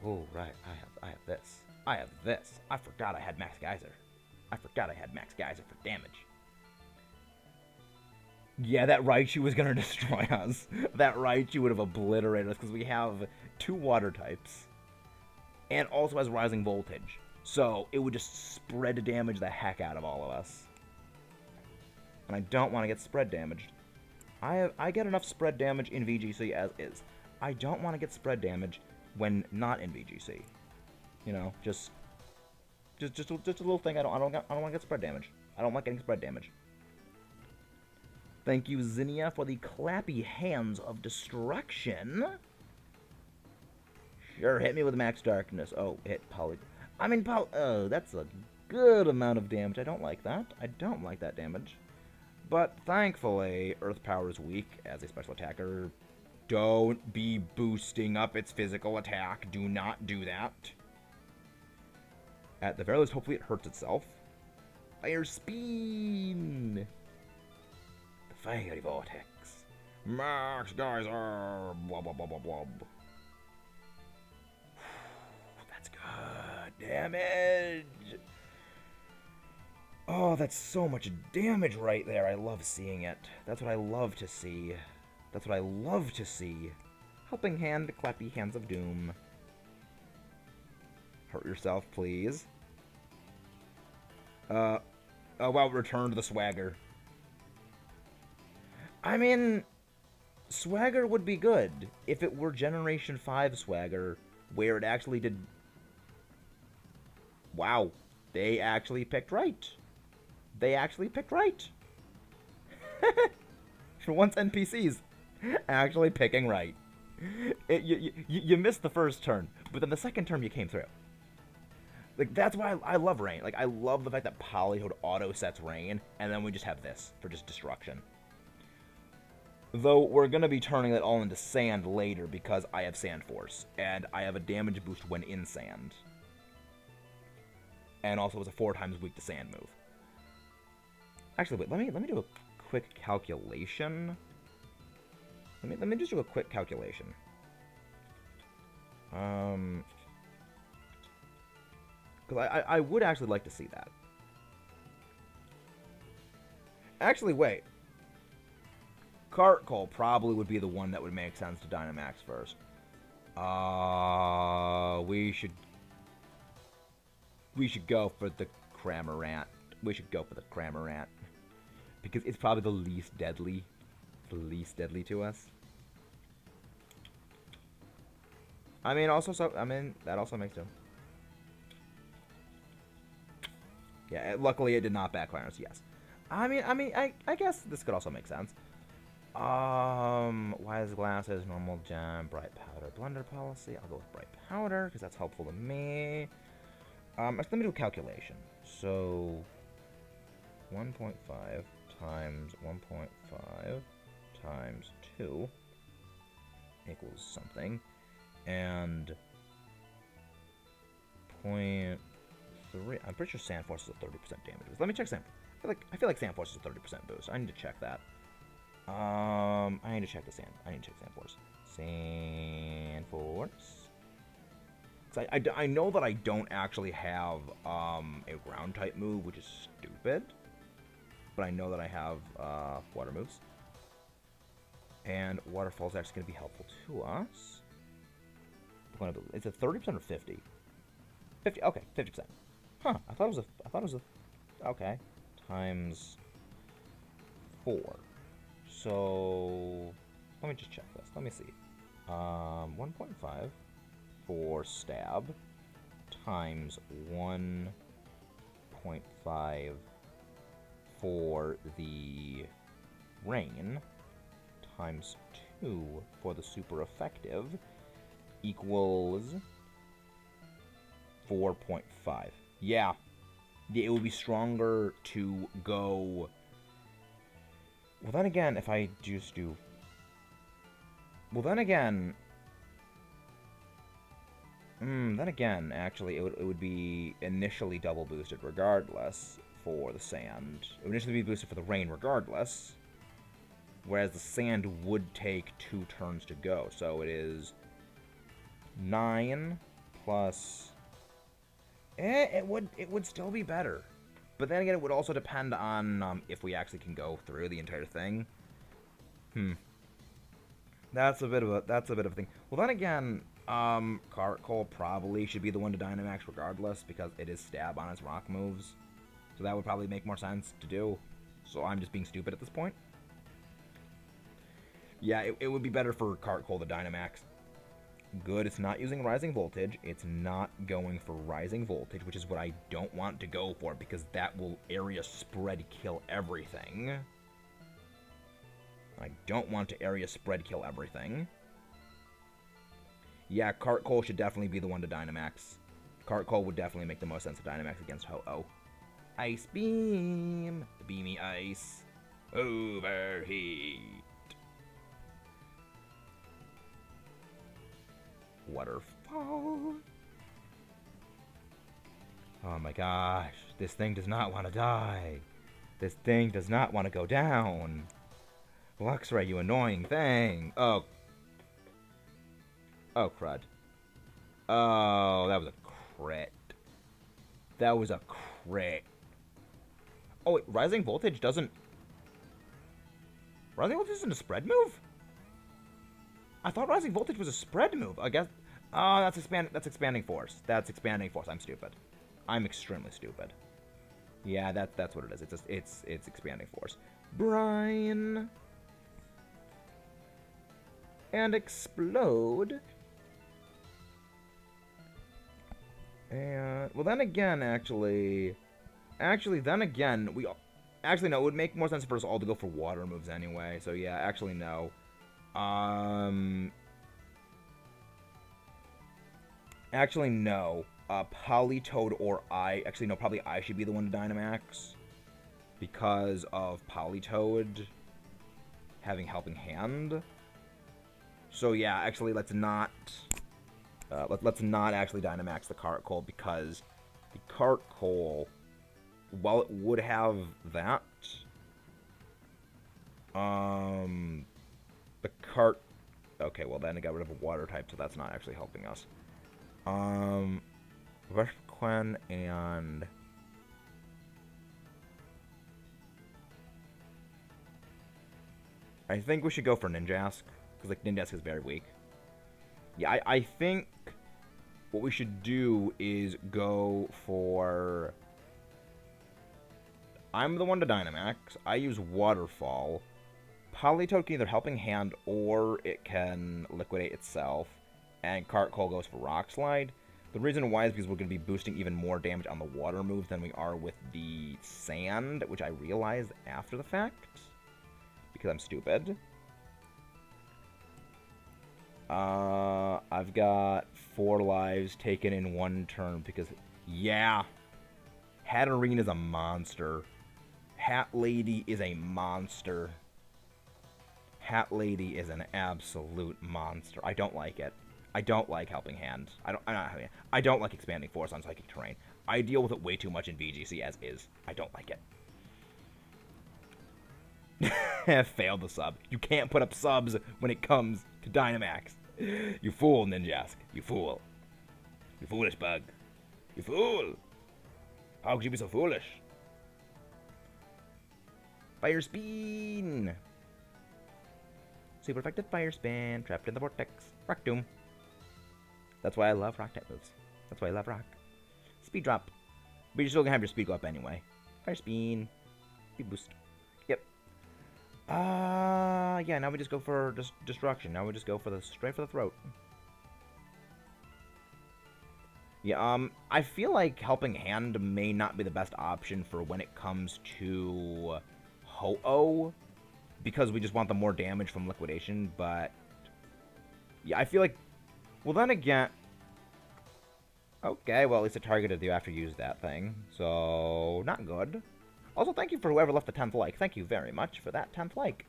Speaker 1: Oh, right. I have this. I have this. I forgot I had Max Geyser. I forgot I had Max Geyser for damage. Yeah, that Raichu was going to destroy us. That Raichu would have obliterated us because we have 2 water types. And also has Rising Voltage. So it would just spread damage the heck out of all of us. And I don't want to get spread damaged. I get enough spread damage in VGC as is. I don't want to get spread damage when not in VGC. You know, just a little thing. I don't want to get spread damage. I don't like getting spread damage. Thank you, Zinnia, for the clappy hands of destruction. Sure, hit me with Max Darkness. Oh, hit Poly. I mean, oh, that's a good amount of damage. I don't like that. I don't like that damage. But thankfully, Earth Power is weak as a special attacker. Don't be boosting up its physical attack. Do not do that. At the very least, hopefully it hurts itself. Fire Spin! The Fiery Vortex. Max Geyser! Blah, blah, blah, blah, blah. That's good damage! Oh, that's so much damage right there. I love seeing it. That's what I love to see. That's what I love to see. Helping hand, clappy hands of doom. Hurt yourself, please. Oh wow, return to the swagger. I mean, swagger would be good if it were Generation 5 swagger, where it actually did... Wow, they actually picked right. They actually picked right. For once, NPCs actually picking right. You missed the first turn, but then the second turn you came through. Like, that's why I love rain. Like, I love the fact that Polytoad auto sets rain, and then we just have this for just destruction. Though we're gonna be turning that all into sand later because I have Sand Force, and I have a damage boost when in sand. And also it's a 4 times weak to sand move. Actually, wait, let me do a quick calculation. Let me just do a quick calculation. Because I would actually like to see that. Actually, wait. Heartgold probably would be the one that would make sense to Dynamax first. We should go for the Cramorant. We should go for the Cramorant. Because it's probably the least deadly. The least deadly to us. I mean, that also makes sense. Yeah, luckily it did not backfire us, yes. I guess this could also make sense. Wise glasses, normal gem, bright powder, blender policy. I'll go with bright powder, because that's helpful to me. Let me do a calculation. So, 1.5 times 1.5 times 2 equals something. And 0.3. I'm pretty sure Sand Force is a 30% damage boost. Let me check Sand. I feel like Sand Force is a 30% boost. I need to check that. I need to check the Sand. I need to check Sand Force. Sand Force. I know that I don't actually have a ground type move, which is stupid. But I know that I have water moves. And Waterfall is actually going to be helpful to us. It's a 30% or 50? 50. Okay, 50%. Huh? I thought it was a. Okay, times 4. So let me just check this. Let me see. 1.5 for stab times 1.5 for the rain times 2 for the super effective equals 4.5. Yeah. It would be stronger to go... Well, then again, if I just do... Well, then again... then again, actually, it would be initially double boosted regardless for the sand. It would initially be boosted for the rain regardless. Whereas the sand would take 2 turns to go. So it is 9 plus... it would still be better. But then again, it would also depend on if we actually can go through the entire thing. That's a bit of a thing. Well, then again, Heartgold probably should be the one to Dynamax regardless, because it is stab on its rock moves. So that would probably make more sense to do. So I'm just being stupid at this point. Yeah, it would be better for Heartgold to Dynamax. Good, it's not using Rising Voltage. It's not going for Rising Voltage, which is what I don't want to go for, because that will area spread kill everything. I don't want to area spread kill everything. Yeah, Heartgold should definitely be the one to Dynamax. Heartgold would definitely make the most sense to Dynamax against Ho-Oh. Ice Beam! Beamy Ice. Overheat. Waterfall. Oh my gosh, this thing does not want to die. This thing does not want to go down. Luxray, you annoying thing. Oh. Oh, crud. Oh, that was a crit. That was a crit. Oh, wait, Rising Voltage doesn't... Rising Voltage isn't a spread move? I thought Rising Voltage was a spread move. I guess... Oh, that's Expanding Force. That's Expanding Force. I'm stupid. I'm extremely stupid. Yeah, that's what it is. It's Expanding Force. Brine. And Explode. And... Well, then again, actually, then again, actually, no, it would make more sense for us all to go for water moves anyway. So, yeah, actually, no. Actually, no. Politoed or I. Actually, no, probably I should be the one to Dynamax. Because of Politoed having Helping Hand. So, yeah, actually, let's not... let's not actually Dynamax the Heartgold, because the Heartgold, while it would have that, the cart... Okay, well then it got rid of a water type, so that's not actually helping us. Rushquen and... I think we should go for Ninjask, because like Ninjask is very weak. Yeah, I think what we should do is go for... I'm the one to Dynamax. I use Waterfall. Politoed can either Helping Hand or it can liquidate itself. And Heartgold goes for Rock Slide. The reason why is because we're going to be boosting even more damage on the water move than we are with the sand, which I realized after the fact. Because I'm stupid. I've got 4 lives taken in 1 turn because, yeah, Hatterene is a monster. Hat Lady is a monster. Hat Lady is an absolute monster. I don't like it. I don't like Helping Hand. I don't like Expanding Force on Psychic Terrain. I deal with it way too much in VGC as is. I don't like it. Failed the sub. You can't put up subs when it comes to Dynamax. You fool, Ninjask. You fool. You foolish bug. You fool. How could you be so foolish? Fire Spin. Super effective Fire Spin. Trapped in the Vortex. Rock Doom. That's why I love rock type moves. That's why I love rock. Speed drop. But you're still gonna have your speed go up anyway. Fire Spin. Speed boost. Yep. Yeah, now we just go for destruction. Now we just go for straight for the throat. Yeah, I feel like Helping Hand may not be the best option for when it comes to Ho-Oh, because we just want the more damage from liquidation, but yeah, I feel like, well then again, okay, well at least it targeted you after you used that thing, so not good. Also, thank you for whoever left the 10th like. Thank you very much for that 10th like.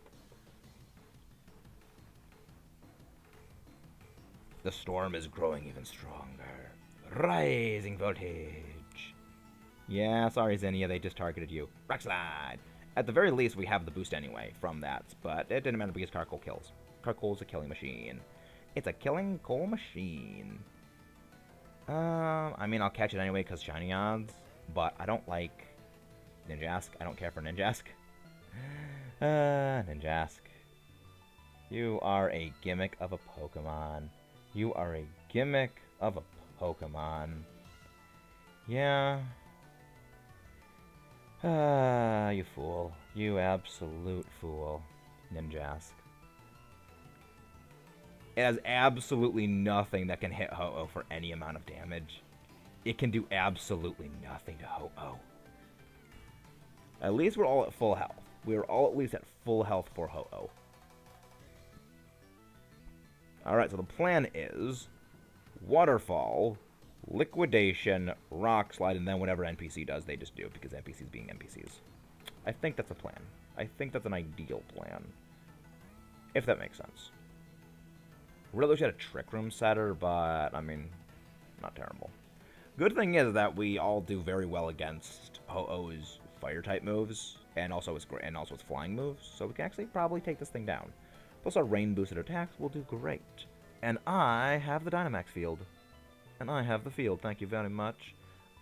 Speaker 1: The storm is growing even stronger. Rising voltage. Yeah, sorry, Zinnia, they just targeted you. Rock Slide. At the very least, we have the boost anyway from that, but it didn't matter because Heartgold kills. Heartgold's a killing machine. It's a killing coal machine. I mean, I'll catch it anyway because shiny odds, but I don't like Ninjask. I don't care for Ninjask. Ninjask. You are a gimmick of a Pokemon. You are a gimmick of a Pokemon. Yeah. You fool. You absolute fool. Ninjask. It has absolutely nothing that can hit Ho-Oh for any amount of damage. It can do absolutely nothing to Ho-Oh. At least we're all at full health. We're all at least at full health for Ho-Oh. Alright, so the plan is Waterfall, Liquidation, Rock Slide, and then whatever NPC does, they just do, because NPCs being NPCs. I think that's a plan. I think that's an ideal plan. If that makes sense. Really wish I had a Trick Room setter, but, I mean, not terrible. Good thing is that we all do very well against Ho-Oh's Fire-type moves, and also its flying moves, so we can actually probably take this thing down. Plus our rain-boosted attacks will do great. And I have the Dynamax field. And I have the field, thank you very much.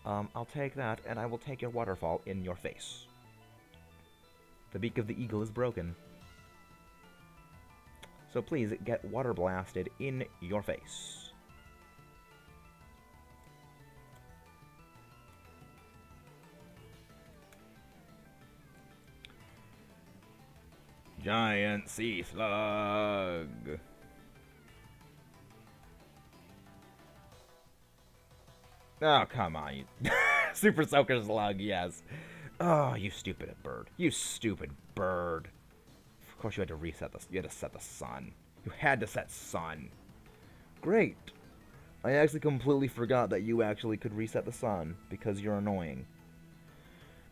Speaker 1: I'll take that, and I will take your Waterfall in your face. The beak of the eagle is broken. So please get water blasted in your face. Giant sea slug. Oh, come on. Super Soaker Slug, yes. Oh, you stupid bird. You stupid bird. Of course you had to reset this. You had to set the sun. You had to set sun. Great. I actually completely forgot that you actually could reset the sun because you're annoying.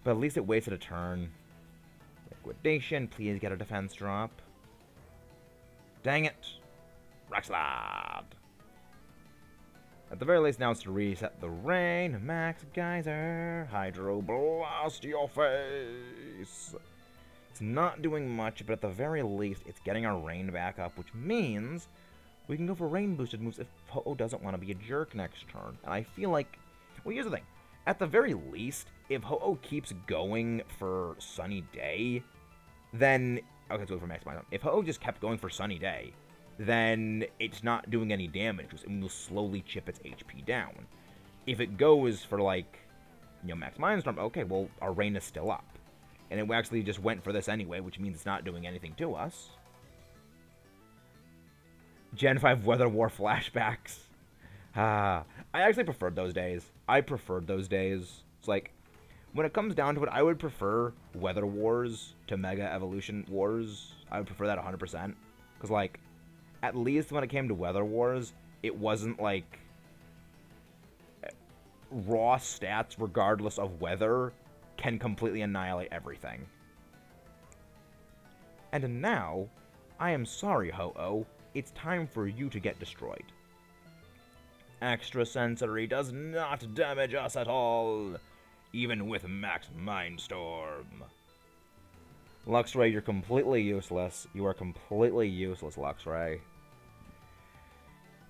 Speaker 1: But at least it wasted a turn. Liquidation. Please get a defense drop. Dang it. Rock Slide. At the very least, now it's to reset the rain. Max Geyser. Hydro Blast your face. It's not doing much, but at the very least, it's getting our rain back up, which means we can go for rain boosted moves if Ho-Oh doesn't want to be a jerk next turn. And I feel like, well, here's the thing. At the very least, if Ho-Oh keeps going for Sunny Day, then, okay, let's go for Max Milestone. If Ho-Oh just kept going for Sunny Day, then it's not doing any damage, and will slowly chip its HP down. If it goes for, like, you know, Max Mindstorm, okay, well, our rain is still up. And it actually just went for this anyway, which means it's not doing anything to us. Gen 5 Weather War flashbacks. I actually preferred those days. I preferred those days. It's like, when it comes down to it, I would prefer Weather Wars to Mega Evolution Wars. I would prefer that 100%. Because, like, at least when it came to Weather Wars, it wasn't like raw stats, regardless of weather, can completely annihilate everything. And now, I am sorry, Ho-Oh, it's time for you to get destroyed. Extra Sensory does not damage us at all, even with Max Mindstorm. Luxray, you're completely useless. You are completely useless, Luxray.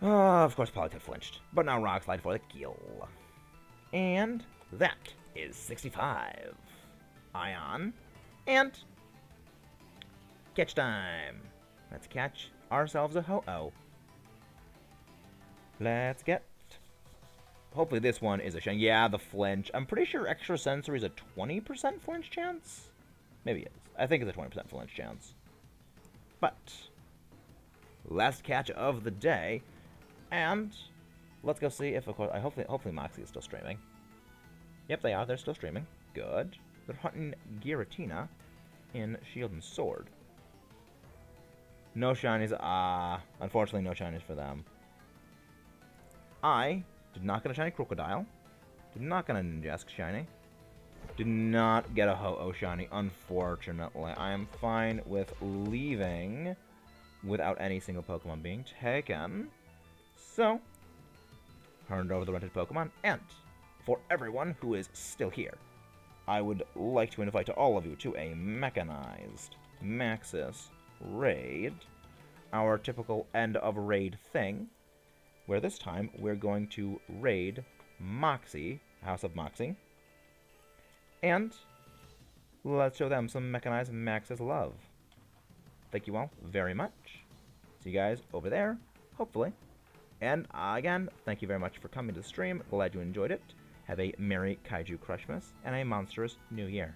Speaker 1: Of course, Policut flinched, but now Rock Slide for the kill. And that is 65. Ion. And catch time. Let's catch ourselves a Ho-Oh. Let's get... Hopefully this one is a shiny. Yeah, the flinch. I'm pretty sure Extra Sensory is a 20% flinch chance? Maybe it is. I think it's a 20% flinch chance. But last catch of the day. And let's go see if, of course, hopefully Moxie is still streaming. Yep, they are. They're still streaming. Good. They're hunting Giratina in Shield and Sword. No shinies. Unfortunately, no shinies for them. I did not get a shiny Crocodile. Did not get a Ninjask shiny. Did not get a Ho-Oh shiny, unfortunately. I am fine with leaving without any single Pokemon being taken. So, turned over the rented Pokemon, and for everyone who is still here, I would like to invite all of you to a mechanized Maxis raid, our typical end of raid thing, where this time we're going to raid Moxie, House of Moxie, and let's show them some mechanized Maxis love. Thank you all very much. See you guys over there, hopefully. And again, thank you very much for coming to the stream. Glad you enjoyed it. Have a Merry Kaiju Crushmas and a monstrous New Year.